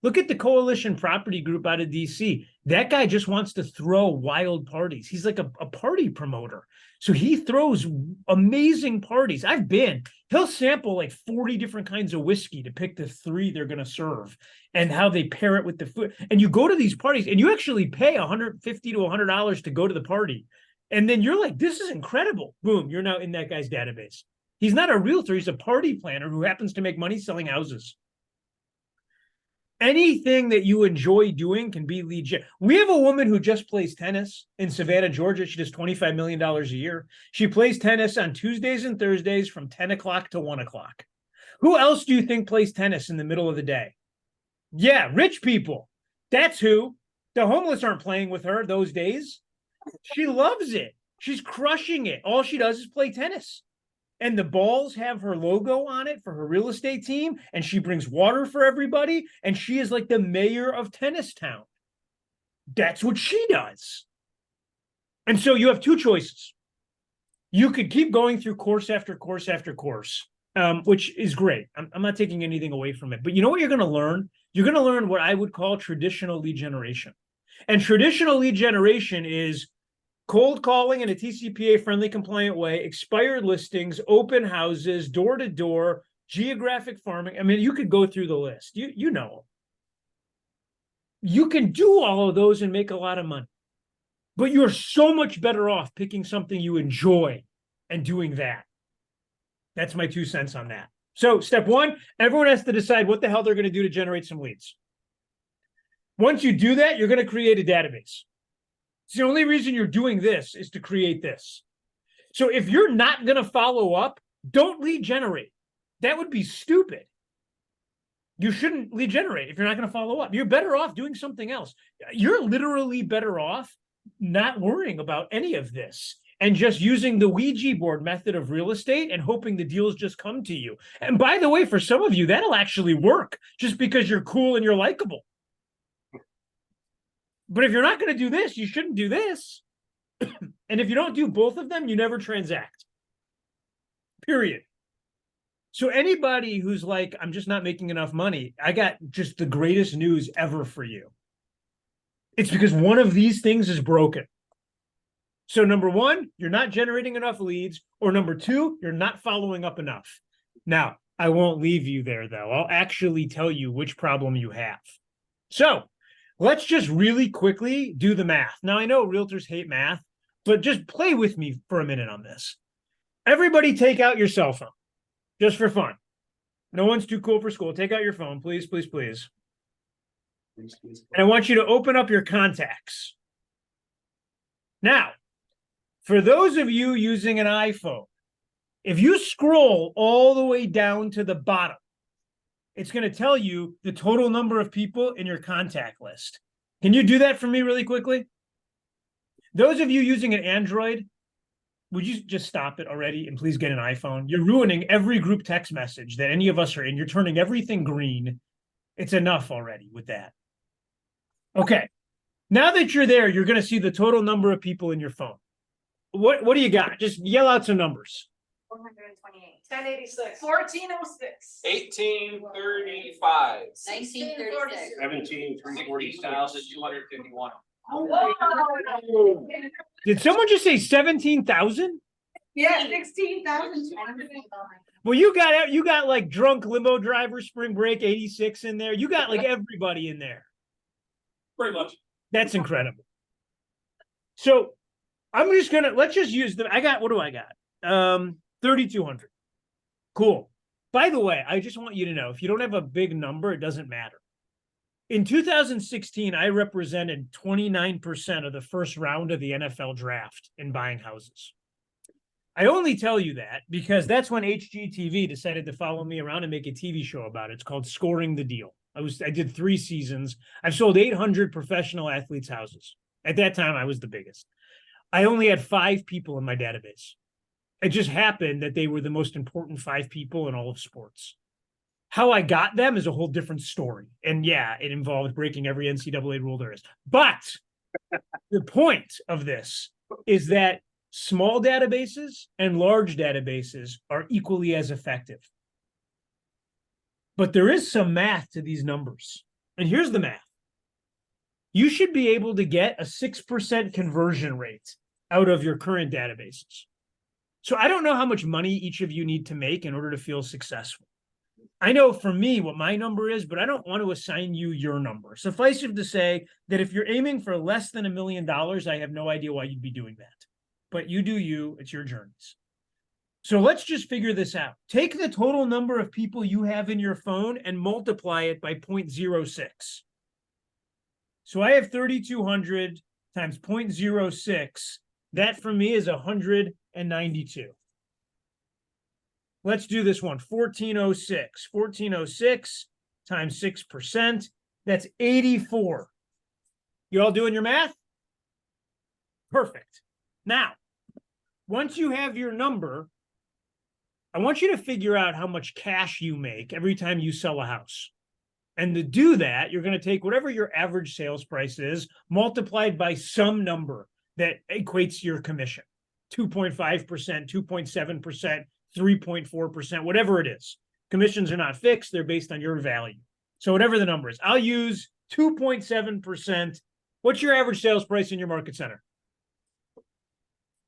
look at the Coalition Property Group out of DC. That guy just wants to throw wild parties. He's like a party promoter. So he throws amazing parties. I've been, he'll sample like 40 different kinds of whiskey to pick the 3 they're going to serve and how they pair it with the food. And you go to these parties and you actually pay $150 to $100 to go to the party. And then you're like, this is incredible. Boom, you're now in that guy's database. He's not a realtor. He's a party planner who happens to make money selling houses. Anything that you enjoy doing can be lead gen. We have a woman who just plays tennis in Savannah, Georgia. She does $25 million a year. She plays tennis on Tuesdays and Thursdays from 10 o'clock to 1 o'clock. Who else do you think plays tennis in the middle of the day? Yeah, rich people. That's who. The homeless aren't playing with her those days. She loves it. She's crushing it. All she does is play tennis. And the balls have her logo on it for her real estate team, and she brings water for everybody, and she is like the mayor of Tennis Town. That's what she does. And so you have 2 choices. You could keep going through course after course after course, which is great. I'm not taking anything away from it. But you know what you're going to learn? You're going to learn what I would call traditional lead generation. And traditional lead generation is cold calling in a TCPA friendly compliant way, expired listings, open houses, door to door, geographic farming. I mean, you could go through the list. You know. You can do all of those and make a lot of money. But you're so much better off picking something you enjoy and doing that. That's my 2 cents on that. So step 1, everyone has to decide what the hell they're going to do to generate some leads. Once you do that, you're going to create a database. So the only reason you're doing this is to create this. So if you're not going to follow up, don't lead generate. That would be stupid. You shouldn't lead generate if you're not going to follow up. You're better off doing something else. You're literally better off not worrying about any of this and just using the Ouija board method of real estate and hoping the deals just come to you. And by the way, for some of you, that'll actually work just because you're cool and you're likable. But if you're not going to do this, you shouldn't do this. And if you don't do both of them, you never transact. Period. So anybody who's like, I'm just not making enough money, I got just the greatest news ever for you. It's because one of these things is broken. So number 1, you're not generating enough leads, or number 2, you're not following up enough. Now, I won't leave you there, though. I'll actually tell you which problem you have. So let's just really quickly do the math. Now, I know realtors hate math, but just play with me for a minute on this. Everybody take out your cell phone, just for fun. No one's too cool for school. Take out your phone, please, please, please. And I want you to open up your contacts. Now, for those of you using an iPhone, if you scroll all the way down to the bottom, it's going to tell you the total number of people in your contact list. Can you do that for me really quickly? Those of you using an Android, would you just stop it already and please get an iPhone? You're ruining every group text message that any of us are in. You're turning everything green. It's enough already with that. Okay. Now that you're there, you're going to see the total number of people in your phone. What do you got? Just yell out some numbers. 428. 1086. 1406. 1835. 1936. 17,340,251. Did someone just say 17,000? Yeah, 16,000. Well, you got like drunk limo driver, spring break 86 in there. You got like everybody in there. Pretty much. That's incredible. So I'm just let's just use them. What do I got? 3,200. Cool. By the way, I just want you to know, if you don't have a big number, it doesn't matter. In 2016, I represented 29% of the first round of the NFL draft in buying houses. I only tell you that because that's when HGTV decided to follow me around and make a TV show about it. It's called Scoring the Deal. I did 3 seasons. I've sold 800 professional athletes' houses. At that time, I was the biggest. I only had 5 people in my database. It just happened that they were the most important 5 people in all of sports. How I got them is a whole different story. And yeah, it involved breaking every NCAA rule there is. But the point of this is that small databases and large databases are equally as effective. But there is some math to these numbers. And here's the math. You should be able to get a 6% conversion rate out of your current databases. So I don't know how much money each of you need to make in order to feel successful. I know for me what my number is, but I don't want to assign you your number. Suffice it to say that if you're aiming for less than $1 million, I have no idea why you'd be doing that. But you do you, it's your journeys. So let's just figure this out. Take the total number of people you have in your phone and multiply it by 0.06. So I have 3,200 times 0.06. That for me is 192. Let's do this one, 1406. 1406 times 6%, that's 84. You all doing your math? Perfect. Now, once you have your number, I want you to figure out how much cash you make every time you sell a house. And to do that, you're going to take whatever your average sales price is, multiplied by some number that equates to your commission. 2.5%, 2.7%, 3.4%, whatever it is. Commissions are not fixed. They're based on your value. So whatever the number is, I'll use 2.7%. What's your average sales price in your market center?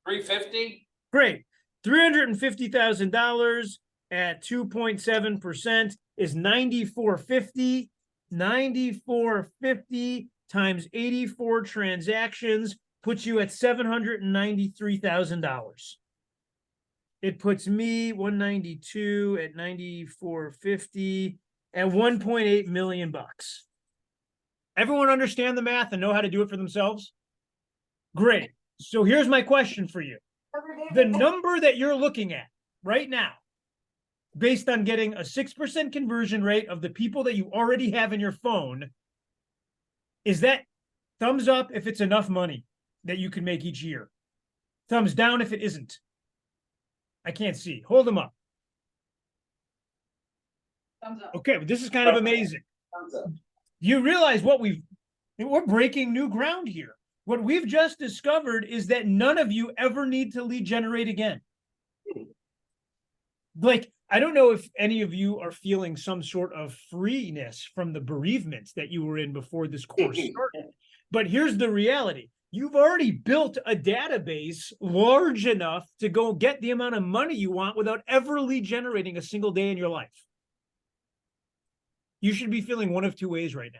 350? Great. $350,000 at 2.7% is 9450. 9450 times 84 transactions puts you at $793,000. It puts me 192 at 9450 at 1.8 million bucks. Everyone understand the math and know how to do it for themselves? Great. So here's my question for you. The number that you're looking at right now, based on getting a 6% conversion rate of the people that you already have in your phone, is that thumbs up if it's enough money that you can make each year? Thumbs down if it isn't. I can't see. Hold them up. Thumbs up. Okay, but this is kind of amazing. You realize we're breaking new ground here. What we've just discovered is that none of you ever need to lead generate again. Like, I don't know if any of you are feeling some sort of freeness from the bereavements that you were in before this course started. But here's the reality. You've already built a database large enough to go get the amount of money you want without ever lead generating a single day in your life. You should be feeling one of two ways right now.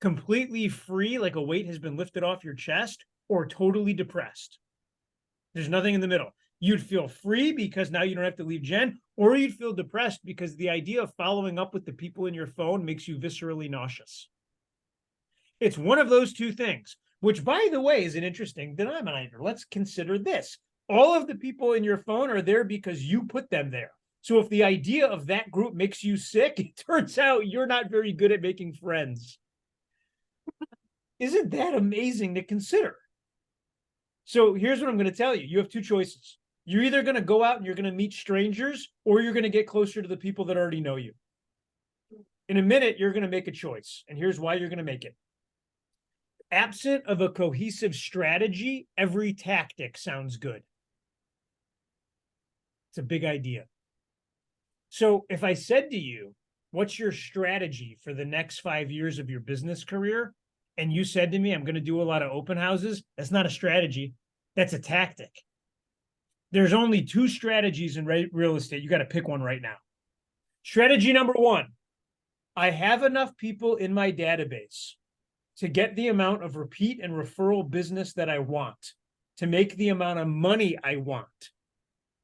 Completely free, like a weight has been lifted off your chest, or totally depressed. There's nothing in the middle. You'd feel free because now you don't have to leave gen, or you'd feel depressed because the idea of following up with the people in your phone makes you viscerally nauseous. It's one of those two things, which, by the way, is an interesting denominator. Let's consider this. All of the people in your phone are there because you put them there. So if the idea of that group makes you sick, it turns out you're not very good at making friends. Isn't that amazing to consider? So here's what I'm going to tell you. You have two choices. You're either going to go out and you're going to meet strangers, or you're going to get closer to the people that already know you. In a minute, you're going to make a choice. And here's why you're going to make it. Absent of a cohesive strategy, every tactic sounds good. It's a big idea. So if I said to you, what's your strategy for the next 5 years of your business career? And you said to me, I'm going to do a lot of open houses. That's not a strategy. That's a tactic. There's only two strategies in real estate. You got to pick one right now. Strategy number one, I have enough people in my database to get the amount of repeat and referral business that I want, to make the amount of money I want.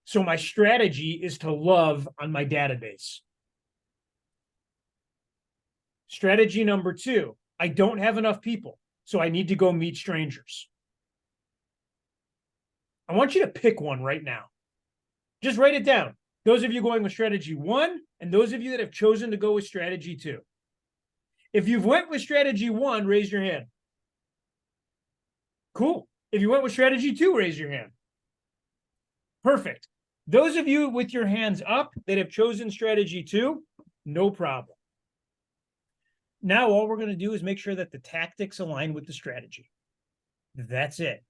So my strategy is to love on my database. Strategy number two, I don't have enough people, so I need to go meet strangers. I want you to pick one right now. Just write it down. Those of you going with strategy one, and those of you that have chosen to go with strategy two. If you've went with strategy one, raise your hand. Cool. If you went with strategy two, raise your hand. Perfect. Those of you with your hands up that have chosen strategy two, no problem. Now, all we're going to do is make sure that the tactics align with the strategy. That's it.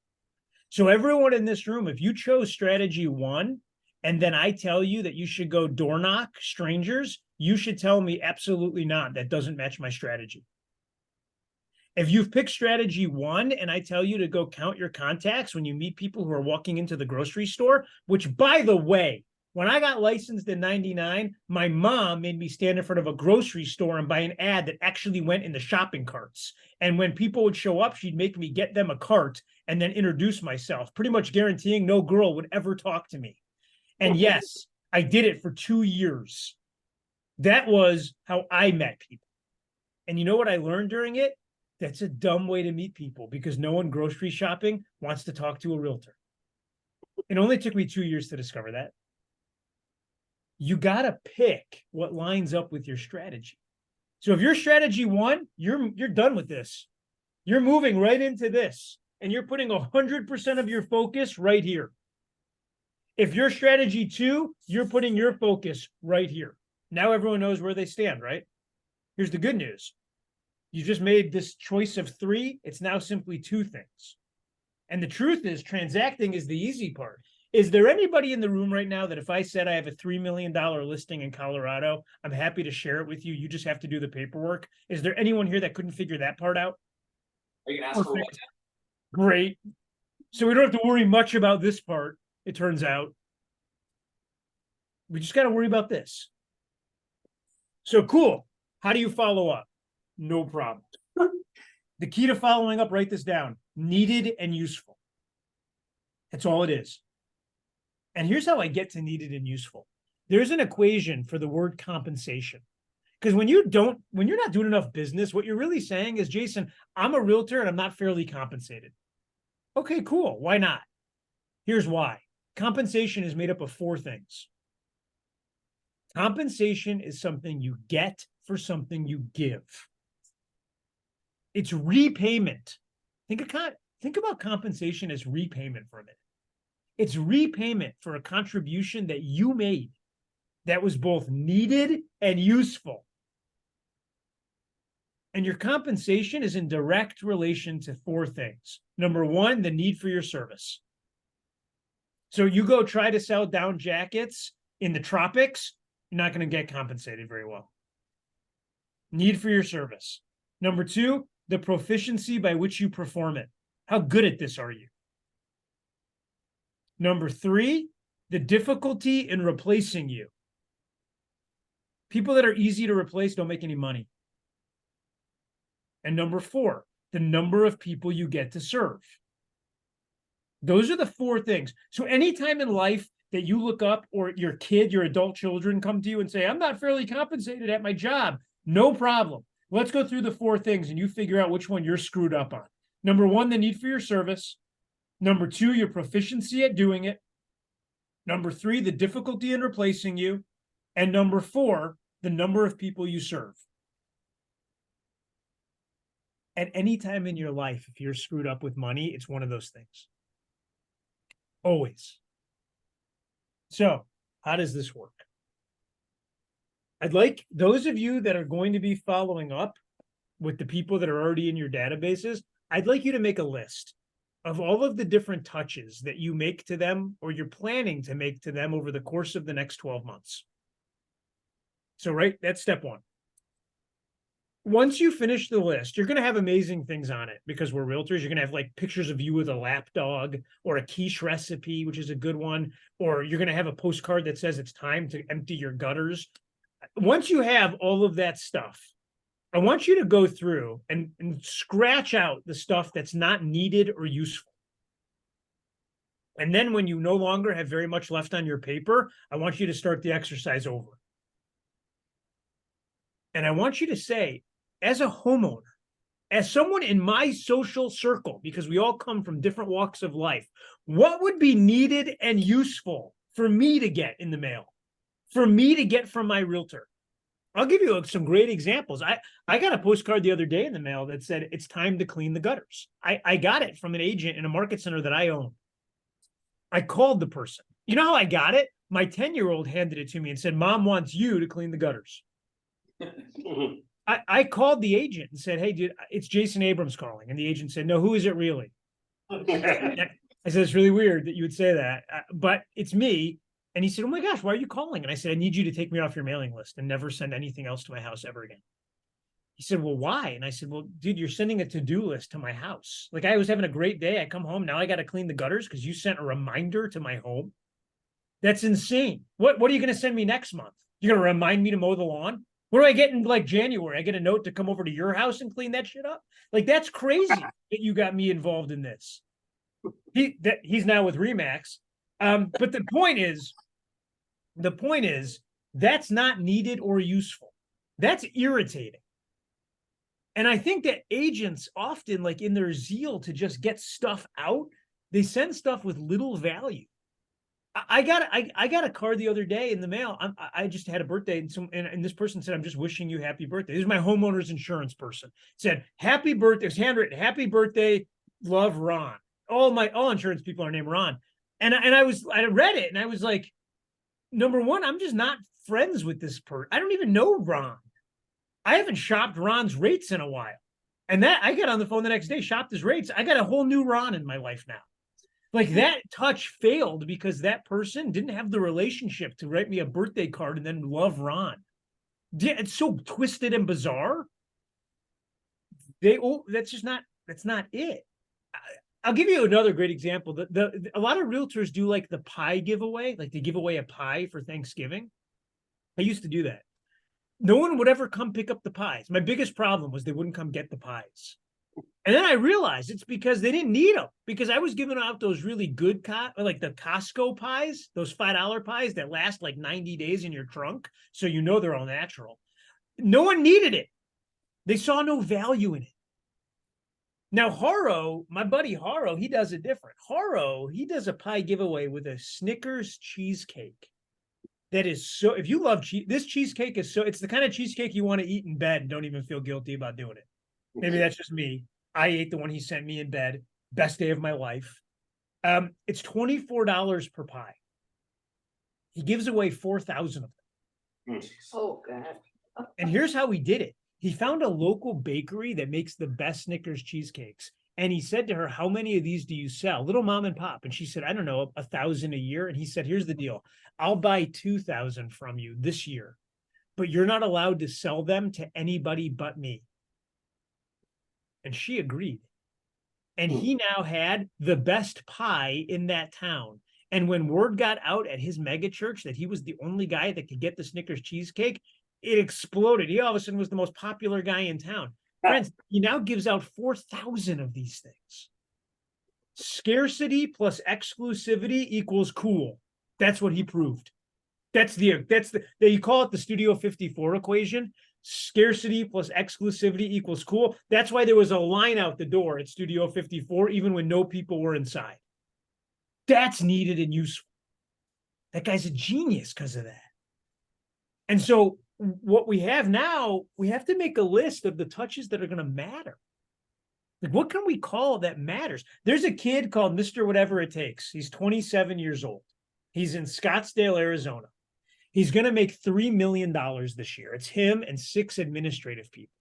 So everyone in this room, if you chose strategy 1, and then I tell you that you should go door knock strangers, you should tell me absolutely not. That doesn't match my strategy. If you've picked strategy 1 and I tell you to go count your contacts when you meet people who are walking into the grocery store, which by the way, when I got licensed in 99, my mom made me stand in front of a grocery store and buy an ad that actually went in the shopping carts. And when people would show up, she'd make me get them a cart and then introduce myself, pretty much guaranteeing no girl would ever talk to me. And yes, I did it for 2 years. That was how I met people. And you know what I learned during it? That's a dumb way to meet people because no one grocery shopping wants to talk to a realtor. It only took me 2 years to discover that. You got to pick what lines up with your strategy. So if your strategy 1, you're done with this. You're moving right into this and you're putting 100% of your focus right here. If your strategy 2, you're putting your focus right here. Now everyone knows where they stand, right? Here's the good news. You just made this choice of 3. It's now simply 2 things. And the truth is transacting is the easy part. Is there anybody in the room right now that if I said I have a $3 million listing in Colorado, I'm happy to share it with you. You just have to do the paperwork. Is there anyone here that couldn't figure that part out? Are you gonna ask for what? Great. So we don't have to worry much about this part, it turns out. We just got to worry about this. So cool. How do you follow up? No problem. The key to following up, write this down. Needed and useful. That's all it is. And here's how I get to needed and useful. There's an equation for the word compensation. Because when you're not doing enough business, what you're really saying is, Jason, I'm a realtor and I'm not fairly compensated. Okay, cool. Why not? Here's why. Compensation is made up of 4 things. Compensation is something you get for something you give. It's repayment. Think about compensation as repayment for a minute. It's repayment for a contribution that you made that was both needed and useful. And your compensation is in direct relation to 4 things. Number 1, the need for your service. So you go try to sell down jackets in the tropics, you're not going to get compensated very well. Need for your service. Number 2, the proficiency by which you perform it. How good at this are you? Number 3, the difficulty in replacing you. People that are easy to replace don't make any money. And number 4, the number of people you get to serve. Those are the 4 things. So anytime in life that you look up or your kid, your adult children come to you and say, I'm not fairly compensated at my job, no problem. Let's go through the 4 things and you figure out which one you're screwed up on. Number 1, the need for your service. Number 2, your proficiency at doing it. Number 3, the difficulty in replacing you. And number 4, the number of people you serve. At any time in your life, if you're screwed up with money, it's one of those things. Always. So, how does this work? I'd like those of you that are going to be following up with the people that are already in your databases, I'd like you to make a list of all of the different touches that you make to them or you're planning to make to them over the course of the next 12 months. So, right, that's step 1. Once you finish the list, you're going to have amazing things on it because we're realtors. You're going to have like pictures of you with a lap dog or a quiche recipe, which is a good one. Or you're going to have a postcard that says it's time to empty your gutters. Once you have all of that stuff, I want you to go through and scratch out the stuff that's not needed or useful. And then when you no longer have very much left on your paper, I want you to start the exercise over. And I want you to say, as a homeowner, as someone in my social circle, because we all come from different walks of life, what would be needed and useful for me to get in the mail, for me to get from my realtor? I'll give you some great examples. I got a postcard the other day in the mail that said, it's time to clean the gutters. I got it from an agent in a market center that I own. I called the person. You know how I got it? My 10-year-old handed it to me and said, Mom wants you to clean the gutters. I called the agent and said, hey, dude, it's Jason Abrams calling. And the agent said, no, who is it really? I said, it's really weird that you would say that, but it's me. And he said, oh my gosh, why are you calling? And I said, I need you to take me off your mailing list and never send anything else to my house ever again. He said, well, why? And I said, well, dude, you're sending a to-do list to my house. Like I was having a great day. I come home. Now I got to clean the gutters because you sent a reminder to my home. That's insane. What are you going to send me next month? You're going to remind me to mow the lawn? What do I get in like January? I get a note to come over to your house and clean that shit up? Like that's crazy that you got me involved in this. He's now with Remax. But the point is that's not needed or useful. That's irritating. And I think that agents often, like in their zeal to just get stuff out, they send stuff with little value. I got a card the other day in the mail. I just had a birthday, and this person said, "I'm just wishing you happy birthday." This is my homeowner's insurance person. It said, "Happy birthday." It's handwritten, "Happy birthday, love, Ron." All insurance people are named Ron, and I read it and I was like, number one, I'm just not friends with this person. I don't even know Ron. I haven't shopped Ron's rates in a while, and that I got on the phone the next day, shopped his rates. I got a whole new Ron in my life now. Like that touch failed because that person didn't have the relationship to write me a birthday card and then love Ron. It's so twisted and bizarre. That's not it. I'll give you another great example. A lot of realtors do like the pie giveaway, like they give away a pie for Thanksgiving. I used to do that. No one would ever come pick up the pies. My biggest problem was they wouldn't come get the pies. And then I realized it's because they didn't need them, because I was giving out those really good, like the Costco pies, those $5 pies that last like 90 days in your trunk. So you know they're all natural. No one needed it. They saw no value in it. Now, Haro, my buddy Haro, he does it different. Haro, he does a pie giveaway with a Snickers cheesecake. That is so, if you love cheese, this cheesecake is so, it's the kind of cheesecake you want to eat in bed and don't even feel guilty about doing it. Maybe that's just me. I ate the one he sent me in bed. Best day of my life. It's $24 per pie. He gives away 4,000 of them. Oh, God. And here's how he did it. He found a local bakery that makes the best Snickers cheesecakes. And he said to her, how many of these do you sell? Little mom and pop. And she said, I don't know, 1,000 a year. And he said, here's the deal. I'll buy 2,000 from you this year, but you're not allowed to sell them to anybody but me. And she agreed. And he now had the best pie in that town. And when word got out at his mega church that he was the only guy that could get the Snickers cheesecake, it exploded. He all of a sudden was the most popular guy in town. Friends, he now gives out 4,000 of these things. Scarcity plus exclusivity equals cool. That's what he proved. You call it the Studio 54 equation. Scarcity plus exclusivity equals cool. That's why there was a line out the door at Studio 54, even when no people were inside. That's needed and useful. That guy's a genius because of that. And so what we have now, we have to make a list of the touches that are going to matter. Like, what can we call that matters? There's a kid called Mr. Whatever It Takes. He's 27 years old. He's in Scottsdale, Arizona. He's going to make $3 million this year. It's him and 6 administrative people.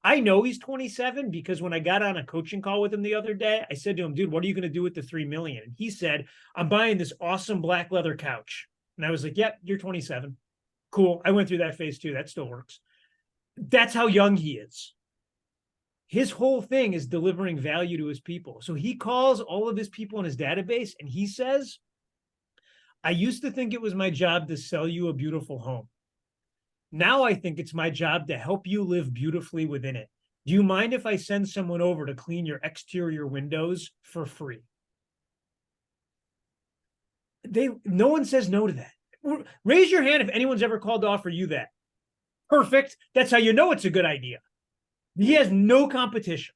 I know he's 27 because when I got on a coaching call with him the other day, I said to him, dude, what are you going to do with the $3 million? And he said, I'm buying this awesome black leather couch. And I was like, yep, you're 27. Cool. I went through that phase too. That still works. That's how young he is. His whole thing is delivering value to his people. So he calls all of his people in his database and he says, I used to think it was my job to sell you a beautiful home. Now I think it's my job to help you live beautifully within it. Do you mind if I send someone over to clean your exterior windows for free? No one says no to that. Raise your hand if anyone's ever called to offer you that. Perfect. That's how you know it's a good idea. He has no competition.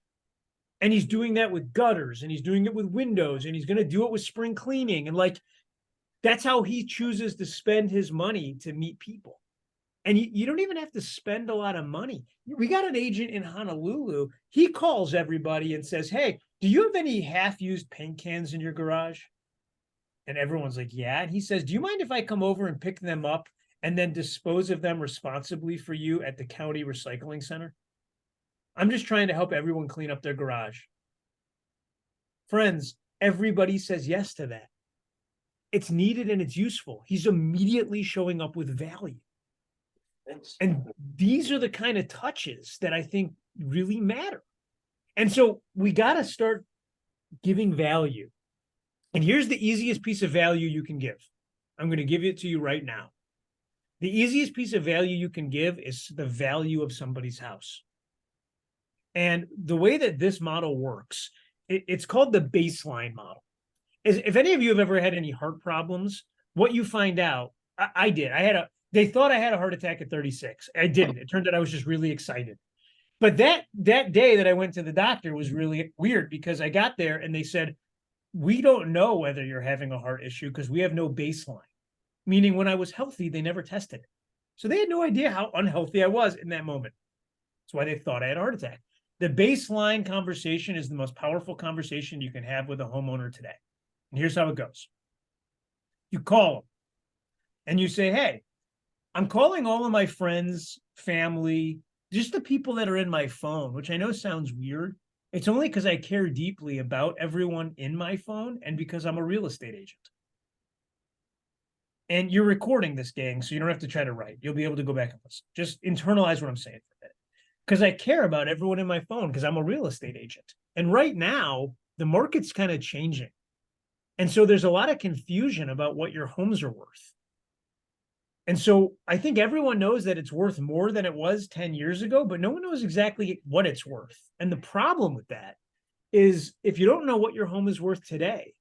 And he's doing that with gutters, and he's doing it with windows, and he's going to do it with spring cleaning. And like, that's how he chooses to spend his money to meet people. And you don't even have to spend a lot of money. We got an agent in Honolulu. He calls everybody and says, hey, do you have any half-used paint cans in your garage? And everyone's like, yeah. And he says, do you mind if I come over and pick them up and then dispose of them responsibly for you at the county recycling center? I'm just trying to help everyone clean up their garage. Friends, everybody says yes to that. It's needed and it's useful. He's immediately showing up with value. And these are the kind of touches that I think really matter. And so we got to start giving value. And here's the easiest piece of value you can give. I'm going to give it to you right now. The easiest piece of value you can give is the value of somebody's house. And the way that this model works, it's called the baseline model. If any of you have ever had any heart problems, what you find out, I did. They thought I had a heart attack at 36. I didn't. It turned out I was just really excited. But that day that I went to the doctor was really weird because I got there and they said, we don't know whether you're having a heart issue because we have no baseline. Meaning when I was healthy, they never tested it. So they had no idea how unhealthy I was in that moment. That's why they thought I had a heart attack. The baseline conversation is the most powerful conversation you can have with a homeowner today. And here's how it goes. You call them and you say, hey, I'm calling all of my friends, family, just the people that are in my phone, which I know sounds weird. It's only because I care deeply about everyone in my phone and because I'm a real estate agent. And you're recording this, gang, so you don't have to try to write. You'll be able to go back and listen. Just internalize what I'm saying for a minute. Because I care about everyone in my phone because I'm a real estate agent. And right now, the market's kind of changing. And so there's a lot of confusion about what your homes are worth. And so I think everyone knows that it's worth more than it was 10 years ago, but no one knows exactly what it's worth. And the problem with that is if you don't know what your home is worth today,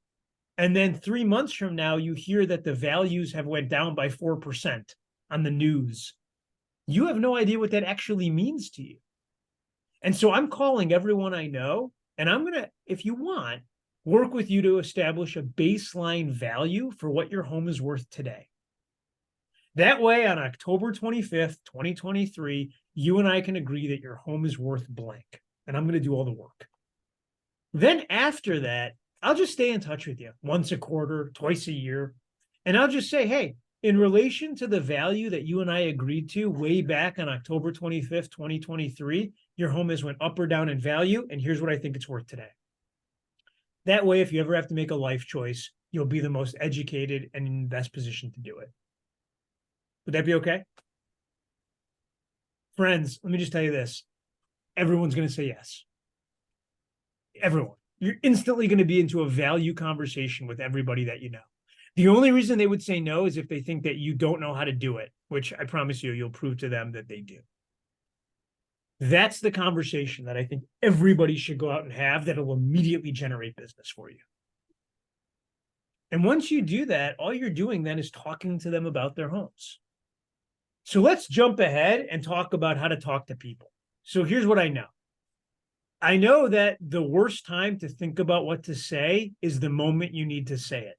and then 3 months from now, you hear that the values have went down by 4% on the news, you have no idea what that actually means to you. And so I'm calling everyone I know, and I'm going to, if you want, work with you to establish a baseline value for what your home is worth today. That way, on October 25th, 2023, you and I can agree that your home is worth blank, and I'm going to do all the work. Then after that, I'll just stay in touch with you once a quarter, twice a year, and I'll just say, hey, in relation to the value that you and I agreed to way back on October 25th, 2023, your home has went up or down in value, and here's what I think it's worth today. That way, if you ever have to make a life choice, you'll be the most educated and in the best position to do it. Would that be okay? Friends, let me just tell you this. Everyone's going to say yes. Everyone. You're instantly going to be into a value conversation with everybody that you know. The only reason they would say no is if they think that you don't know how to do it, which I promise you, you'll prove to them that they do. That's the conversation that I think everybody should go out and have that'll immediately generate business for you. And once you do that, all you're doing then is talking to them about their homes. So let's jump ahead and talk about how to talk to people. So here's what I know. I know that the worst time to think about what to say is the moment you need to say it.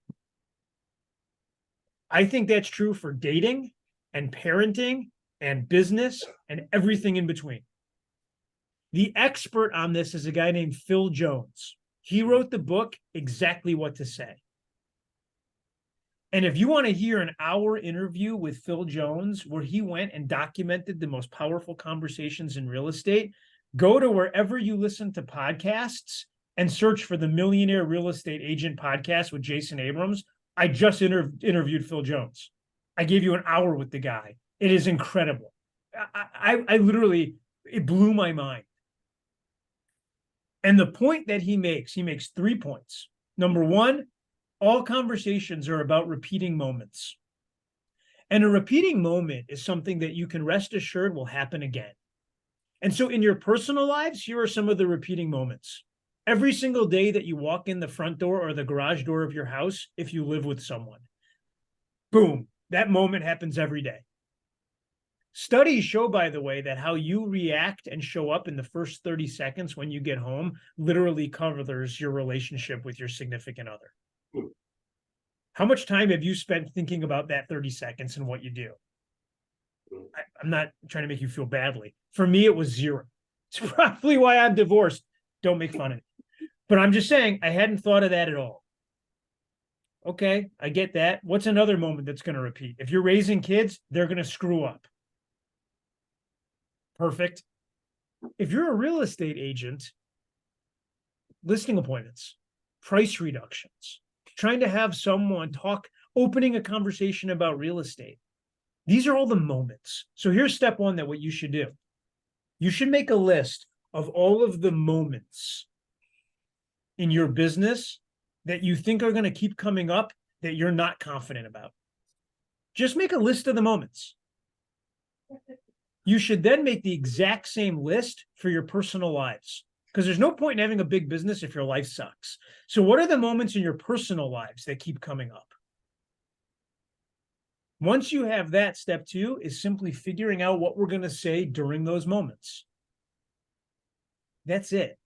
I think that's true for dating and parenting and business and everything in between. The expert on this is a guy named Phil Jones. He wrote the book, Exactly What to Say. And if you want to hear an hour interview with Phil Jones, where he went and documented the most powerful conversations in real estate, go to wherever you listen to podcasts and search for the Millionaire Real Estate Agent podcast with Jason Abrams. I just interviewed Phil Jones. I gave you an hour with the guy. It is incredible. I literally, it blew my mind. And the point that he makes 3 points. Number one, all conversations are about repeating moments. And a repeating moment is something that you can rest assured will happen again. And so in your personal lives, here are some of the repeating moments. Every single day that you walk in the front door or the garage door of your house, if you live with someone, boom, that moment happens every day. Studies show, by the way, that how you react and show up in the first 30 seconds when you get home literally covers your relationship with your significant other. How much time have you spent thinking about that 30 seconds and what you do? I'm not trying to make you feel badly. For me, it was zero. It's probably why I'm divorced. Don't make fun of me. But I'm just saying, I hadn't thought of that at all. Okay, I get that. What's another moment that's going to repeat? If you're raising kids, they're going to screw up. Perfect. If you're a real estate agent, listing appointments, price reductions, trying to have someone talk, opening a conversation about real estate. These are all the moments. So here's step one that what you should do. You should make a list of all of the moments in your business that you think are going to keep coming up that you're not confident about. Just make a list of the moments. You should then make the exact same list for your personal lives, because there's no point in having a big business if your life sucks. So what are the moments in your personal lives that keep coming up? Once you have that, step two is simply figuring out what we're going to say during those moments. That's it.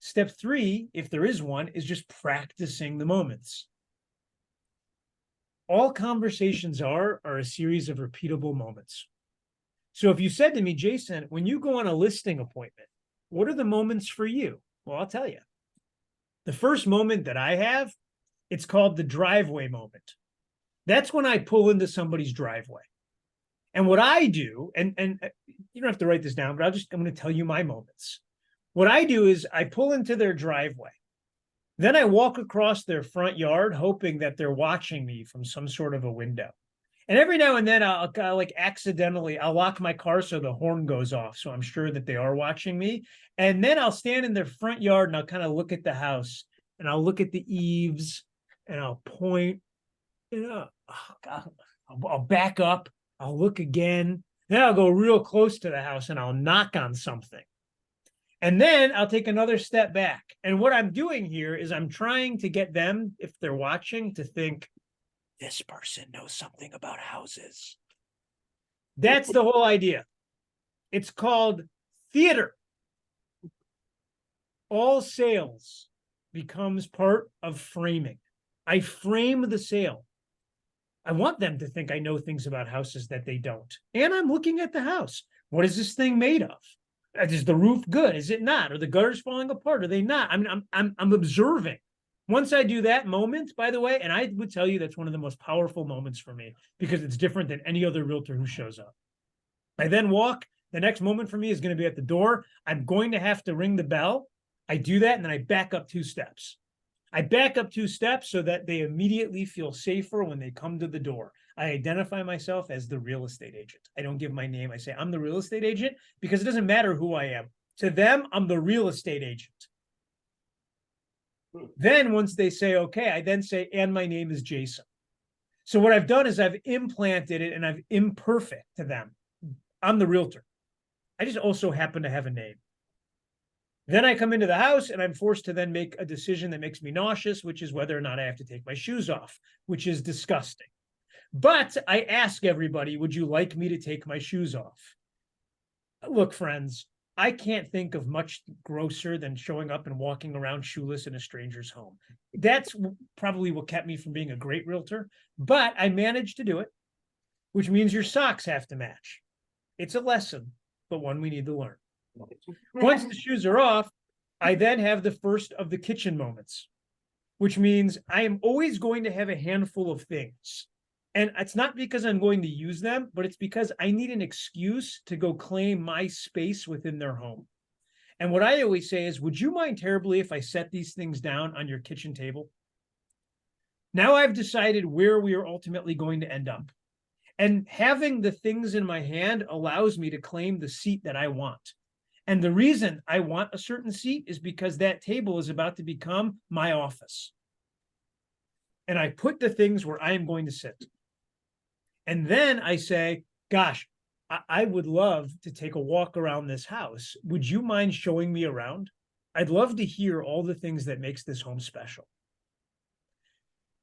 Step three, if there is one, is just practicing the moments. All conversations are a series of repeatable moments. So if you said to me, Jason, when you go on a listing appointment, what are the moments for you? Well, I'll tell you. The first moment that I have, it's called the driveway moment. That's when I pull into somebody's driveway. And what I do, and you don't have to write this down, but I'm going to tell you my moments. What I do is I pull into their driveway. Then I walk across their front yard, hoping that they're watching me from some sort of a window. And every now and then I'll like accidentally, I'll lock my car so the horn goes off. So I'm sure that they are watching me. And then I'll stand in their front yard and I'll kind of look at the house and I'll look at the eaves and I'll point, I'll back up. I'll look again. Then I'll go real close to the house and I'll knock on something. And then I'll take another step back. And what I'm doing here is I'm trying to get them, if they're watching, to think, this person knows something about houses. That's the whole idea. It's called theater. All sales becomes part of framing. I frame the sale. I want them to think I know things about houses that they don't. And I'm looking at the house. What is this thing made of? Is the roof good? Is it not? Are the gutters falling apart? Are they not? I'm observing. Once I do that moment, by the way, and I would tell you that's one of the most powerful moments for me because it's different than any other realtor who shows up. I then walk. The next moment for me is going to be at the door. I'm going to have to ring the bell. I do that and then I back up 2 steps. I back up 2 steps so that they immediately feel safer when they come to the door. I identify myself as the real estate agent. I don't give my name. I say I'm the real estate agent because it doesn't matter who I am. To them, I'm the real estate agent. Then once they say, okay, I then say, and my name is Jason. So what I've done is I've implanted it and I've imperfect to them. I'm the realtor. I just also happen to have a name. Then I come into the house and I'm forced to then make a decision that makes me nauseous, which is whether or not I have to take my shoes off, which is disgusting. But I ask everybody, would you like me to take my shoes off? Look, friends, I can't think of much grosser than showing up and walking around shoeless in a stranger's home. That's probably what kept me from being a great realtor, but I managed to do it, which means your socks have to match. It's a lesson, but one we need to learn. Once the shoes are off, I then have the first of the kitchen moments, which means I am always going to have a handful of things. And it's not because I'm going to use them, but it's because I need an excuse to go claim my space within their home. And what I always say is, would you mind terribly if I set these things down on your kitchen table? Now I've decided where we are ultimately going to end up. And having the things in my hand allows me to claim the seat that I want. And the reason I want a certain seat is because that table is about to become my office. And I put the things where I am going to sit. And then I say, gosh, I would love to take a walk around this house. Would you mind showing me around? I'd love to hear all the things that makes this home special.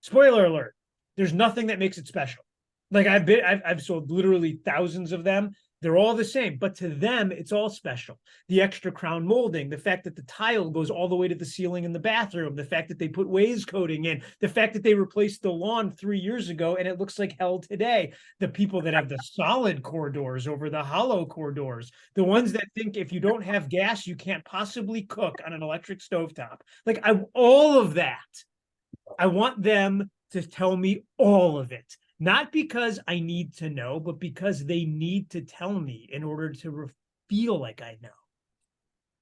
Spoiler alert, there's nothing that makes it special. Like I've sold literally thousands of them. They're all the same, but to them, it's all special. The extra crown molding, the fact that the tile goes all the way to the ceiling in the bathroom, the fact that they put wainscoting in, the fact that they replaced the lawn 3 years ago and it looks like hell today. The people that have the solid core doors over the hollow core doors, the ones that think if you don't have gas, you can't possibly cook on an electric stovetop. Like all of that I want them to tell me all of it, not because I need to know, but because they need to tell me in order to feel like I know.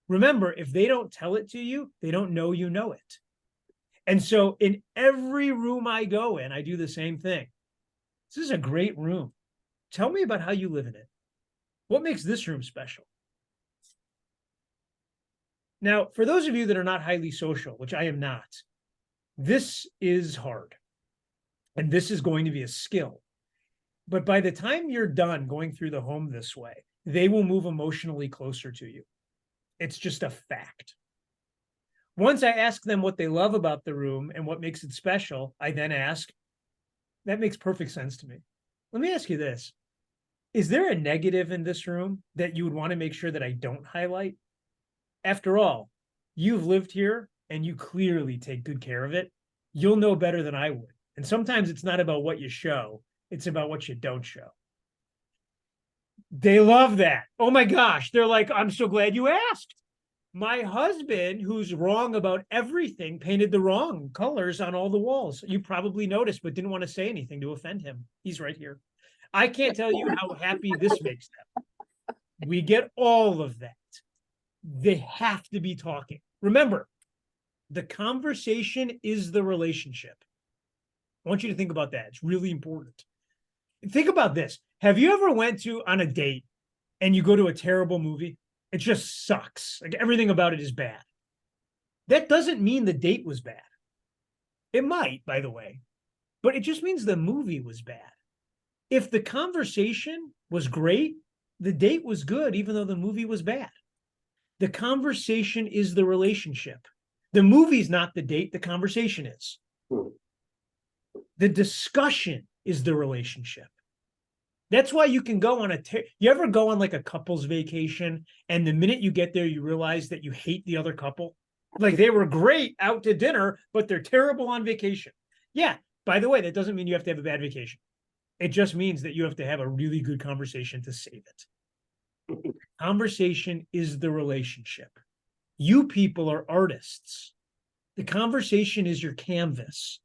Remember, if they don't tell it to you, they don't know you know it. And so in every room I go in, I do the same thing. This is a great room. Tell me about how you live in it. What makes this room special? Now, for those of you that are not highly social, which I am not, this is hard. And this is going to be a skill. But by the time you're done going through the home this way, they will move emotionally closer to you. It's just a fact. Once I ask them what they love about the room and what makes it special, I then ask, that makes perfect sense to me. Let me ask you this. Is there a negative in this room that you would want to make sure that I don't highlight? After all, you've lived here and you clearly take good care of it. You'll know better than I would. And sometimes it's not about what you show, it's about what you don't show. They love that. Oh my gosh. They're like, I'm so glad you asked. My husband, who's wrong about everything, painted the wrong colors on all the walls. You probably noticed, but didn't want to say anything to offend him. He's right here. I can't tell you how happy this makes them. We get all of that. They have to be talking. Remember, the conversation is the relationship. I want you to think about that. It's really important. Think about this. Have you ever went on a date and you go to a terrible movie? It just sucks. Like everything about it is bad. That doesn't mean the date was bad. It might, by the way, but it just means the movie was bad. If the conversation was great, the date was good, even though the movie was bad. The conversation is the relationship. The movie's not the date, the conversation is. The discussion is the relationship. That's why you can go on you ever go on like a couple's vacation and the minute you get there, you realize that you hate the other couple? Like they were great out to dinner, but they're terrible on vacation. Yeah, by the way, that doesn't mean you have to have a bad vacation. It just means that you have to have a really good conversation to save it. Conversation is the relationship. You people are artists. The conversation is your canvas.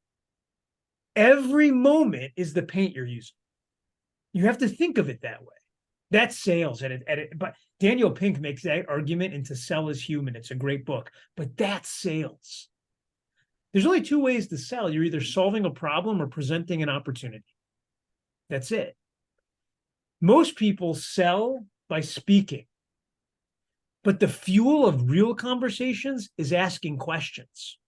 Every moment is the paint you're using. You have to think of it that way. That's sales. But Daniel Pink makes that argument into Sell is Human. It's a great book, but that's sales. There's only two ways to sell. You're either solving a problem or presenting an opportunity. That's it. Most people sell by speaking, but the fuel of real conversations is asking questions.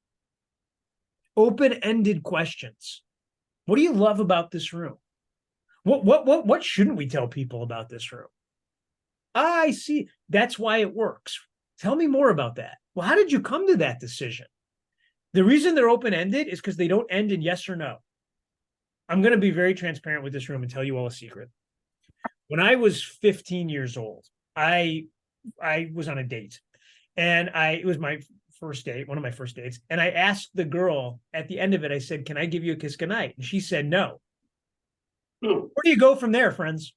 Open-ended questions. What do you love about this room? What shouldn't we tell people about this room? I see. That's why it works. Tell me more about that. Well, how did you come to that decision? The reason they're open-ended is because they don't end in yes or no. I'm going to be very transparent with this room and tell you all a secret. When I was 15 years old, I was on a date, and it was my first date, one of my first dates, and I asked the girl at the end of it, I said, "Can I give you a kiss goodnight?" And she said no. Where do you go from there, friends?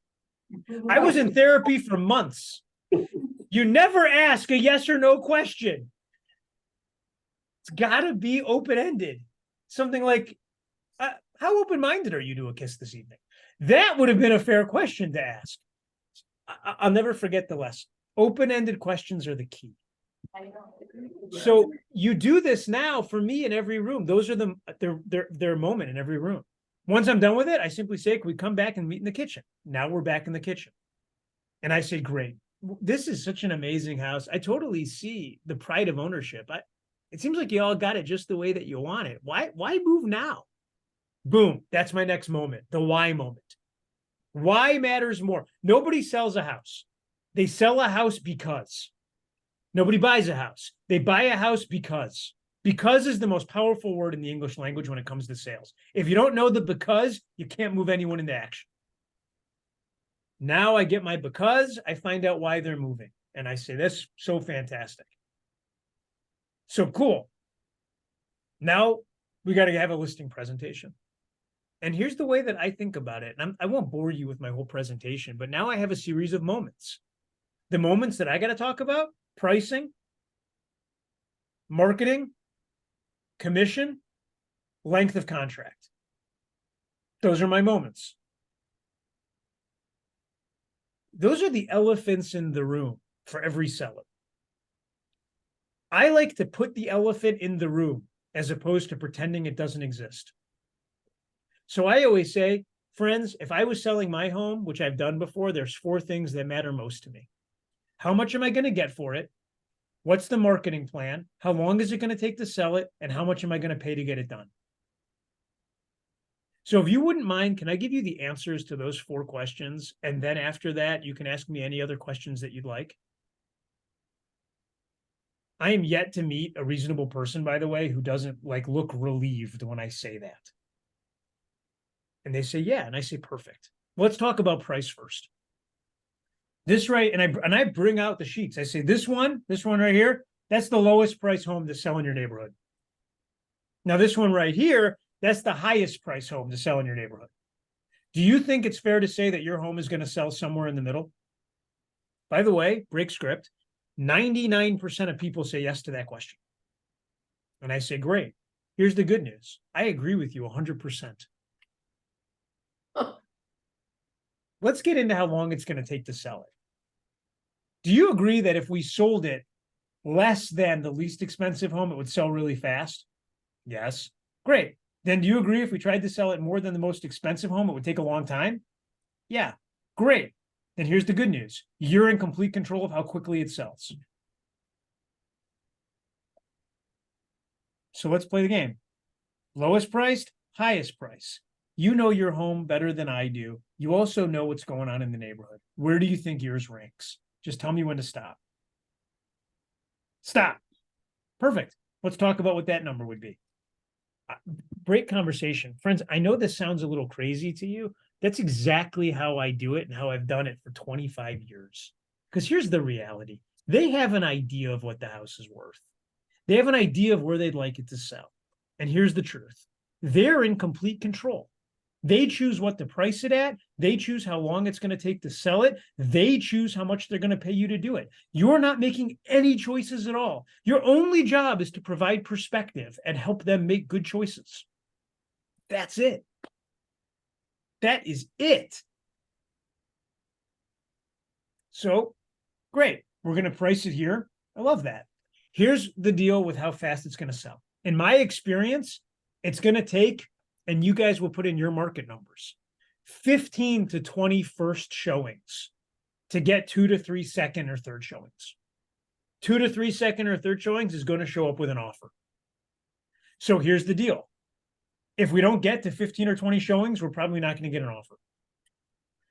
I was in therapy for months. You never ask a yes or no question. It's got to be open-ended. Something like, how open-minded are you to a kiss this evening? That would have been a fair question to ask. I'll never forget the lesson. Open-ended questions are the key. So you do this now for me in every room. Those are their moment in every room. Once I'm done with it, I simply say, "Can we come back and meet in the kitchen?" Now we're back in the kitchen. And I say, "Great. This is such an amazing house. I totally see the pride of ownership. It seems like you all got it just the way that you want it. Why move now?" Boom. That's my next moment. The why moment. Why matters more. Nobody sells a house. They sell a house because. Nobody buys a house. They buy a house because. Because is the most powerful word in the English language when it comes to sales. If you don't know the because, you can't move anyone into action. Now I get my because, I find out why they're moving. And I say, that's so fantastic. So cool. Now we got to have a listing presentation. And here's the way that I think about it. And I won't bore you with my whole presentation, but now I have a series of moments. The moments that I got to talk about: pricing, marketing, commission, length of contract. Those are my moments. Those are the elephants in the room for every seller. I like to put the elephant in the room as opposed to pretending it doesn't exist. So I always say, friends, if I was selling my home, which I've done before, there's 4 things that matter most to me. How much am I going to get for it? What's the marketing plan? How long is it going to take to sell it? And how much am I going to pay to get it done? So if you wouldn't mind, can I give you the answers to those 4 questions? And then after that, you can ask me any other questions that you'd like. I am yet to meet a reasonable person, by the way, who doesn't like look relieved when I say that. And they say, yeah. And I say, perfect. Let's talk about price first. This right, and I bring out the sheets. I say, this one right here, that's the lowest price home to sell in your neighborhood. Now, this one right here, that's the highest price home to sell in your neighborhood. Do you think it's fair to say that your home is going to sell somewhere in the middle? By the way, break script, 99% of people say yes to that question. And I say, great. Here's the good news. I agree with you 100%. Let's get into how long it's going to take to sell it. Do you agree that if we sold it less than the least expensive home, it would sell really fast? Yes. Great. Then do you agree if we tried to sell it more than the most expensive home, it would take a long time? Yeah. Great. Then here's the good news. You're in complete control of how quickly it sells. So let's play the game. Lowest priced, highest price. You know your home better than I do. You also know what's going on in the neighborhood. Where do you think yours ranks? Just tell me when to stop. Stop. Perfect. Let's talk about what that number would be. Great conversation. Friends, I know this sounds a little crazy to you. That's exactly how I do it and how I've done it for 25 years. Because here's the reality. They have an idea of what the house is worth. They have an idea of where they'd like it to sell. And here's the truth. They're in complete control. They choose what to price it at. They choose how long it's going to take to sell it. They choose how much they're going to pay you to do it. You're not making any choices at all. Your only job is to provide perspective and help them make good choices. That's it. That is it. So, great. We're going to price it here. I love that. Here's the deal with how fast it's going to sell. In my experience, it's going to take, and you guys will put in your market numbers, 15 to 20 first showings to get 2 to 3 second or third showings. 2 to 3 second or third showings is going to show up with an offer. So here's the deal. If we don't get to 15 or 20 showings, we're probably not going to get an offer.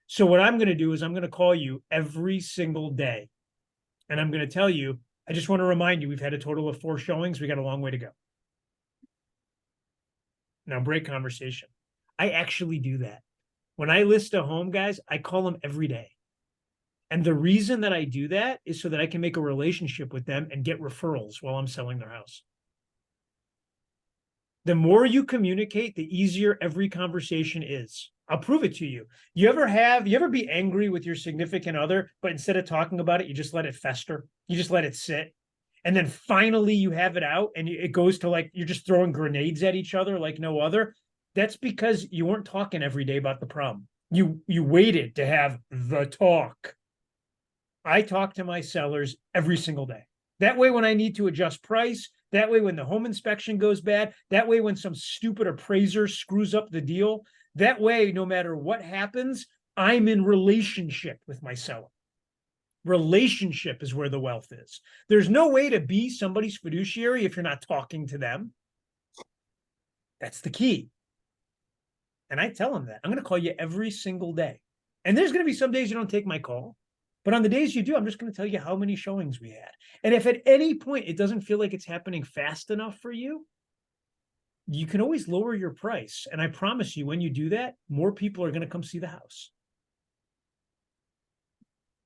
So what I'm going to do is I'm going to call you every single day. And I'm going to tell you, I just want to remind you, we've had a total of 4 showings. We got a long way to go. Now, break conversation. I actually do that. When I list a home, guys, I call them every day. And the reason that I do that is so that I can make a relationship with them and get referrals while I'm selling their house. The more you communicate, the easier every conversation is. I'll prove it to you. You ever be angry with your significant other, but instead of talking about it, you just let it fester? You just let it sit? And then finally you have it out and it goes to like, you're just throwing grenades at each other like no other. That's because you weren't talking every day about the problem. You waited to have the talk. I talk to my sellers every single day. That way, when I need to adjust price, that way, when the home inspection goes bad, that way, when some stupid appraiser screws up the deal, that way, no matter what happens, I'm in relationship with my seller. Relationship is where the wealth is. There's no way to be somebody's fiduciary if you're not talking to them. That's the key. And I tell them that. I'm going to call you every single day. And there's going to be some days you don't take my call. But on the days you do, I'm just going to tell you how many showings we had. And if at any point it doesn't feel like it's happening fast enough for you, you can always lower your price. And I promise you, when you do that, more people are going to come see the house.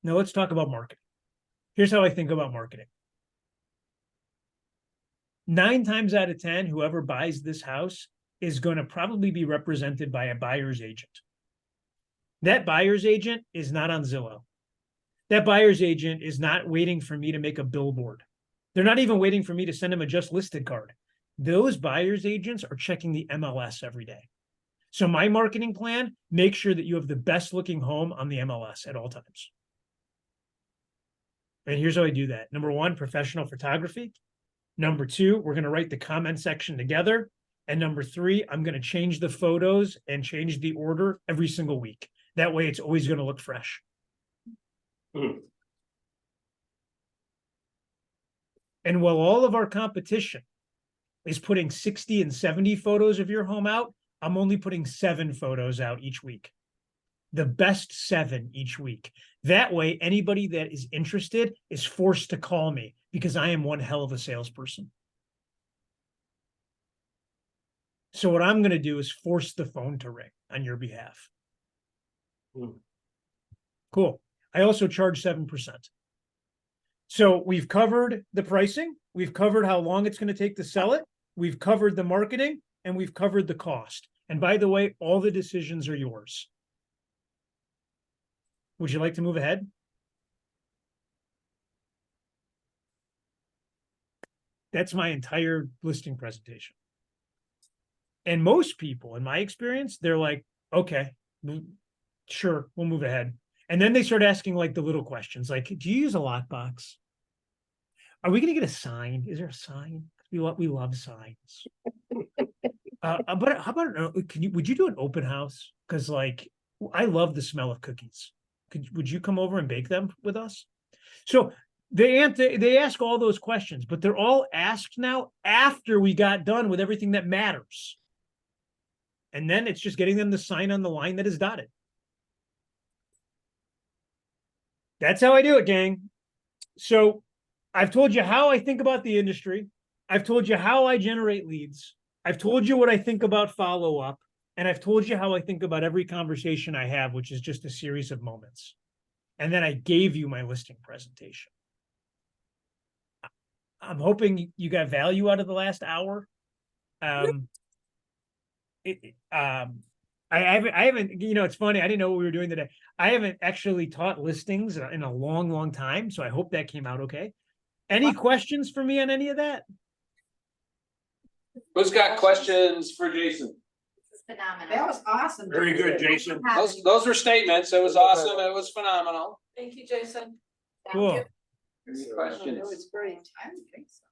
Now let's talk about marketing. Here's how I think about marketing. 9 times out of 10, whoever buys this house is going to probably be represented by a buyer's agent. That buyer's agent is not on Zillow. That buyer's agent is not waiting for me to make a billboard. They're not even waiting for me to send them a just listed card. those buyer's agents are checking the MLS every day. So my marketing plan, make sure that you have the best looking home on the MLS at all times. And here's how I do that. Number one, professional photography. Number two, we're going to write the comment section together. And number three, I'm going to change the photos and change the order every single week. That way it's always going to look fresh. And while all of our competition is putting 60 and 70 photos of your home out, I'm only putting 7 photos out each week. The best 7 each week. That way, anybody that is interested is forced to call me because I am one hell of a salesperson. So what I'm going to do is force the phone to ring on your behalf. Cool. I also charge 7%. So we've covered the pricing. We've covered how long it's going to take to sell it. We've covered the marketing and we've covered the cost. And by the way, all the decisions are yours. Would you like to move ahead? That's my entire listing presentation. And most people, in my experience, they're like, okay, sure, we'll move ahead. And then they start asking like the little questions, like, do you use a lockbox? Are we going to get a sign? Is there a sign? We love signs. But how about, would you do an open house? Because like, I love the smell of cookies. Would you come over and bake them with us? So they ask all those questions, but they're all asked now after we got done with everything that matters. And then it's just getting them to sign on the line that is dotted. That's how I do it, gang. So I've told you how I think about the industry. I've told you how I generate leads. I've told you what I think about follow-up. And I've told you how I think about every conversation I have, which is just a series of moments. And then I gave you my listing presentation. I'm hoping you got value out of the last hour. I haven't, you know, it's funny. I didn't know what we were doing today. I haven't actually taught listings in a long, long time. So I hope that came out okay. Any questions for me on any of that? Who's got questions for Jason? Phenomenal. That was awesome. Very good, Jason. Those were statements. It was awesome. It was phenomenal. Thank you, Jason. Cool. Any That questions? was great. I don't think so.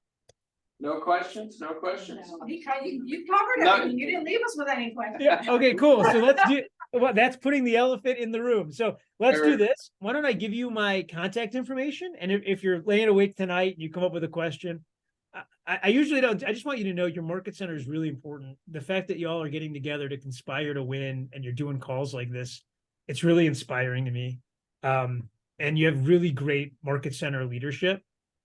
No questions? No questions? You covered No. everything. You didn't leave us with any questions. Yeah. Okay, cool. So let's do, well, that's putting the elephant in the room. So let's do this. Why don't I give you my contact information? And if you're laying awake tonight and you come up with a question, I usually don't, I just want you to know your market center is really important. The fact that y'all are getting together to conspire to win and you're doing calls like this, it's really inspiring to me. And you have really great market center leadership.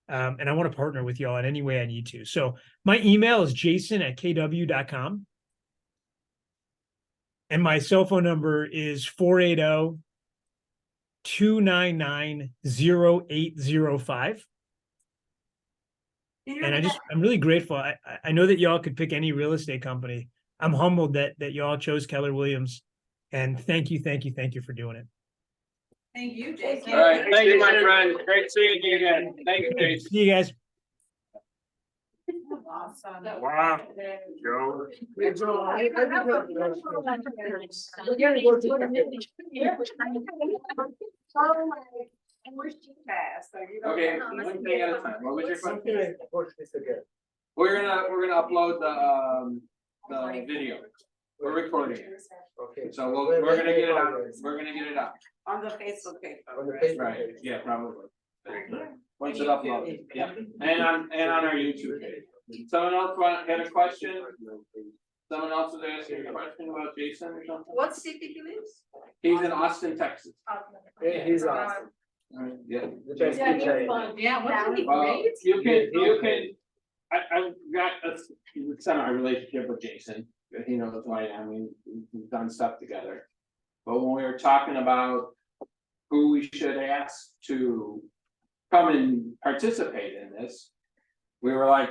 And I want to partner with y'all in any way I need to. So my email is jason@kw.com. And my cell phone number is 480-299-0805. And I'm really grateful. I know that y'all could pick any real estate company. I'm humbled that y'all chose Keller Williams. And thank you for doing it. Thank you, Jason. All right. Thank you, my friend. Great seeing you again. Thank you, Jason. See you guys. Awesome. Wow. Joe. And we're too fast, so you Okay, one thing at a time. What was your question? We're gonna upload the video. We're recording it. Okay. So we're gonna get it out. We're gonna get it out. on the Facebook page. On the Facebook Right, page. yeah, probably. Once it uploads, yeah, and on our YouTube page. Someone else had a question? Someone else was asking a question about Jason or something? What city he lives? He's in Austin, Texas. Yeah, he's awesome. Yeah. The best Yeah, teacher. he's fun. Yeah, wasn't he Well, great? you can, I've got a semi-relationship with Jason, he knows who I am, we've done stuff together. But when we were talking about who we should ask to come and participate in this, we were like,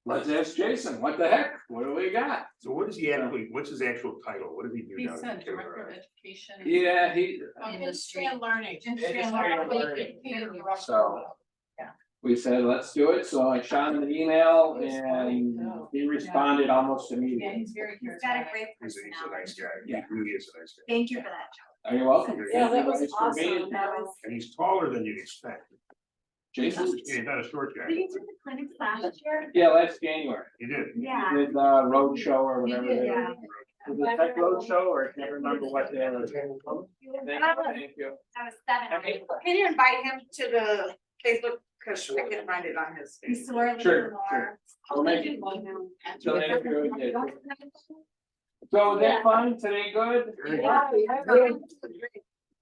let's ask Jason, what the heck, what do we got? So what is he actually, what's his actual title? What does he do He's now? a director of education. Yeah, he, Industry and learning. Industry and learning. So, we said, let's do it, so I shot him an email and he responded almost Yeah, immediately. he's very He's got a charismatic. great He's a personality. nice guy. Yeah. He really is a nice guy. Thank you for that, Joe. Are you welcome? Yeah, that was Thanks for being awesome. That was. And he's taller than you'd expect. Jason? He's not a short guy. Did you do the clinics last year? Yeah, last January, He did. Yeah. did road show or whatever. did, they- yeah. Was it Tech Road Show or I can't remember what they were. Thank you. That was 7. Can you invite him to the Facebook, cause I can find it on his. He's sore a little Sure, more. We'll make it. So thank you. So was that fun today, good?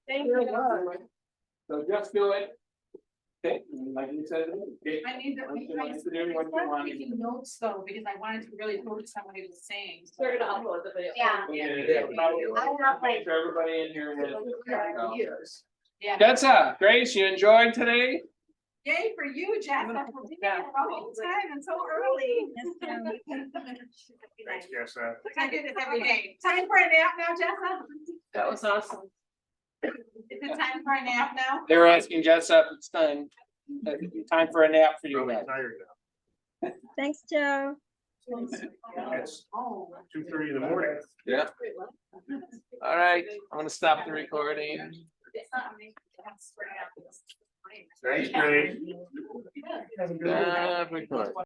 Thank you. So just do it. Okay, like you said. okay. I need to, What you I want to just, do, I what you started want to taking notes though, because I wanted to really focus on what he was saying. so- They're gonna upload the video. Yeah. Yeah, probably. I have like. Make sure everybody in here has. Years. Yeah. That's Grace, you enjoyed today? Yay for you, Jess, for being here the whole time and so early. Thanks, Jess. I do this every day. Time for a nap now, Jessa? That was awesome. Is it time for a nap now? They were asking Jess if it's time. Time for a nap for you Probably guys. tired now. Thanks, Joe. It's Oh. 2:30 in the morning. Yeah. All right, I'm gonna stop the recording. Thanks, Ray. Record.